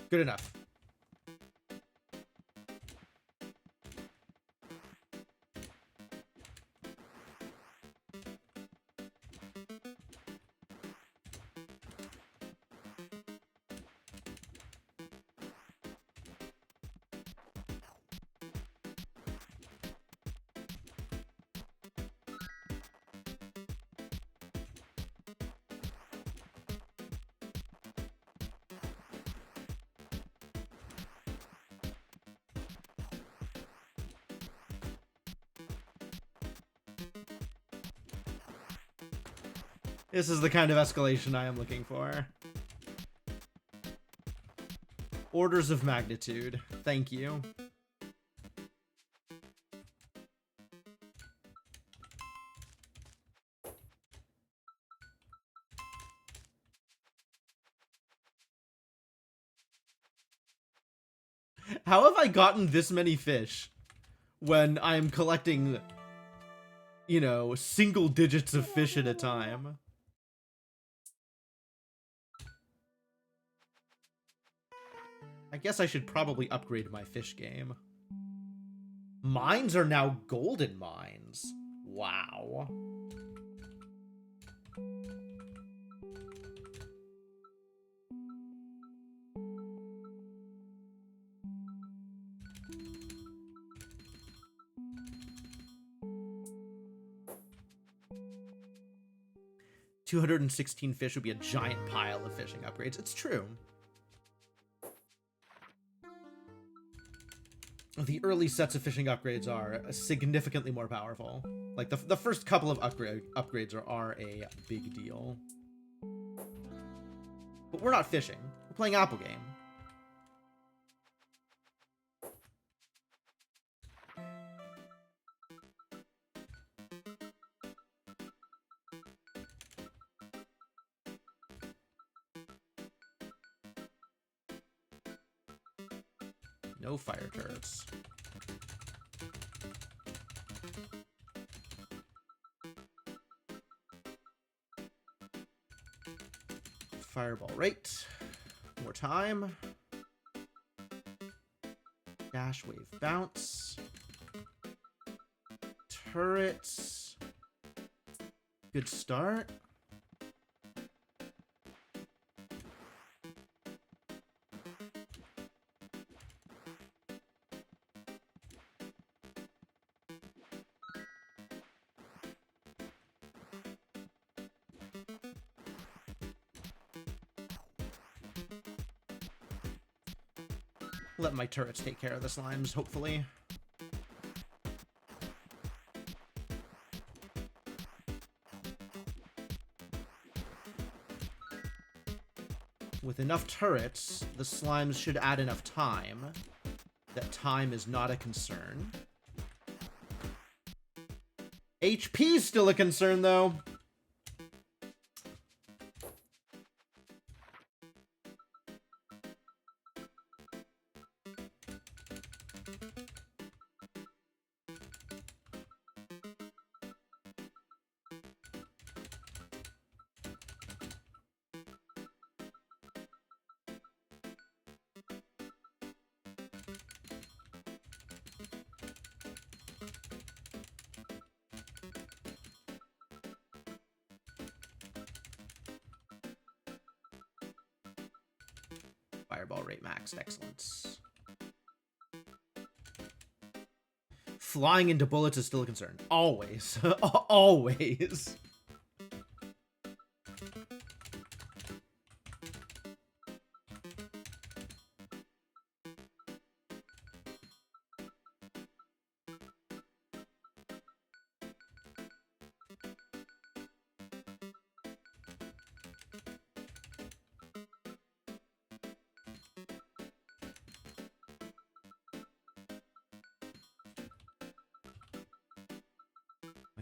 Good enough. This is the kind of escalation I am looking for. Orders of magnitude. Thank you. How have I gotten this many fish when I'm collecting, you know, single digits of fish at a time? I guess I should probably upgrade my fish game. Mines are now golden mines. Wow. $216 fish would be a giant pile of fishing upgrades. It's true. The early sets of fishing upgrades are significantly more powerful. Like, the first couple of upgrades are a big deal. But we're not fishing. We're playing Apple game. No fire turrets. Fireball rate. More time. Dash wave bounce. Turrets. Good start. Let my turrets take care of the slimes, hopefully. With enough turrets, the slimes should add enough time. That time is not a concern. HP is still a concern, though. Fireball rate maxed. Excellent. Flying into bullets is still a concern. Always. Always.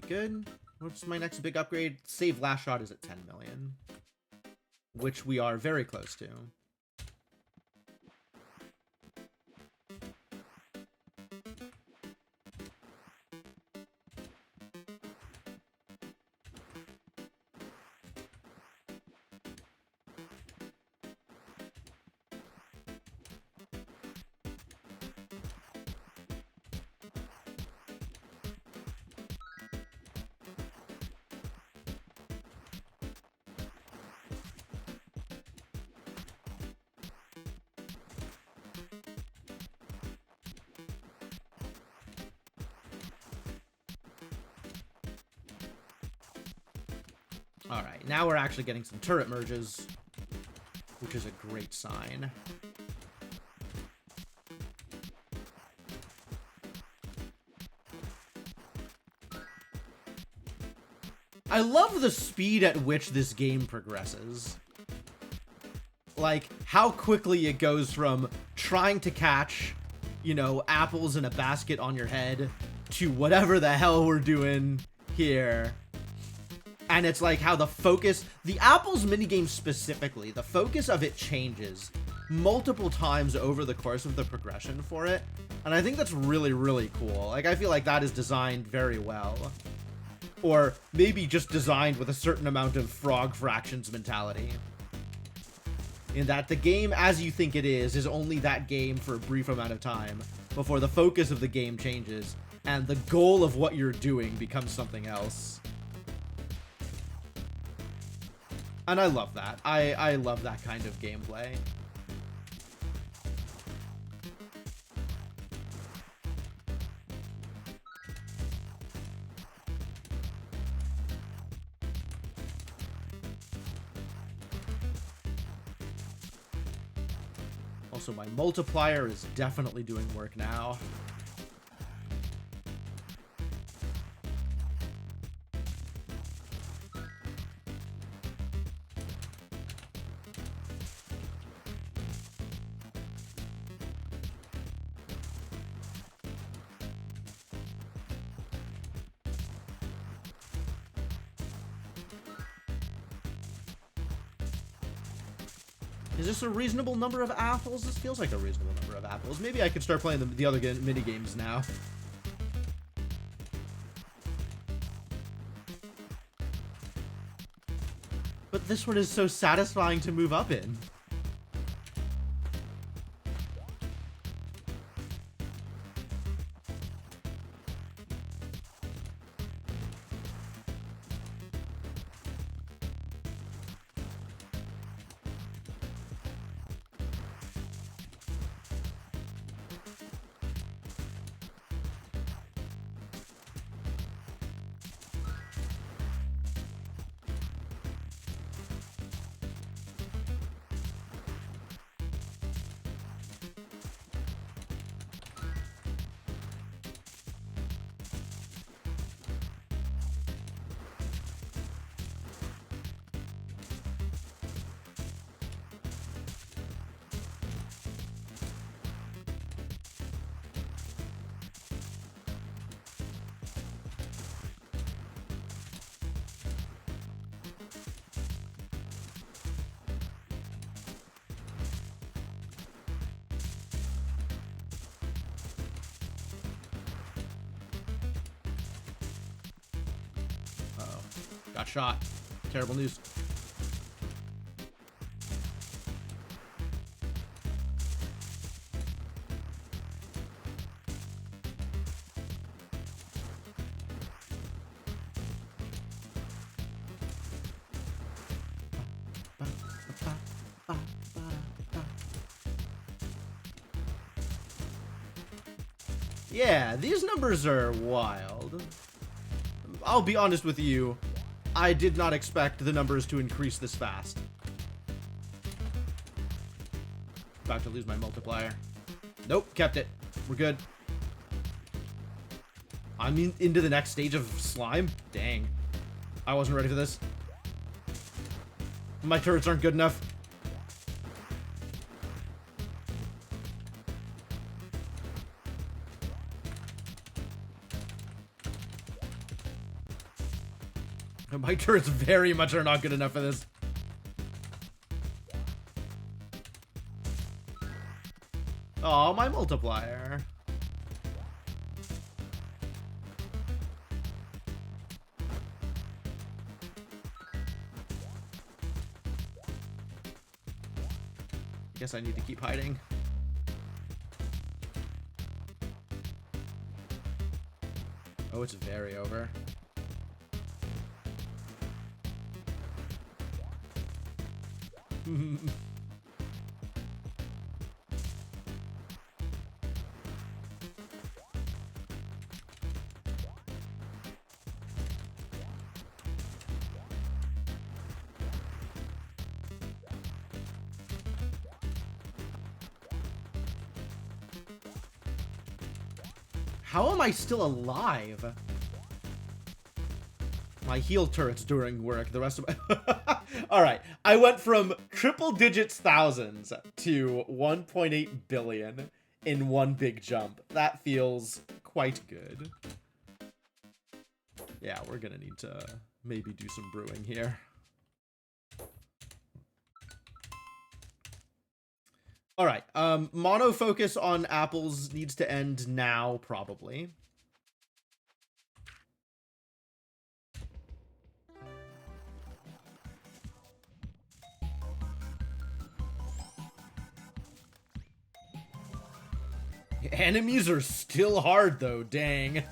Good. What's my next big upgrade? Save last shot is at 10 million, which we are very close to. Alright, now we're actually getting some turret merges, which is a great sign. I love the speed at which this game progresses. Like, how quickly it goes from trying to catch, you know, apples in a basket on your head to whatever the hell we're doing here. And it's like how the focus, the apples minigame specifically, the focus of it changes multiple times over the course of the progression for it. And I think that's really, really cool. Like, I feel like that is designed very well. Or maybe just designed with a certain amount of frog fractions mentality. In that the game as you think it is only that game for a brief amount of time before the focus of the game changes and the goal of what you're doing becomes something else. And I love that. I love that kind of gameplay. Also, my multiplier is definitely doing work now. Is this a reasonable number of apples? This feels like a reasonable number of apples. Maybe I could start playing the other mini games now. But this one is so satisfying to move up in. Got shot. Terrible news. Yeah, these numbers are wild. I'll be honest with you. I did not expect the numbers to increase this fast. About to lose my multiplier. Nope, kept it. We're good. I'm into the next stage of slime? Dang. I wasn't ready for this. My turrets aren't good enough. My turrets very much are not good enough for this. Oh, my multiplier. Guess I need to keep hiding. Oh, it's very over. How am I still alive? My heal turrets during work, the rest of my... Alright, I went from triple digits thousands to 1.8 billion in one big jump. That feels quite good. Yeah, we're gonna need to maybe do some brewing here. Alright, mono focus on apples needs to end now, probably. Enemies are still hard, though, dang.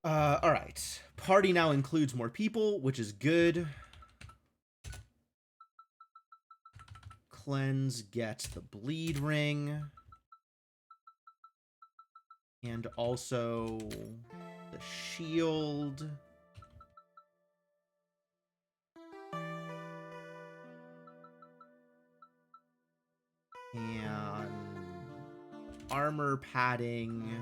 Alright. Party now includes more people, which is good. Cleanse gets the bleed ring. And also the shield. And armor padding.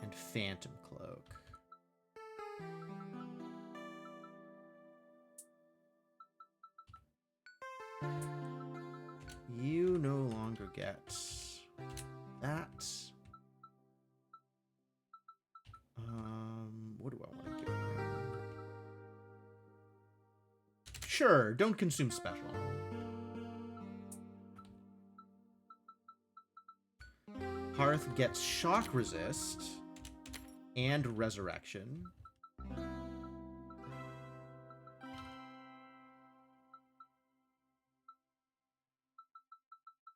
And phantom cloak. You no longer get that. Sure, don't consume special. Hearth gets shock resist and resurrection.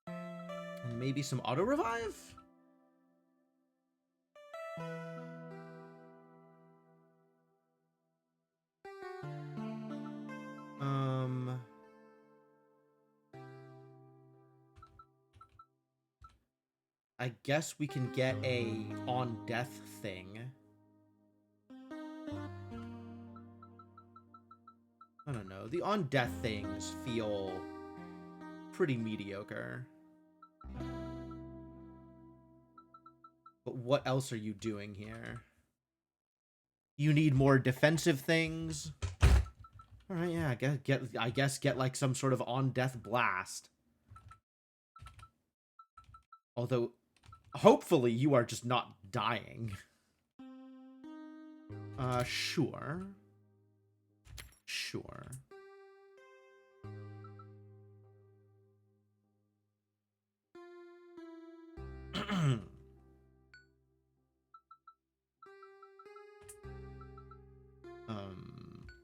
And maybe some auto revive? I guess we can get a on death thing. I don't know. The on death things feel pretty mediocre. But what else are you doing here? You need more defensive things. All right, yeah, I guess get like some sort of on death blast. Although, hopefully you are just not dying. Sure. Sure.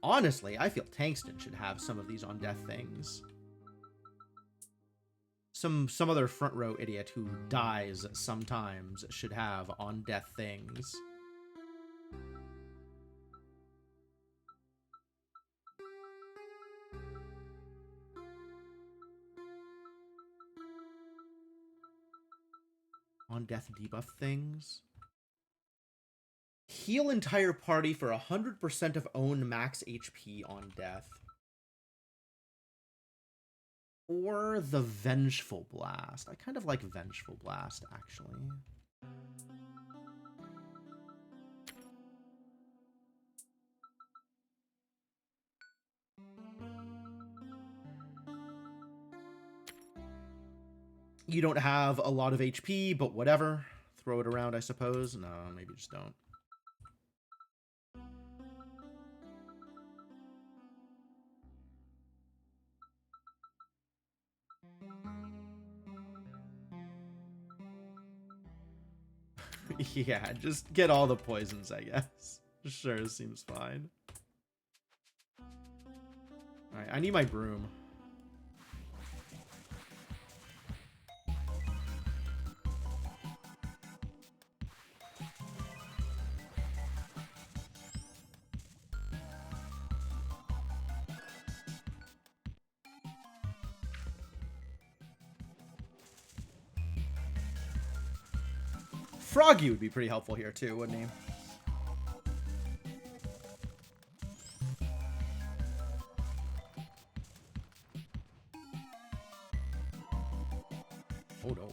Honestly, I feel Tankston should have some of these on death things. Some other front row idiot who dies sometimes should have on death things. On death debuff things. Heal entire party for 100% of own max HP on death. Or the Vengeful Blast. I kind of like Vengeful Blast, actually. You don't have a lot of HP, but whatever. Throw it around, I suppose. No, maybe just don't. Yeah, just get all the poisons, I guess. Sure, seems fine. Alright, I need my broom. Froggy would be pretty helpful here too, wouldn't he? Oh no.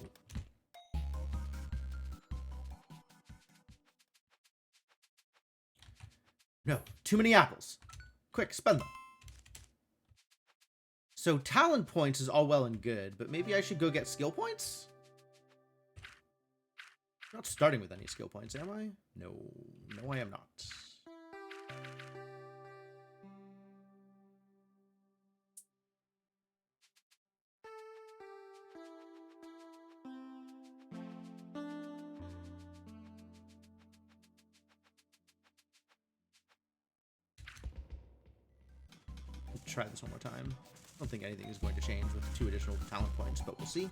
No, too many apples. Quick, spend them. So talent points is all well and good, but maybe I should go get skill points? I'm not starting with any skill points, am I? No. No, I am not. Let's try this one more time. I don't think anything is going to change with 2 additional talent points, but we'll see.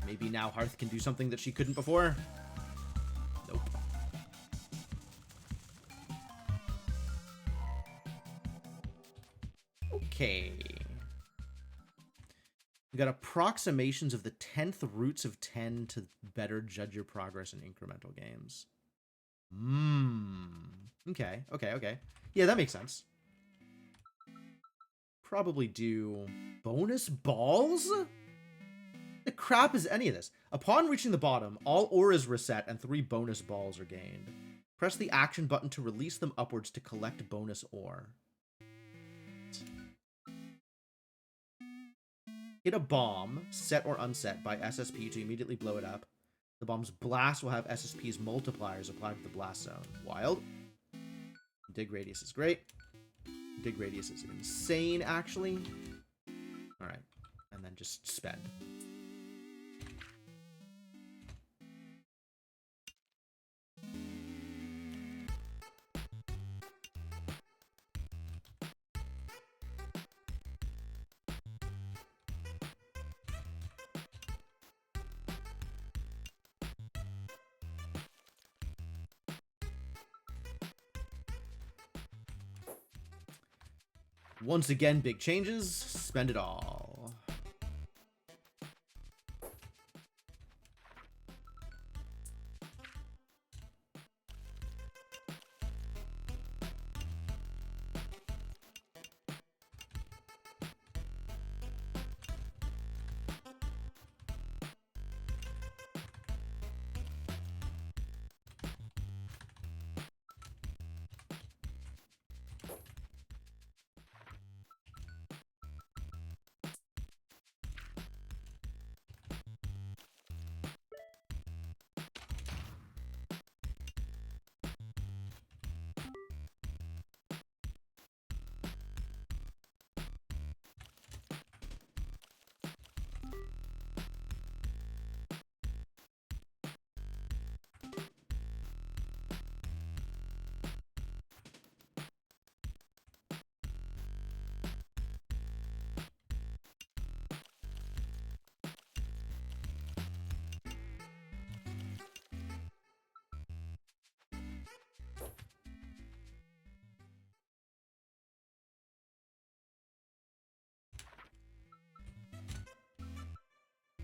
Maybe now Hearth can do something that she couldn't before? Nope. Okay. We got approximations of the 10th roots of 10 to better judge your progress in incremental games. Okay. Yeah, that makes sense. Probably do bonus balls? The crap is any of this? Upon reaching the bottom, all ore is reset and 3 bonus balls are gained. Press the action button to release them upwards to collect bonus ore. Hit a bomb, set or unset, by SSP to immediately blow it up. The bomb's blast will have SSP's multipliers applied to the blast zone. Wild. Dig radius is great. Big radius is insane, actually. All right, and then just spend. Once again, big changes. Spend it all.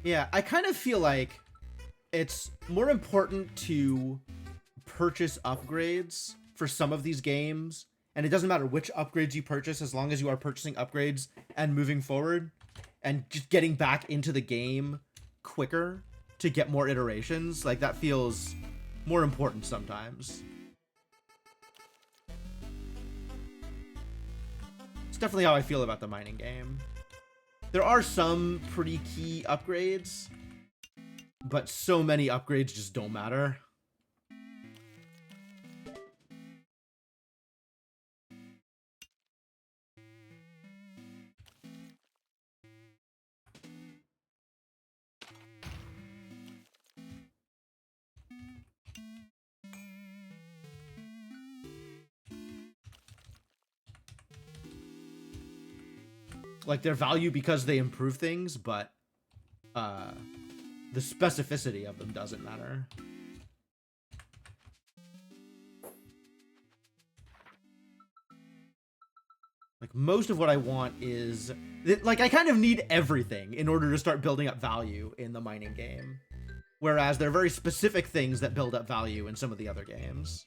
Yeah, I kind of feel like it's more important to purchase upgrades for some of these games, and it doesn't matter which upgrades you purchase as long as you are purchasing upgrades and moving forward and just getting back into the game quicker to get more iterations. Like, that feels more important sometimes. It's definitely how I feel about the mining game. There are some pretty key upgrades, but so many upgrades just don't matter. Like, their value because they improve things, but the specificity of them doesn't matter. Like, most of what I want is... like, I kind of need everything in order to start building up value in the mining game. Whereas there are very specific things that build up value in some of the other games.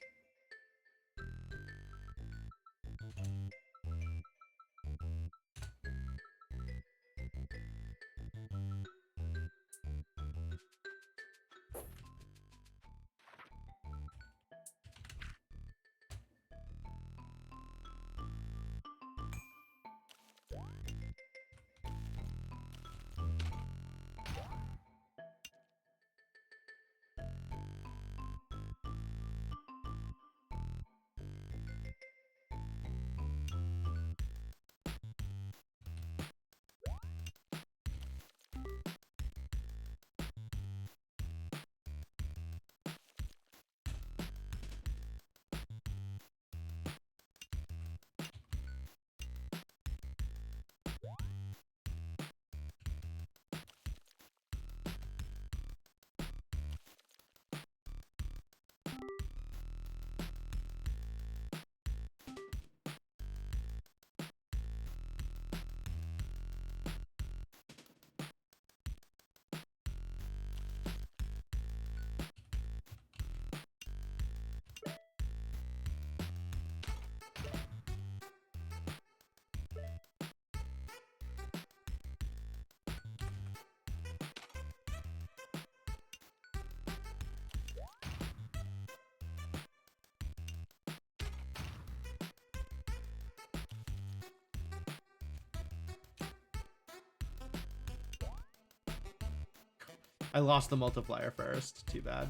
I lost the multiplier first. Too bad.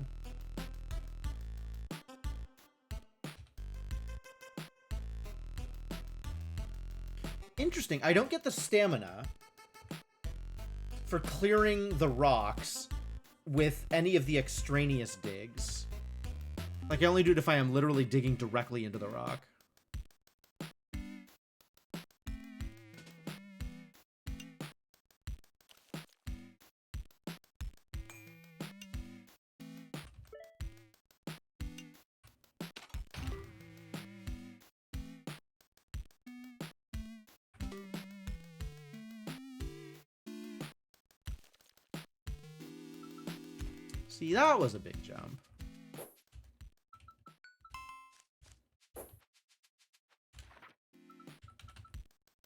interesting. I don't get the stamina for clearing the rocks with any of the extraneous digs. Like, I only do it if I am literally digging directly into the rock. See, that was a big jump.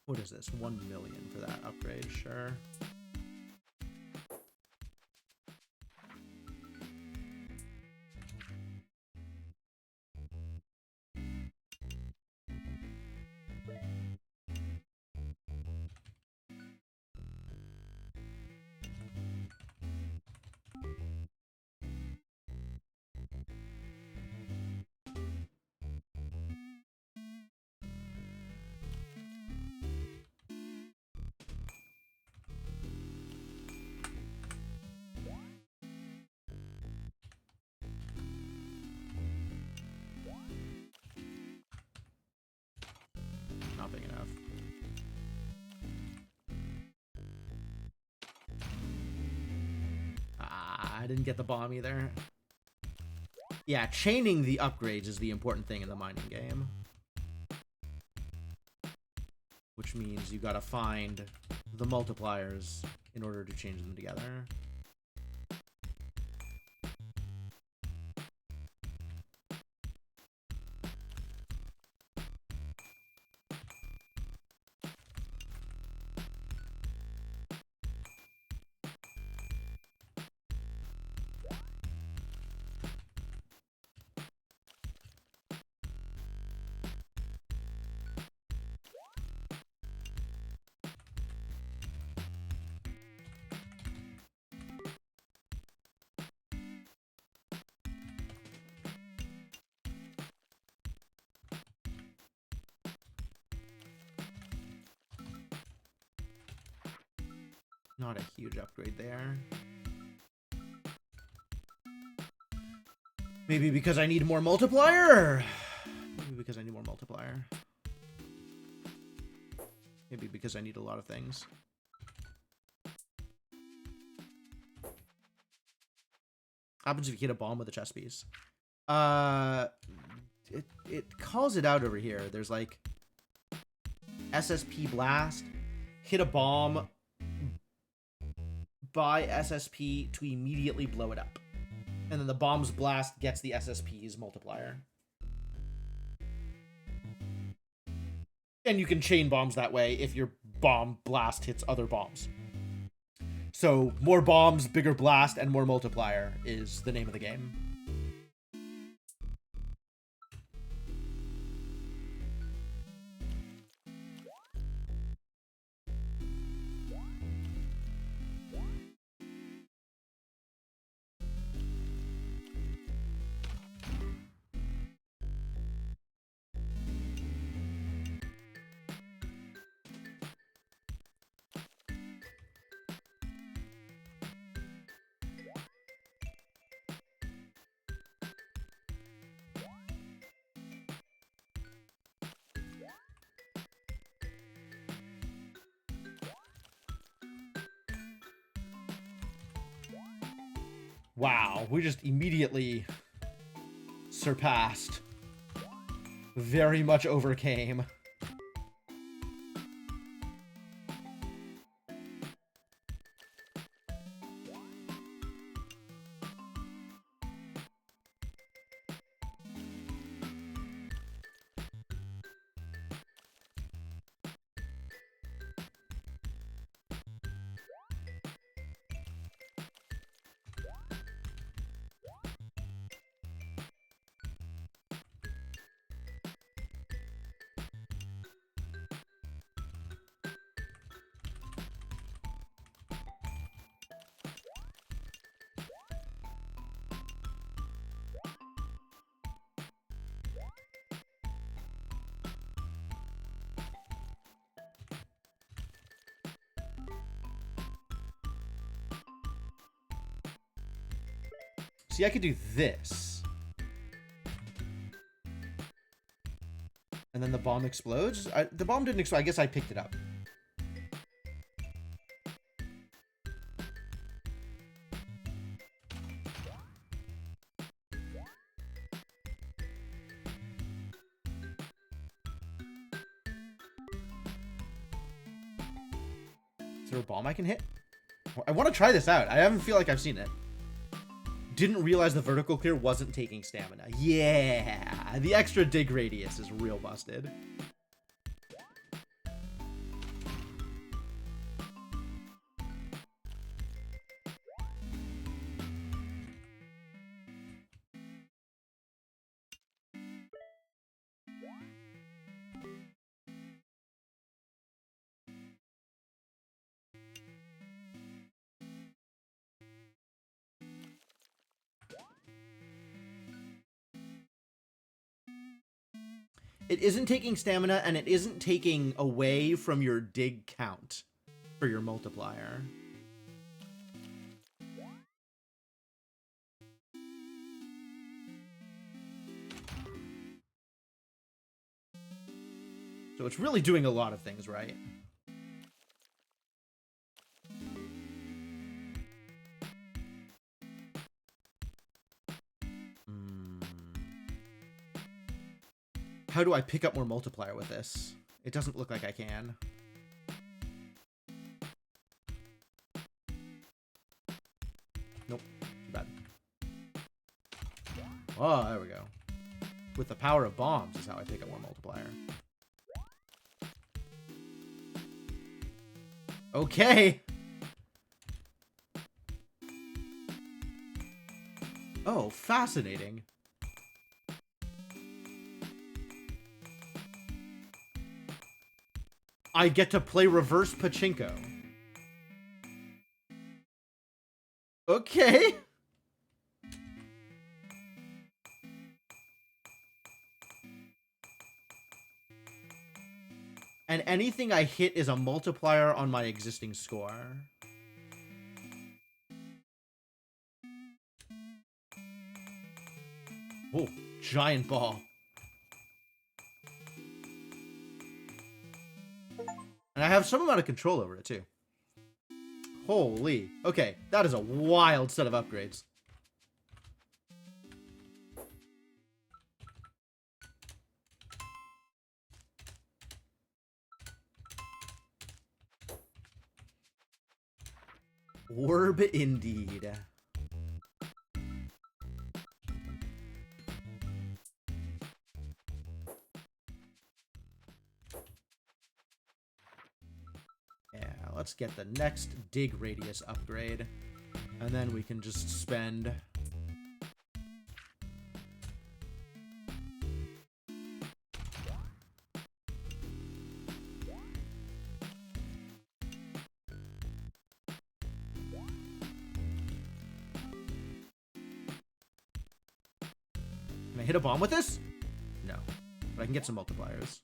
What is this? 1 million for that upgrade, sure. Not big enough. Ah, I didn't get the bomb either. Yeah, chaining the upgrades is the important thing in the mining game. Which means you gotta find the multipliers in order to change them together. Not a huge upgrade there. Maybe because I need more multiplier? Maybe because I need more multiplier. Maybe because I need a lot of things. Happens if you hit a bomb with a chest piece. It calls it out over here. There's like SSP blast, hit a bomb, buy SSP to immediately blow it up. And then the bomb's blast gets the SSP's multiplier. And you can chain bombs that way if your bomb blast hits other bombs. So more bombs, bigger blast, and more multiplier is the name of the game. Wow, we just immediately surpassed. Very much overcame. See, I could do this. And then the bomb explodes. The bomb didn't explode. I guess I picked it up. Is there a bomb I can hit? I want to try this out. I haven't feel like I've seen it. Didn't realize the vertical clear wasn't taking stamina. Yeah, the extra dig radius is real busted. It isn't taking stamina, and it isn't taking away from your dig count for your multiplier. So it's really doing a lot of things right. How do I pick up more multiplier with this? It doesn't look like I can. Nope. Too bad. Oh, there we go. With the power of bombs is how I pick up more multiplier. Okay. Oh, fascinating. I get to play reverse pachinko. Okay. And anything I hit is a multiplier on my existing score. Oh, giant ball. And I have some amount of control over it, too. Holy. Okay, that is a wild set of upgrades. Orb indeed. Let's get the next dig radius upgrade, and then we can just spend Can I hit a bomb with this? No, but I can get some multipliers.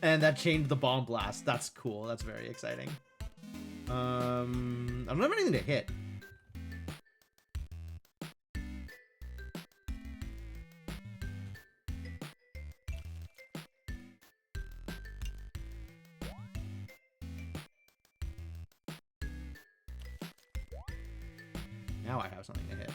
And that changed the bomb blast. That's cool. That's very exciting. I don't have anything to hit. Now I have something to hit.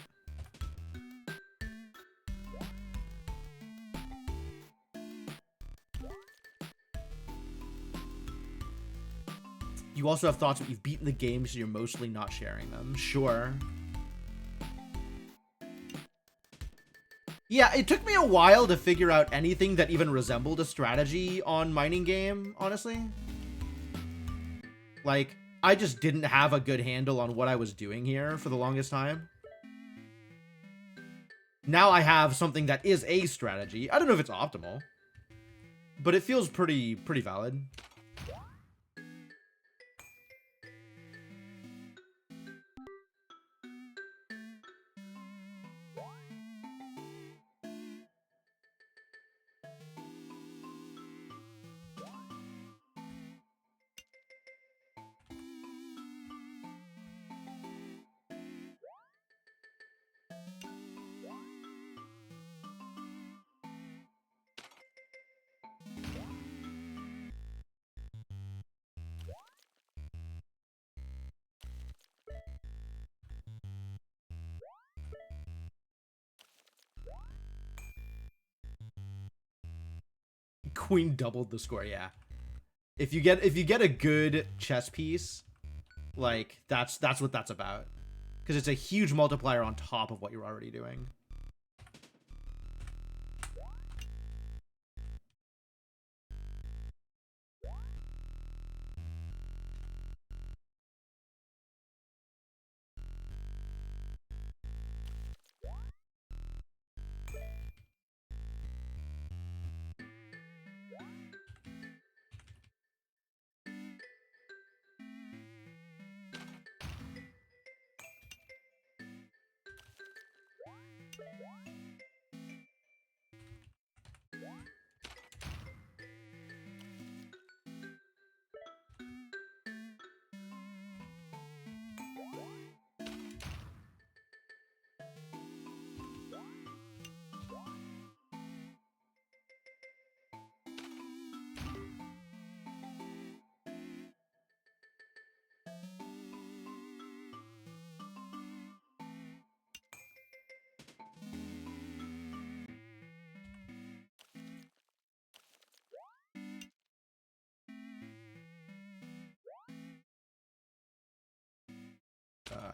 You also have thoughts that you've beaten the game, so you're mostly not sharing them. Sure. Yeah, it took me a while to figure out anything that even resembled a strategy on mining game, honestly. Like, I just didn't have a good handle on what I was doing here for the longest time. Now I have something that is a strategy. I don't know if it's optimal, but it feels pretty valid. Queen doubled the score, yeah. If you get a good chess piece, like that's what that's about. Because it's a huge multiplier on top of what you're already doing.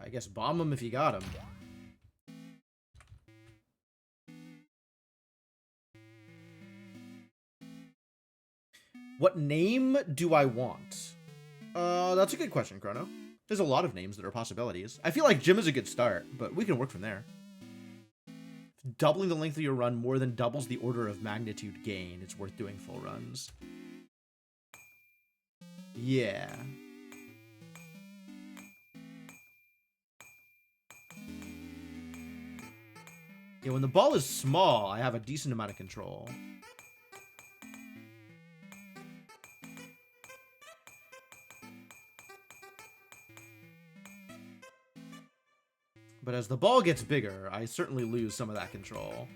I guess bomb him if you got him. What name do I want? That's a good question, Chrono. There's a lot of names that are possibilities. I feel like Jim is a good start, but we can work from there. Doubling the length of your run more than doubles the order of magnitude gain. It's worth doing full runs. Yeah. Yeah, when the ball is small, I have a decent amount of control. But as the ball gets bigger, I certainly lose some of that control.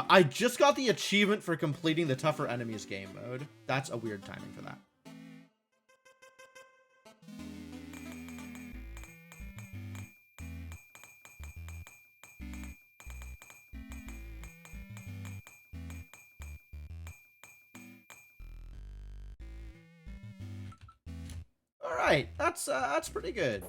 I just got the achievement for completing the tougher enemies game mode. That's a weird timing for that. All right, that's pretty good.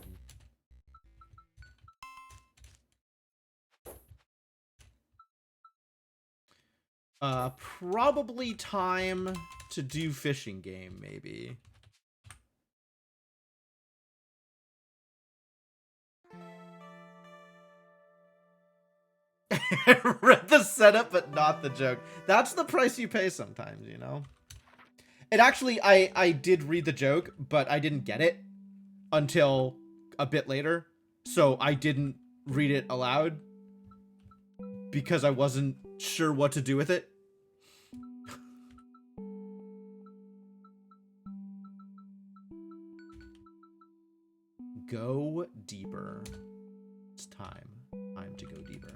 Probably time to do fishing game, maybe. Read the setup, but not the joke. That's the price you pay sometimes, you know? It actually, I did read the joke, but I didn't get it until a bit later. So I didn't read it aloud because I wasn't sure what to do with it. Go deeper. It's time. Time to go deeper.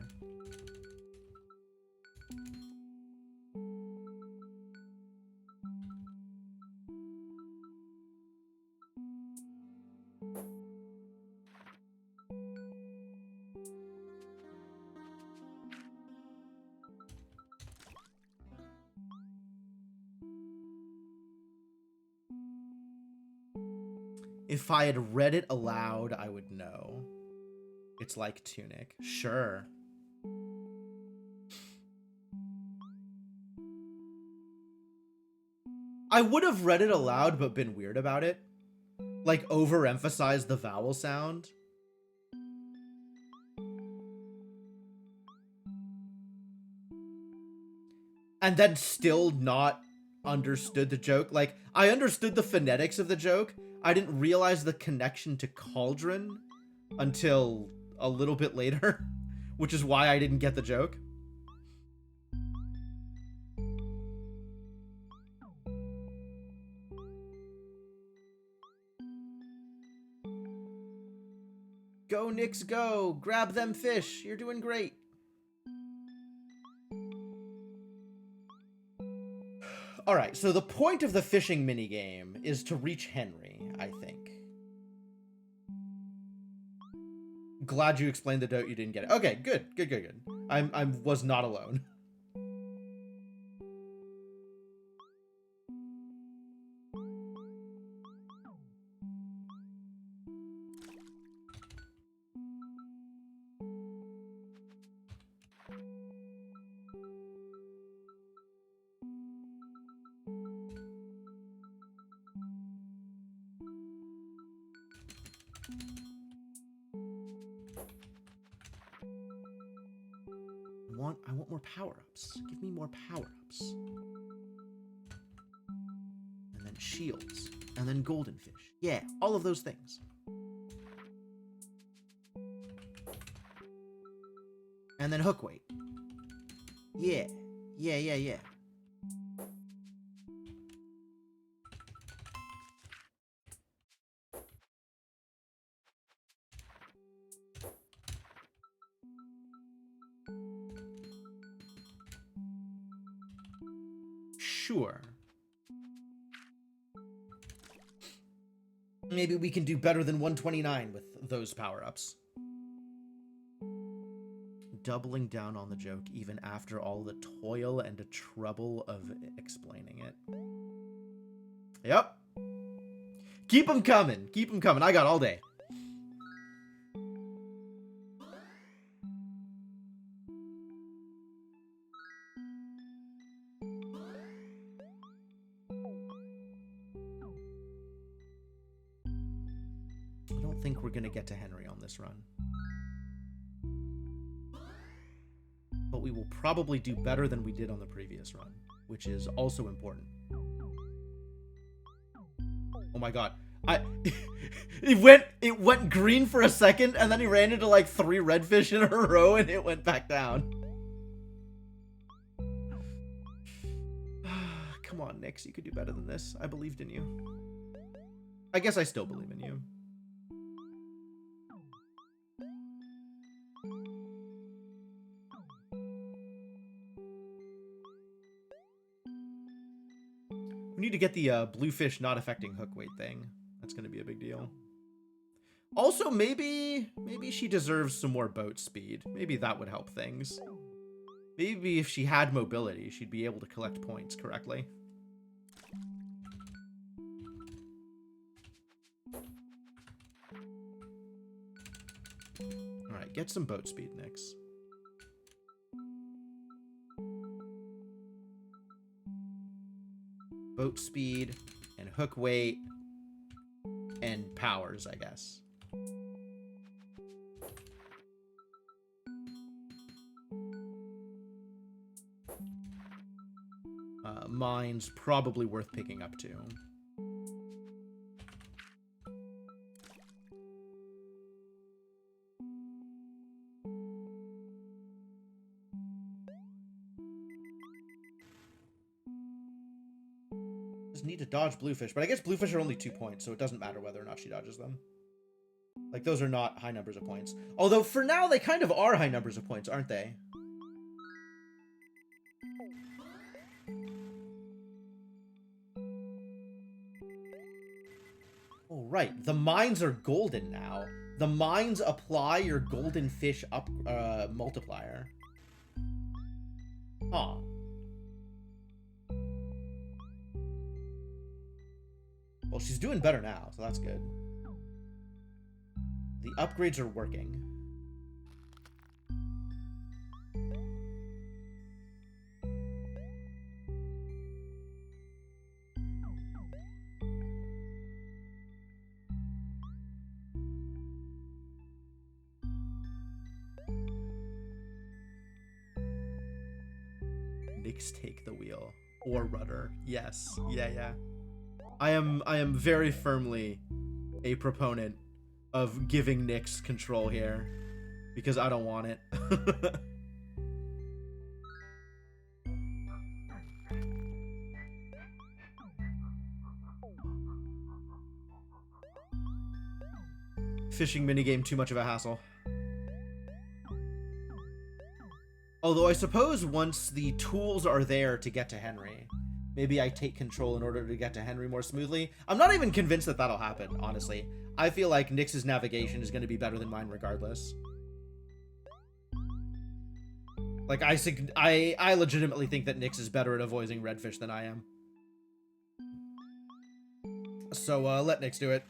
If I had read it aloud, I would know. It's like Tunic. Sure. I would have read it aloud, but been weird about it. Like, overemphasize the vowel sound. And then still not understood the joke. Like, I understood the phonetics of the joke. I didn't realize the connection to Cauldron until a little bit later, which is why I didn't get the joke. Go, Nix, go! Grab them fish! You're doing great! Alright, so the point of the fishing minigame is to reach Henry, I think. Glad you explained the note you didn't get it. Okay, good. I was not alone. I want more power-ups. Give me more power-ups. And then shields. And then golden fish. Yeah, all of those things. And then hook weight. Yeah. Yeah. Sure. Maybe we can do better than 129 with those power-ups. Doubling down on the joke even after all the toil and the trouble of explaining it. Yep. Keep them coming. Keep them coming. I got all day. I don't think we're going to get to Henry on this run. But we will probably do better than we did on the previous run, which is also important. Oh my god. It went green for a second, and then he ran into like 3 redfish in a row, and it went back down. Come on, Nix, you could do better than this. I believed in you. I guess I still believe in you. We need to get the bluefish not affecting hook weight thing. That's going to be a big deal. Also, maybe she deserves some more boat speed. Maybe that would help things. Maybe if she had mobility, she'd be able to collect points correctly. Alright, get some boat speed, Nix. Boat speed and hook weight and powers, I guess. Mine's probably worth picking up too. Need to dodge bluefish, but I guess bluefish are only 2 points, so it doesn't matter whether or not she dodges them. Like, those are not high numbers of points. Although, for now, they kind of are high numbers of points, aren't they? Oh, right. The mines are golden now. The mines apply your golden fish up multiplier. Huh. Well, she's doing better now, so that's good. The upgrades are working. Nyx take the wheel. Or rudder. Yes. Yeah. I am very firmly a proponent of giving Nyx control here. Because I don't want it. Fishing minigame, too much of a hassle. Although I suppose once the tools are there to get to Henry, maybe I take control in order to get to Henry more smoothly. I'm not even convinced that that'll happen, honestly. I feel like Nyx's navigation is going to be better than mine regardless. Like, I legitimately think that Nyx is better at avoiding redfish than I am. So, let Nyx do it.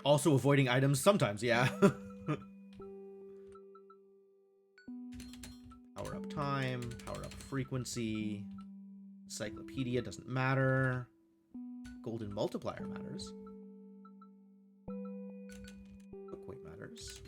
Also avoiding items sometimes, yeah. Power up time, power up frequency. Encyclopedia doesn't matter. Golden multiplier matters. Book weight matters.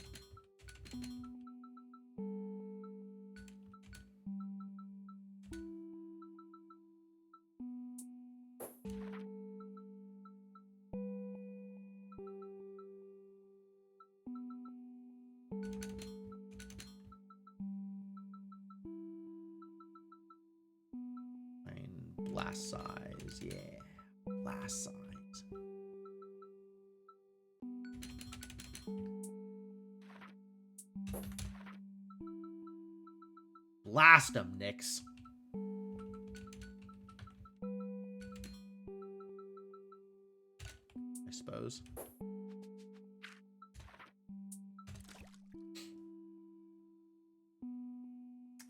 Blast size, yeah. Blast size. Blast him, Nyx. I suppose.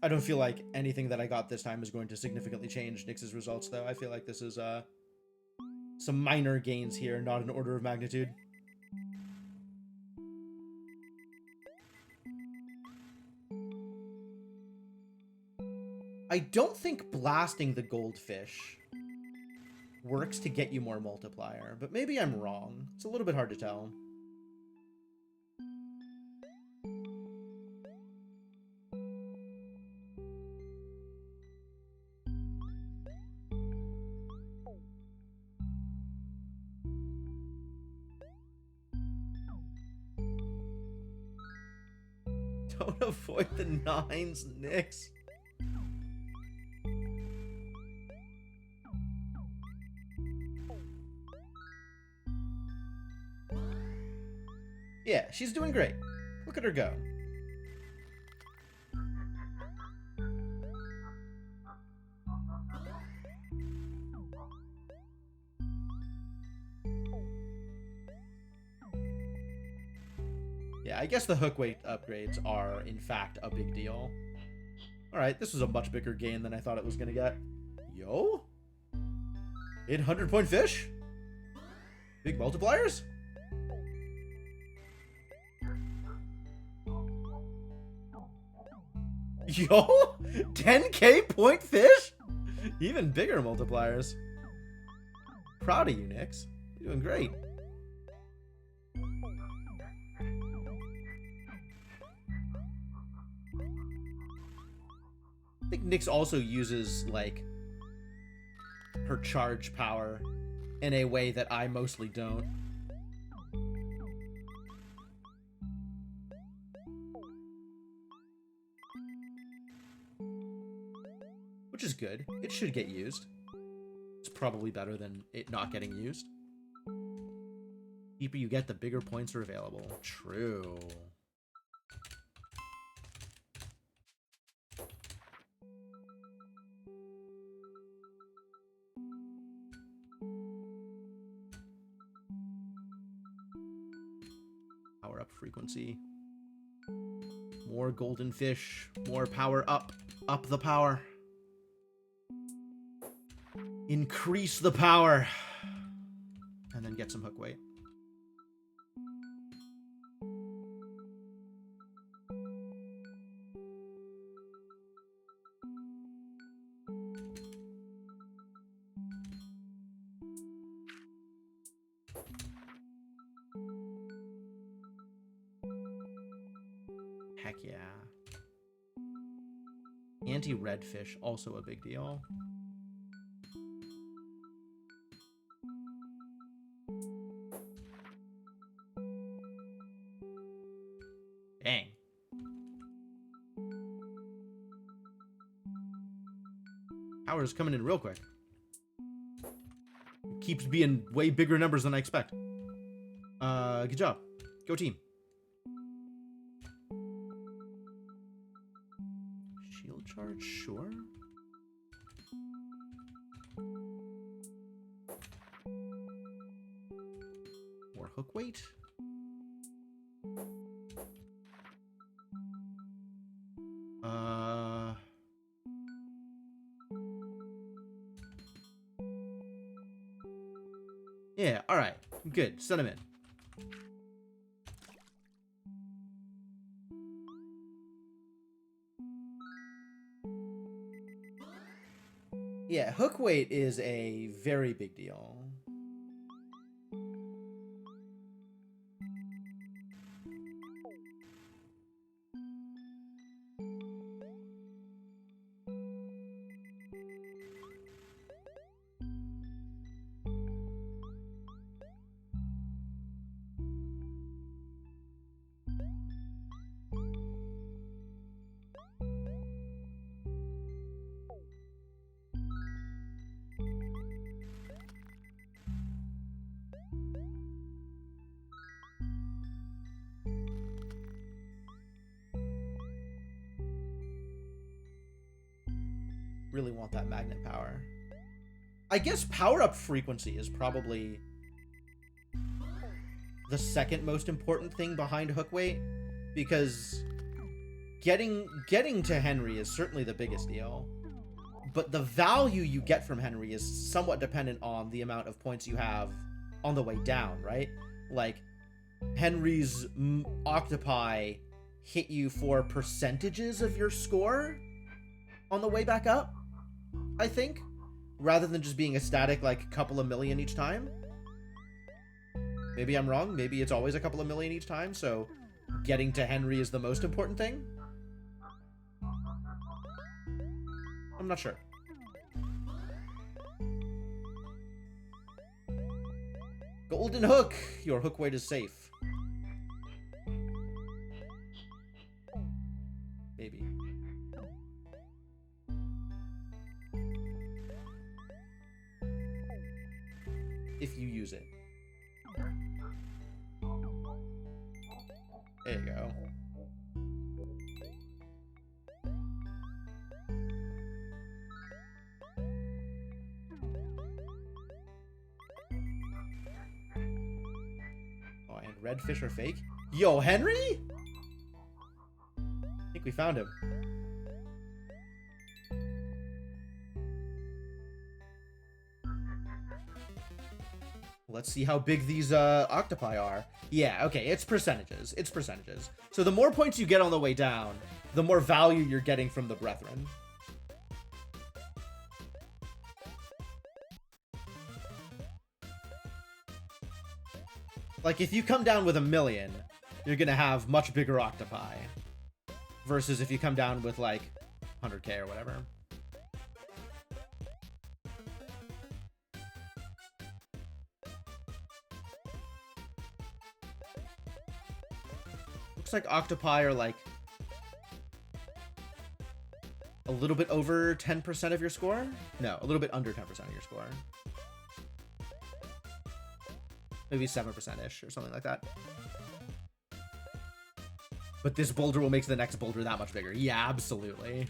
I don't feel like anything that I got this time is going to significantly change Nyx's results, though. I feel like this is some minor gains here, not an order of magnitude. I don't think blasting the goldfish works to get you more multiplier, but maybe I'm wrong. It's a little bit hard to tell. Don't avoid the 9s, Nyx. Yeah, she's doing great. Look at her go. Yeah, I guess the hook weight upgrades are, in fact, a big deal. Alright, this was a much bigger gain than I thought it was gonna get. Yo? 800-point fish? Big multipliers? Yo? 10k point fish? Even bigger multipliers. Proud of you, Nyx. You're doing great. I think Nyx also uses, like, her charge power in a way that I mostly don't. Which is good. It should get used. It's probably better than it not getting used. The deeper you get, the bigger points are available. True. Power up frequency. More golden fish. More power up. Up the power. Increase the power. And then get some hook weight. Heck yeah. Anti-redfish, also a big deal. Dang. Power's coming in real quick. It keeps being way bigger numbers than I expect. Good job. Go team. Shield charge, sure. More hook weight. Yeah, alright. Good. Send him in. Yeah, hook weight is a very big deal. Really want that magnet power. I guess power-up frequency is probably the second most important thing behind hook weight, because getting to Henry is certainly the biggest deal, but the value you get from Henry is somewhat dependent on the amount of points you have on the way down, right? Like, Henry's octopi hit you for percentages of your score on the way back up, I think, rather than just being a static, like, couple of million each time. Maybe I'm wrong. Maybe it's always a couple of million each time, so getting to Henry is the most important thing. I'm not sure. Golden hook! Your hook weight is safe. Maybe. If you use it. There you go. Oh, and redfish are fake? Yo, Henry? I think we found him. Let's see how big these octopi are. Yeah, okay, it's percentages. It's percentages. So the more points you get on the way down, the more value you're getting from the brethren. Like, if you come down with 1 million, you're gonna have much bigger octopi. Versus if you come down with, like, 100k or whatever. Looks like octopi are, like, a little bit over 10% of your score? No, a little bit under 10% of your score. Maybe 7%-ish or something like that. But this boulder will make the next boulder that much bigger. Yeah, absolutely.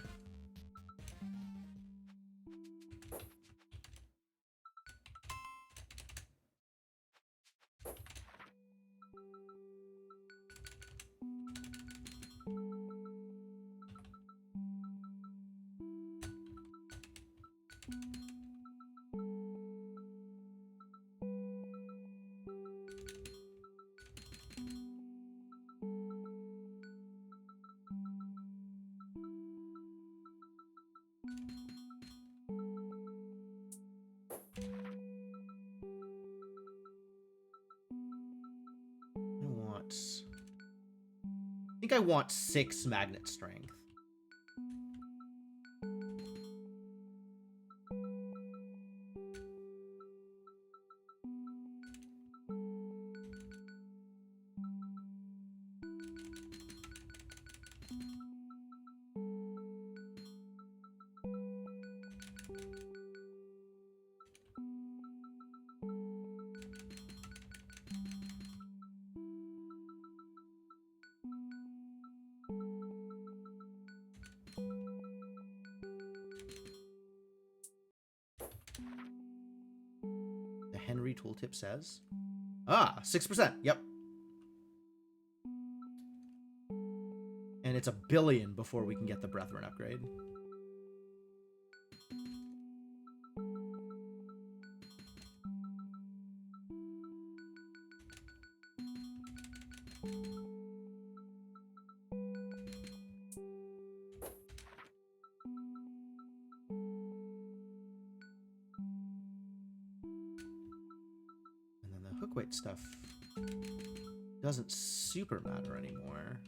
I want 6 magnet strength. Henry tooltip says. 6%. Yep. And it's 1 billion before we can get the Brethren upgrade. Weight stuff doesn't super matter anymore.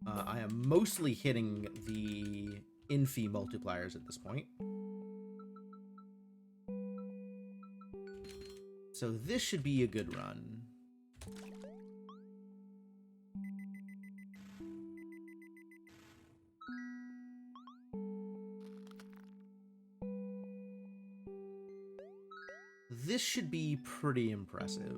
I am mostly hitting the Infi multipliers at this point. So this should be a good run. This should be pretty impressive.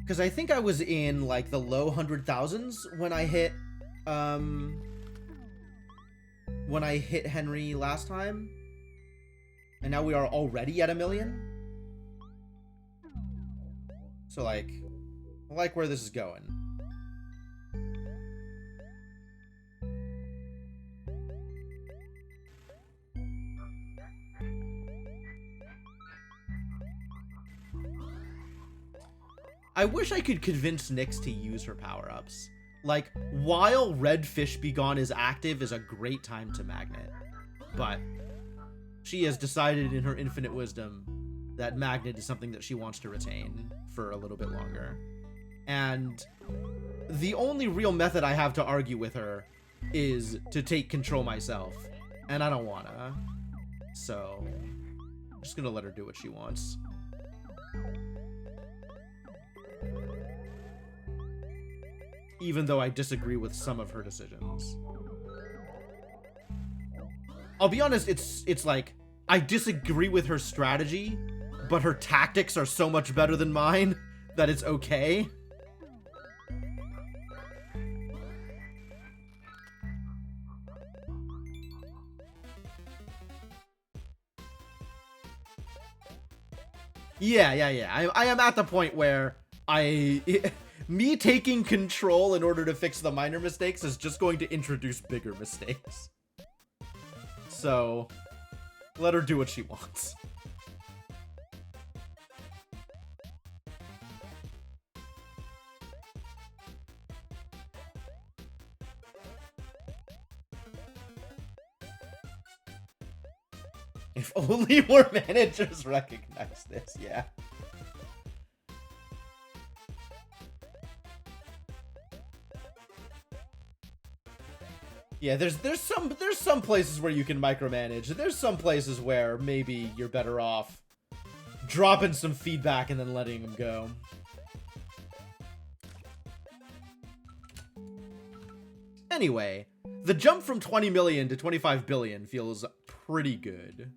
Because I think I was in, like, the low 100,000s when I hit Henry last time. And now we are already at 1 million. So, like, I like where this is going. I wish I could convince Nyx to use her power-ups. Like, while Red Fish Be Gone is active is a great time to Magnet. But she has decided in her infinite wisdom that Magnet is something that she wants to retain for a little bit longer. And the only real method I have to argue with her is to take control myself. And I don't wanna. So, I'm just gonna let her do what she wants. Even though I disagree with some of her decisions. I'll be honest, it's like, I disagree with her strategy, but her tactics are so much better than mine that it's okay. Yeah. I am at the point where me taking control in order to fix the minor mistakes is just going to introduce bigger mistakes. So, let her do what she wants. If only more managers recognize this, yeah. Yeah, there's some places where you can micromanage. There's some places where maybe you're better off dropping some feedback and then letting them go. Anyway, the jump from 20 million to 25 billion feels pretty good.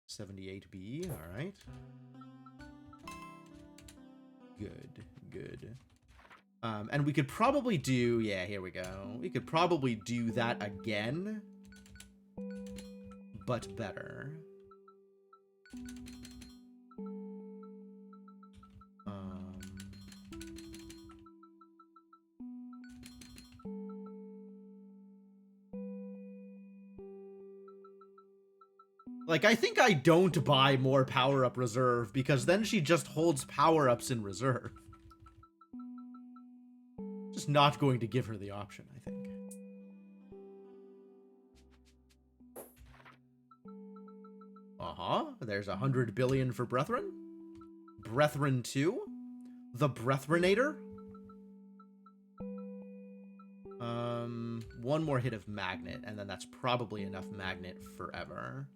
$78B, all right. Good. And we could probably do... Yeah, here we go. We could probably do that again. But better. Like, I think I don't buy more power-up reserve, because then she just holds power-ups in reserve. Just not going to give her the option, I think. Uh-huh. There's 100 billion for Brethren. Brethren 2. The Brethrenator. One more hit of Magnet, and then that's probably enough Magnet forever.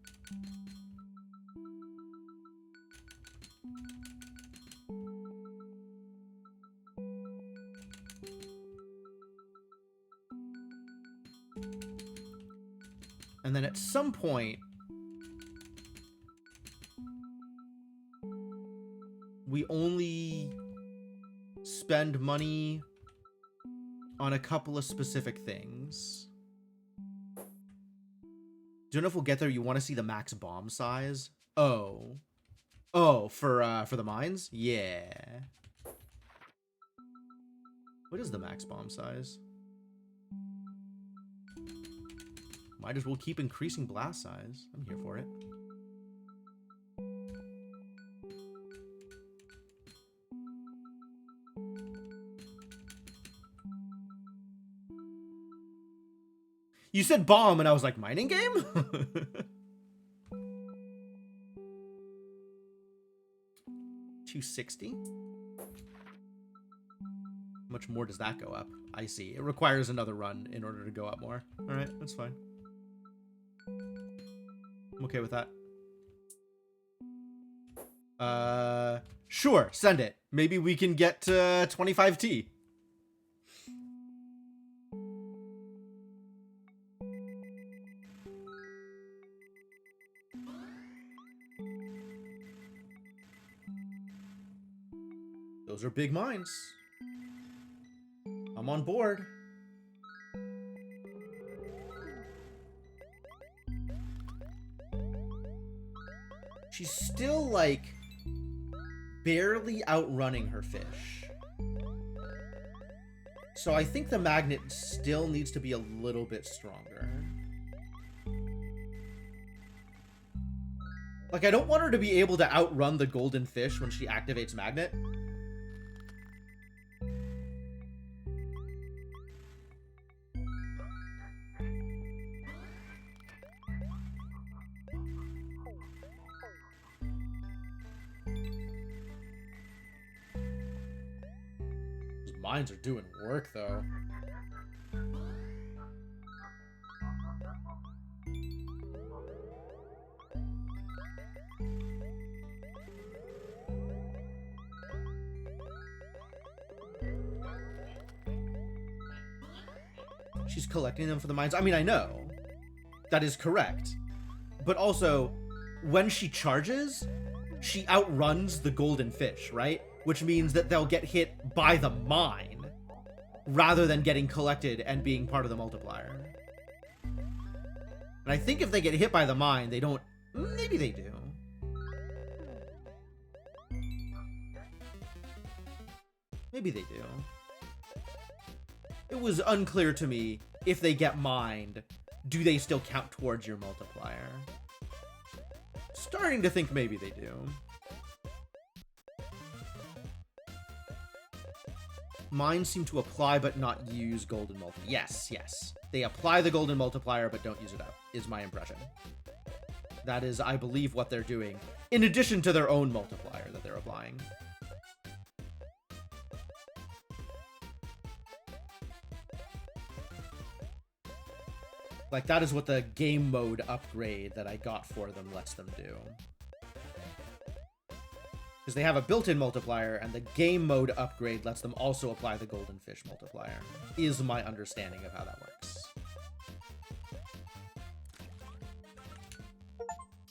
And then at some point, we only spend money on a couple of specific things. Don't know if we'll get there. You want to see the max bomb size? Oh. Oh, for the mines? Yeah. What is the max bomb size? Might as well keep increasing blast size. I'm here for it. You said bomb, and I was like, mining game? 260? How much more does that go up? I see. It requires another run in order to go up more. Alright, that's fine. I'm okay with that. Sure, send it. Maybe we can get 25T. Those are big mines. I'm on board. She's still, like, barely outrunning her fish. So I think the magnet still needs to be a little bit stronger. Like, I don't want her to be able to outrun the golden fish when she activates magnet. Mines are doing work, though. She's collecting them for the mines. I mean, I know. That is correct. But also, when she charges, she outruns the golden fish, right? Which means that they'll get hit by the mine rather than getting collected and being part of the multiplier. And I think if they get hit by the mine, they don't... Maybe they do. Maybe they do. It was unclear to me, if they get mined, do they still count towards your multiplier? Starting to think maybe they do. Mines seem to apply but not use golden multiplier. Yes, yes. They apply the golden multiplier but don't use it up, is my impression. That is, I believe, what they're doing, in addition to their own multiplier that they're applying. Like, that is what the game mode upgrade that I got for them lets them do. Because they have a built-in multiplier, and the game mode upgrade lets them also apply the golden fish multiplier, is my understanding of how that works.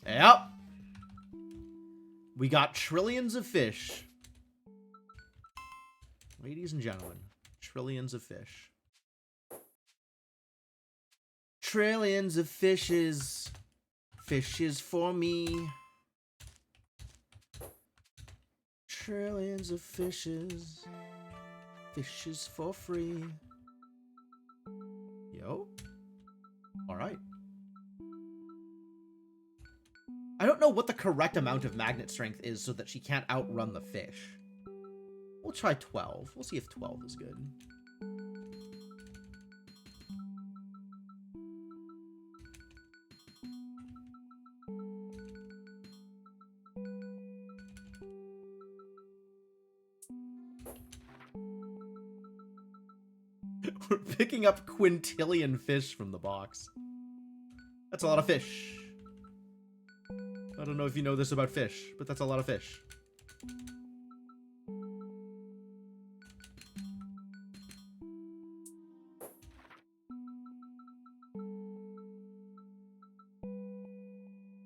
Yep. We got trillions of fish. Ladies and gentlemen. Trillions of fish. Trillions of fishes. Fishes for me. Trillions of fishes. Fishes for free. Yo. Alright. I don't know what the correct amount of magnet strength is so that she can't outrun the fish. We'll try 12. We'll see if 12 is good. We're picking up quintillion fish from the box. That's a lot of fish. I don't know if you know this about fish, but that's a lot of fish.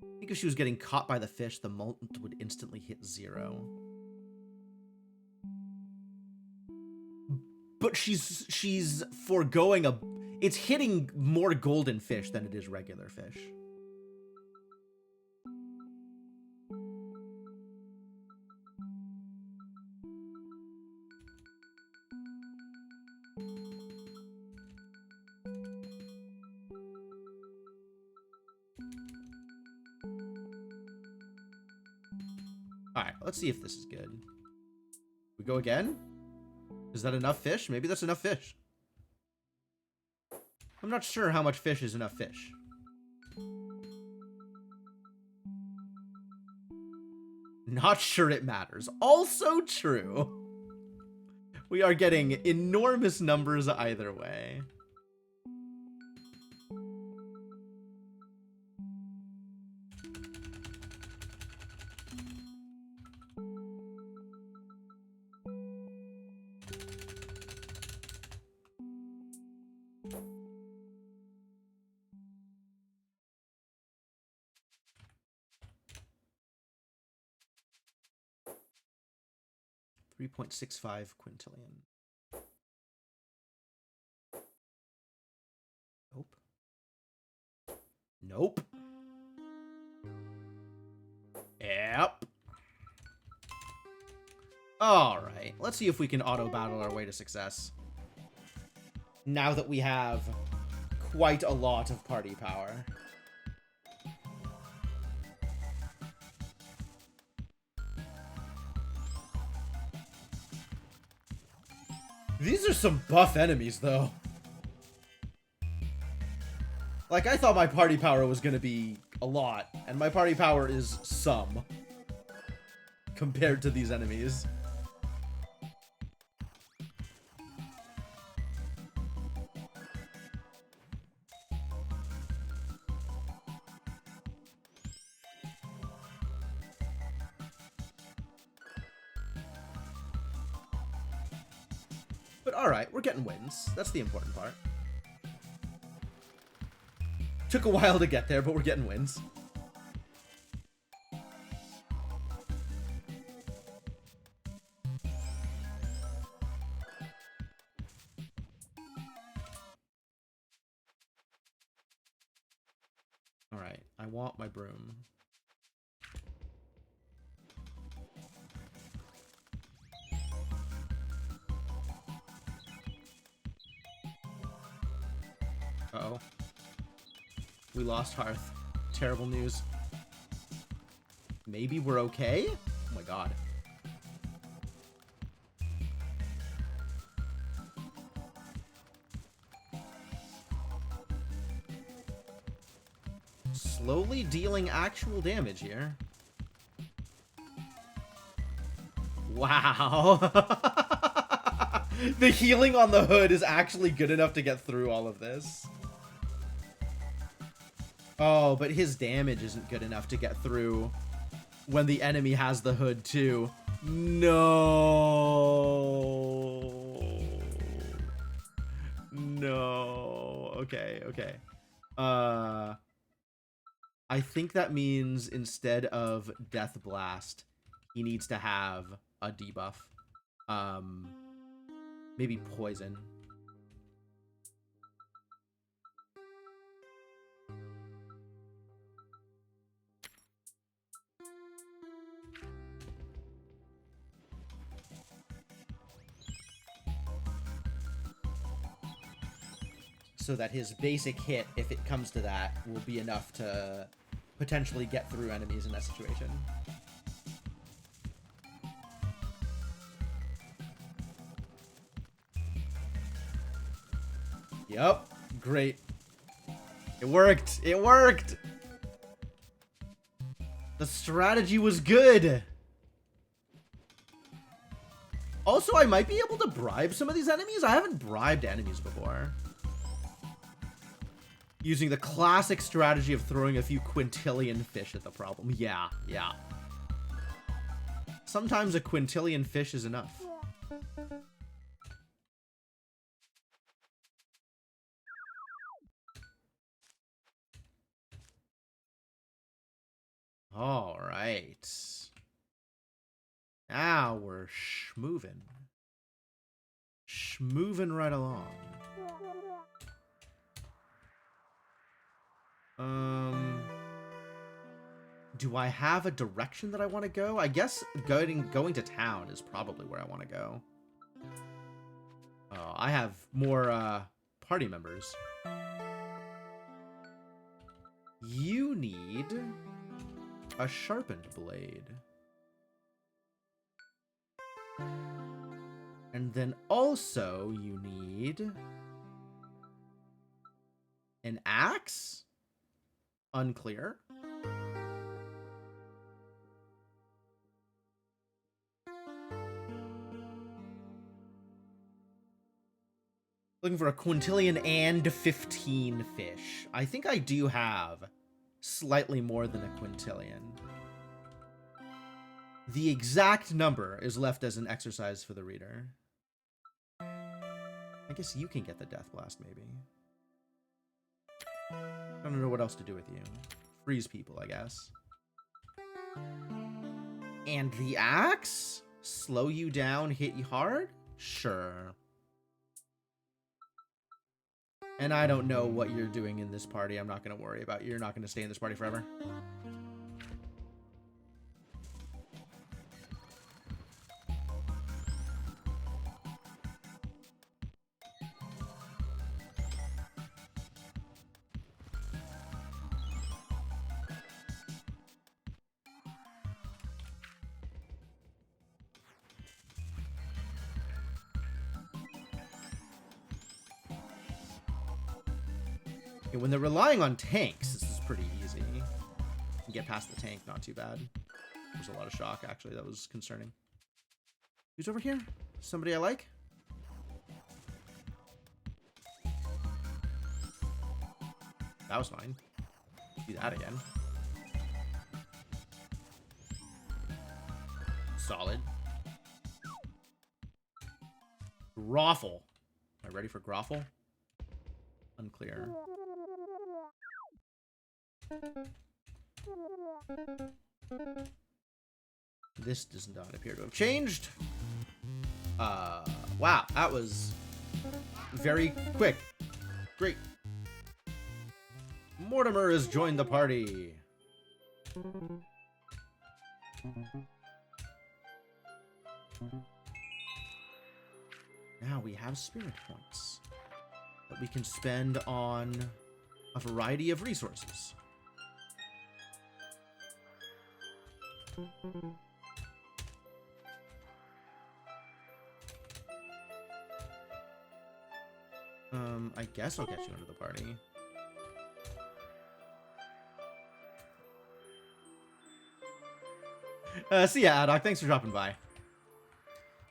I think if she was getting caught by the fish, the molten would instantly hit 0. But she's foregoing a... It's hitting more golden fish than it is regular fish. Alright, let's see if this is good. We go again? Is that enough fish? Maybe that's enough fish. I'm not sure how much fish is enough fish. Not sure it matters. Also true. We are getting enormous numbers either way. $3.65 quintillion. Nope. Nope. Yep. Alright, let's see if we can auto-battle our way to success. Now that we have quite a lot of party power. These are some buff enemies, though. Like, I thought my party power was gonna be a lot, and my party power is some. Compared to these enemies. But alright, we're getting wins. That's the important part. Took a while to get there, but we're getting wins. Alright, I want my broom. Uh-oh. We lost Hearth. Terrible news. Maybe we're okay? Oh my god. Slowly dealing actual damage here. Wow. The healing on the hood is actually good enough to get through all of this. Oh, but his damage isn't good enough to get through when the enemy has the hood too. No. No. Okay, okay. I think that means instead of Death Blast, he needs to have a debuff. Maybe poison. So that his basic hit, if it comes to that, will be enough to potentially get through enemies in that situation. Yep, great. It worked! It worked! The strategy was good! Also, I might be able to bribe some of these enemies. I haven't bribed enemies before. Using the classic strategy of throwing a few quintillion fish at the problem. Yeah, yeah. Sometimes a quintillion fish is enough. All right. Now we're schmoovin'. Schmoovin' right along. Do I have a direction that I want to go? I guess going to town is probably where I want to go. Oh, I have more party members. You need a sharpened blade. And then also you need an axe? Unclear. Looking for a quintillion and 15 fish. I think I do have slightly more than a quintillion. The exact number is left as an exercise for the reader. I guess you can get the Death Blast, maybe. I don't know what else to do with you. Freeze people, I guess. And the axe? Slow you down, hit you hard? Sure. And I don't know what you're doing in this party. I'm not going to worry about you. You're not going to stay in this party forever. When they're relying on tanks, this is pretty easy. You can get past the tank, not too bad. There's a lot of shock, actually. That was concerning. Who's over here? Somebody I like? That was fine. Do that again. Solid. Groffle. Am I ready for Groffle? Unclear. This does not appear to have changed. Wow, that was very quick. Great. Mortimer has joined the party. Now we have spirit points that we can spend on a variety of resources. I guess I'll get you into the party. See ya, Addoc. Thanks for dropping by.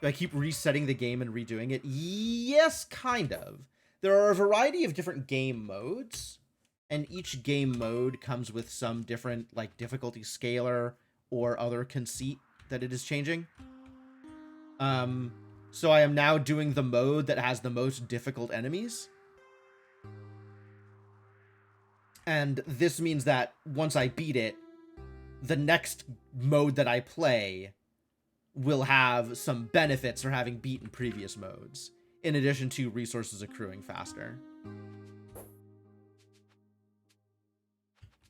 Do I keep resetting the game and redoing it? Yes, kind of. There are a variety of different game modes, and each game mode comes with some different, like, difficulty scaler or other conceit that it is changing. So I am now doing the mode that has the most difficult enemies. And this means that once I beat it, the next mode that I play will have some benefits for having beaten previous modes. in addition to resources accruing faster.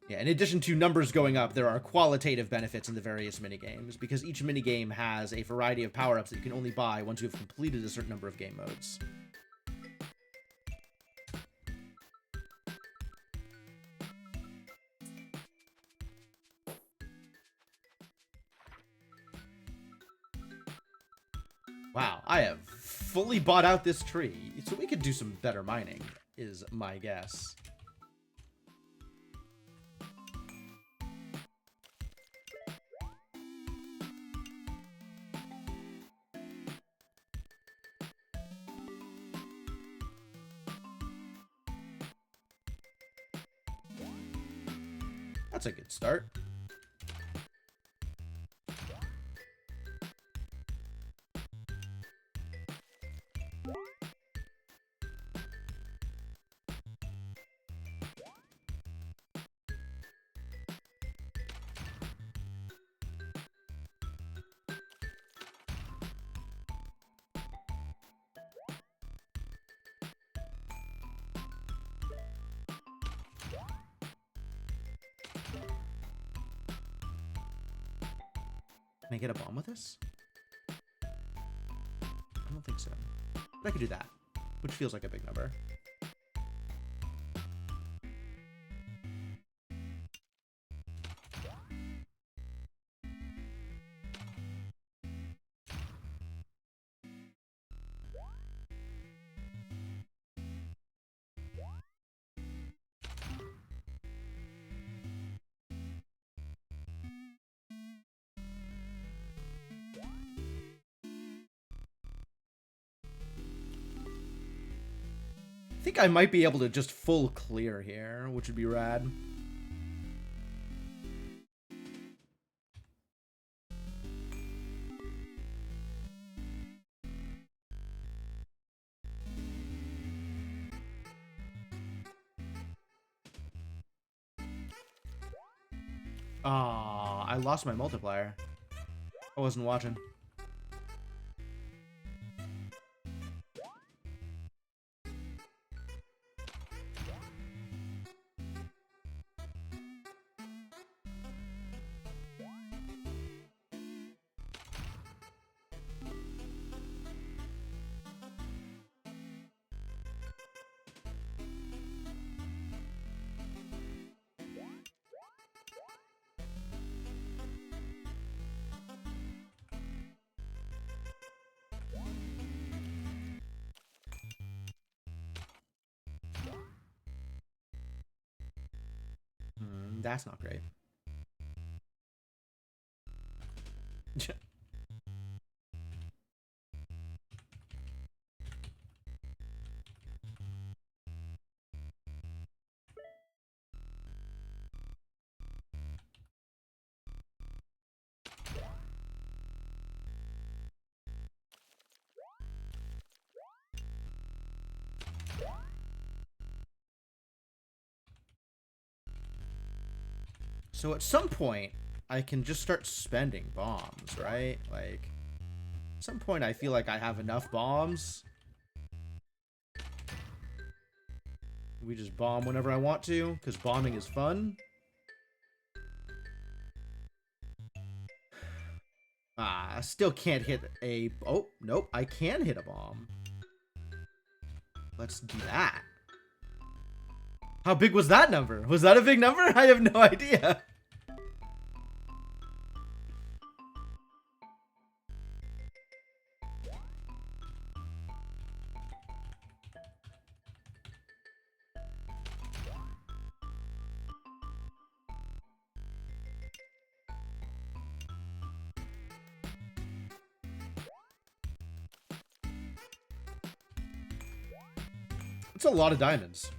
Yeah, in addition to numbers going up, there are qualitative benefits in the various minigames, because each minigame has a variety of power-ups that you can only buy once you have completed a certain number of game modes. Wow, I have fully bought out this tree, so we could do some better mining, is my guess. That's a good start. Can I get a bomb with this? I don't think so. But I could do that, which feels like a big number. I think I might be able to just full clear here, which would be rad. Ah, I lost my multiplier. I wasn't watching. That's not great. So at some point, I can just start spending bombs, right? Like, at some point I feel like I have enough bombs. We just bomb whenever I want to, because bombing is fun. I still can't hit a... Oh, nope, I can hit a bomb. Let's do that. How big was that number? Was that a big number? I have no idea. It's a lot of diamonds.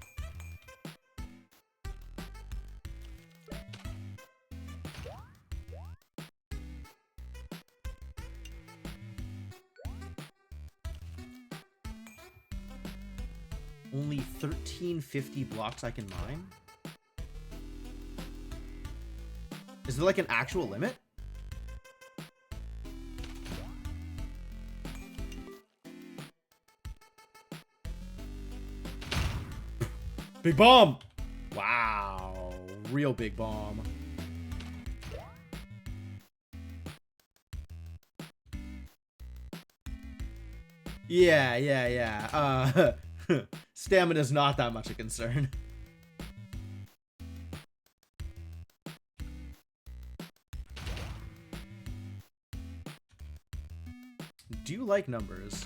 Only 1350 blocks I can mine? Is there like an actual limit? Big bomb! Wow. Real big bomb. Yeah. Stamina's not that much a concern. Do you like numbers?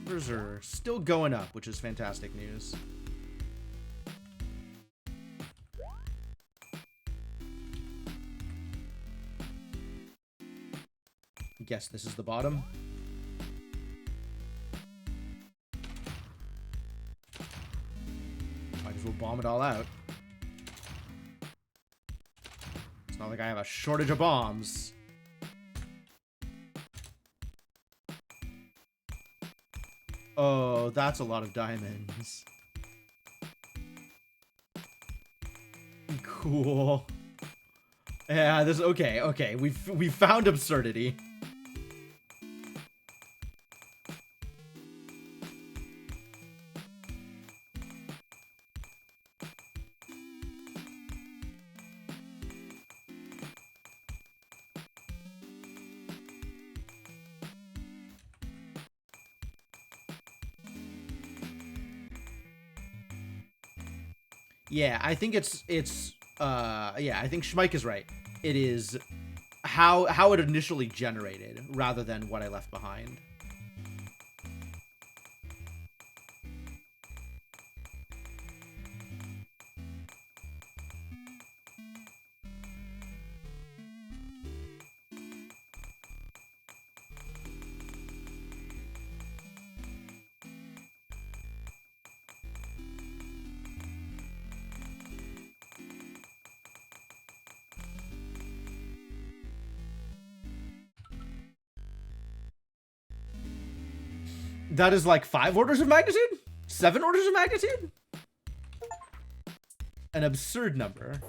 Numbers are still going up, which is fantastic news. Guess this is the bottom. Might as well bomb it all out. It's not like I have a shortage of bombs. Oh, that's a lot of diamonds. Cool. Yeah, this okay. We found absurdity. Yeah, I think yeah, I think Schmeik is right. It is how it initially generated rather than what I left behind. That is like 5 orders of magnitude? 7 orders of magnitude? An absurd number.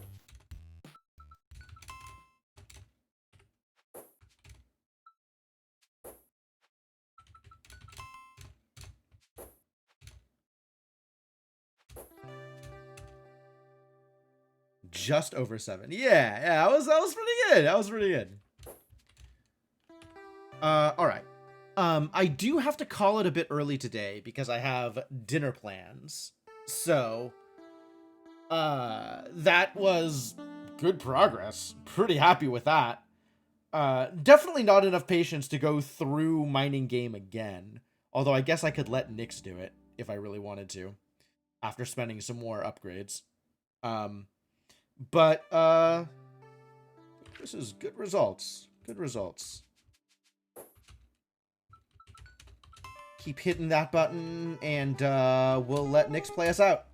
Just over 7. Yeah, that was pretty good. That was pretty good. All right. I do have to call it a bit early today because I have dinner plans. So, that was good progress. Pretty happy with that. Definitely not enough patience to go through mining game again. Although I guess I could let Nyx do it if I really wanted to after spending some more upgrades. But this is good results. Good results. Keep hitting that button, and we'll let Nyx play us out.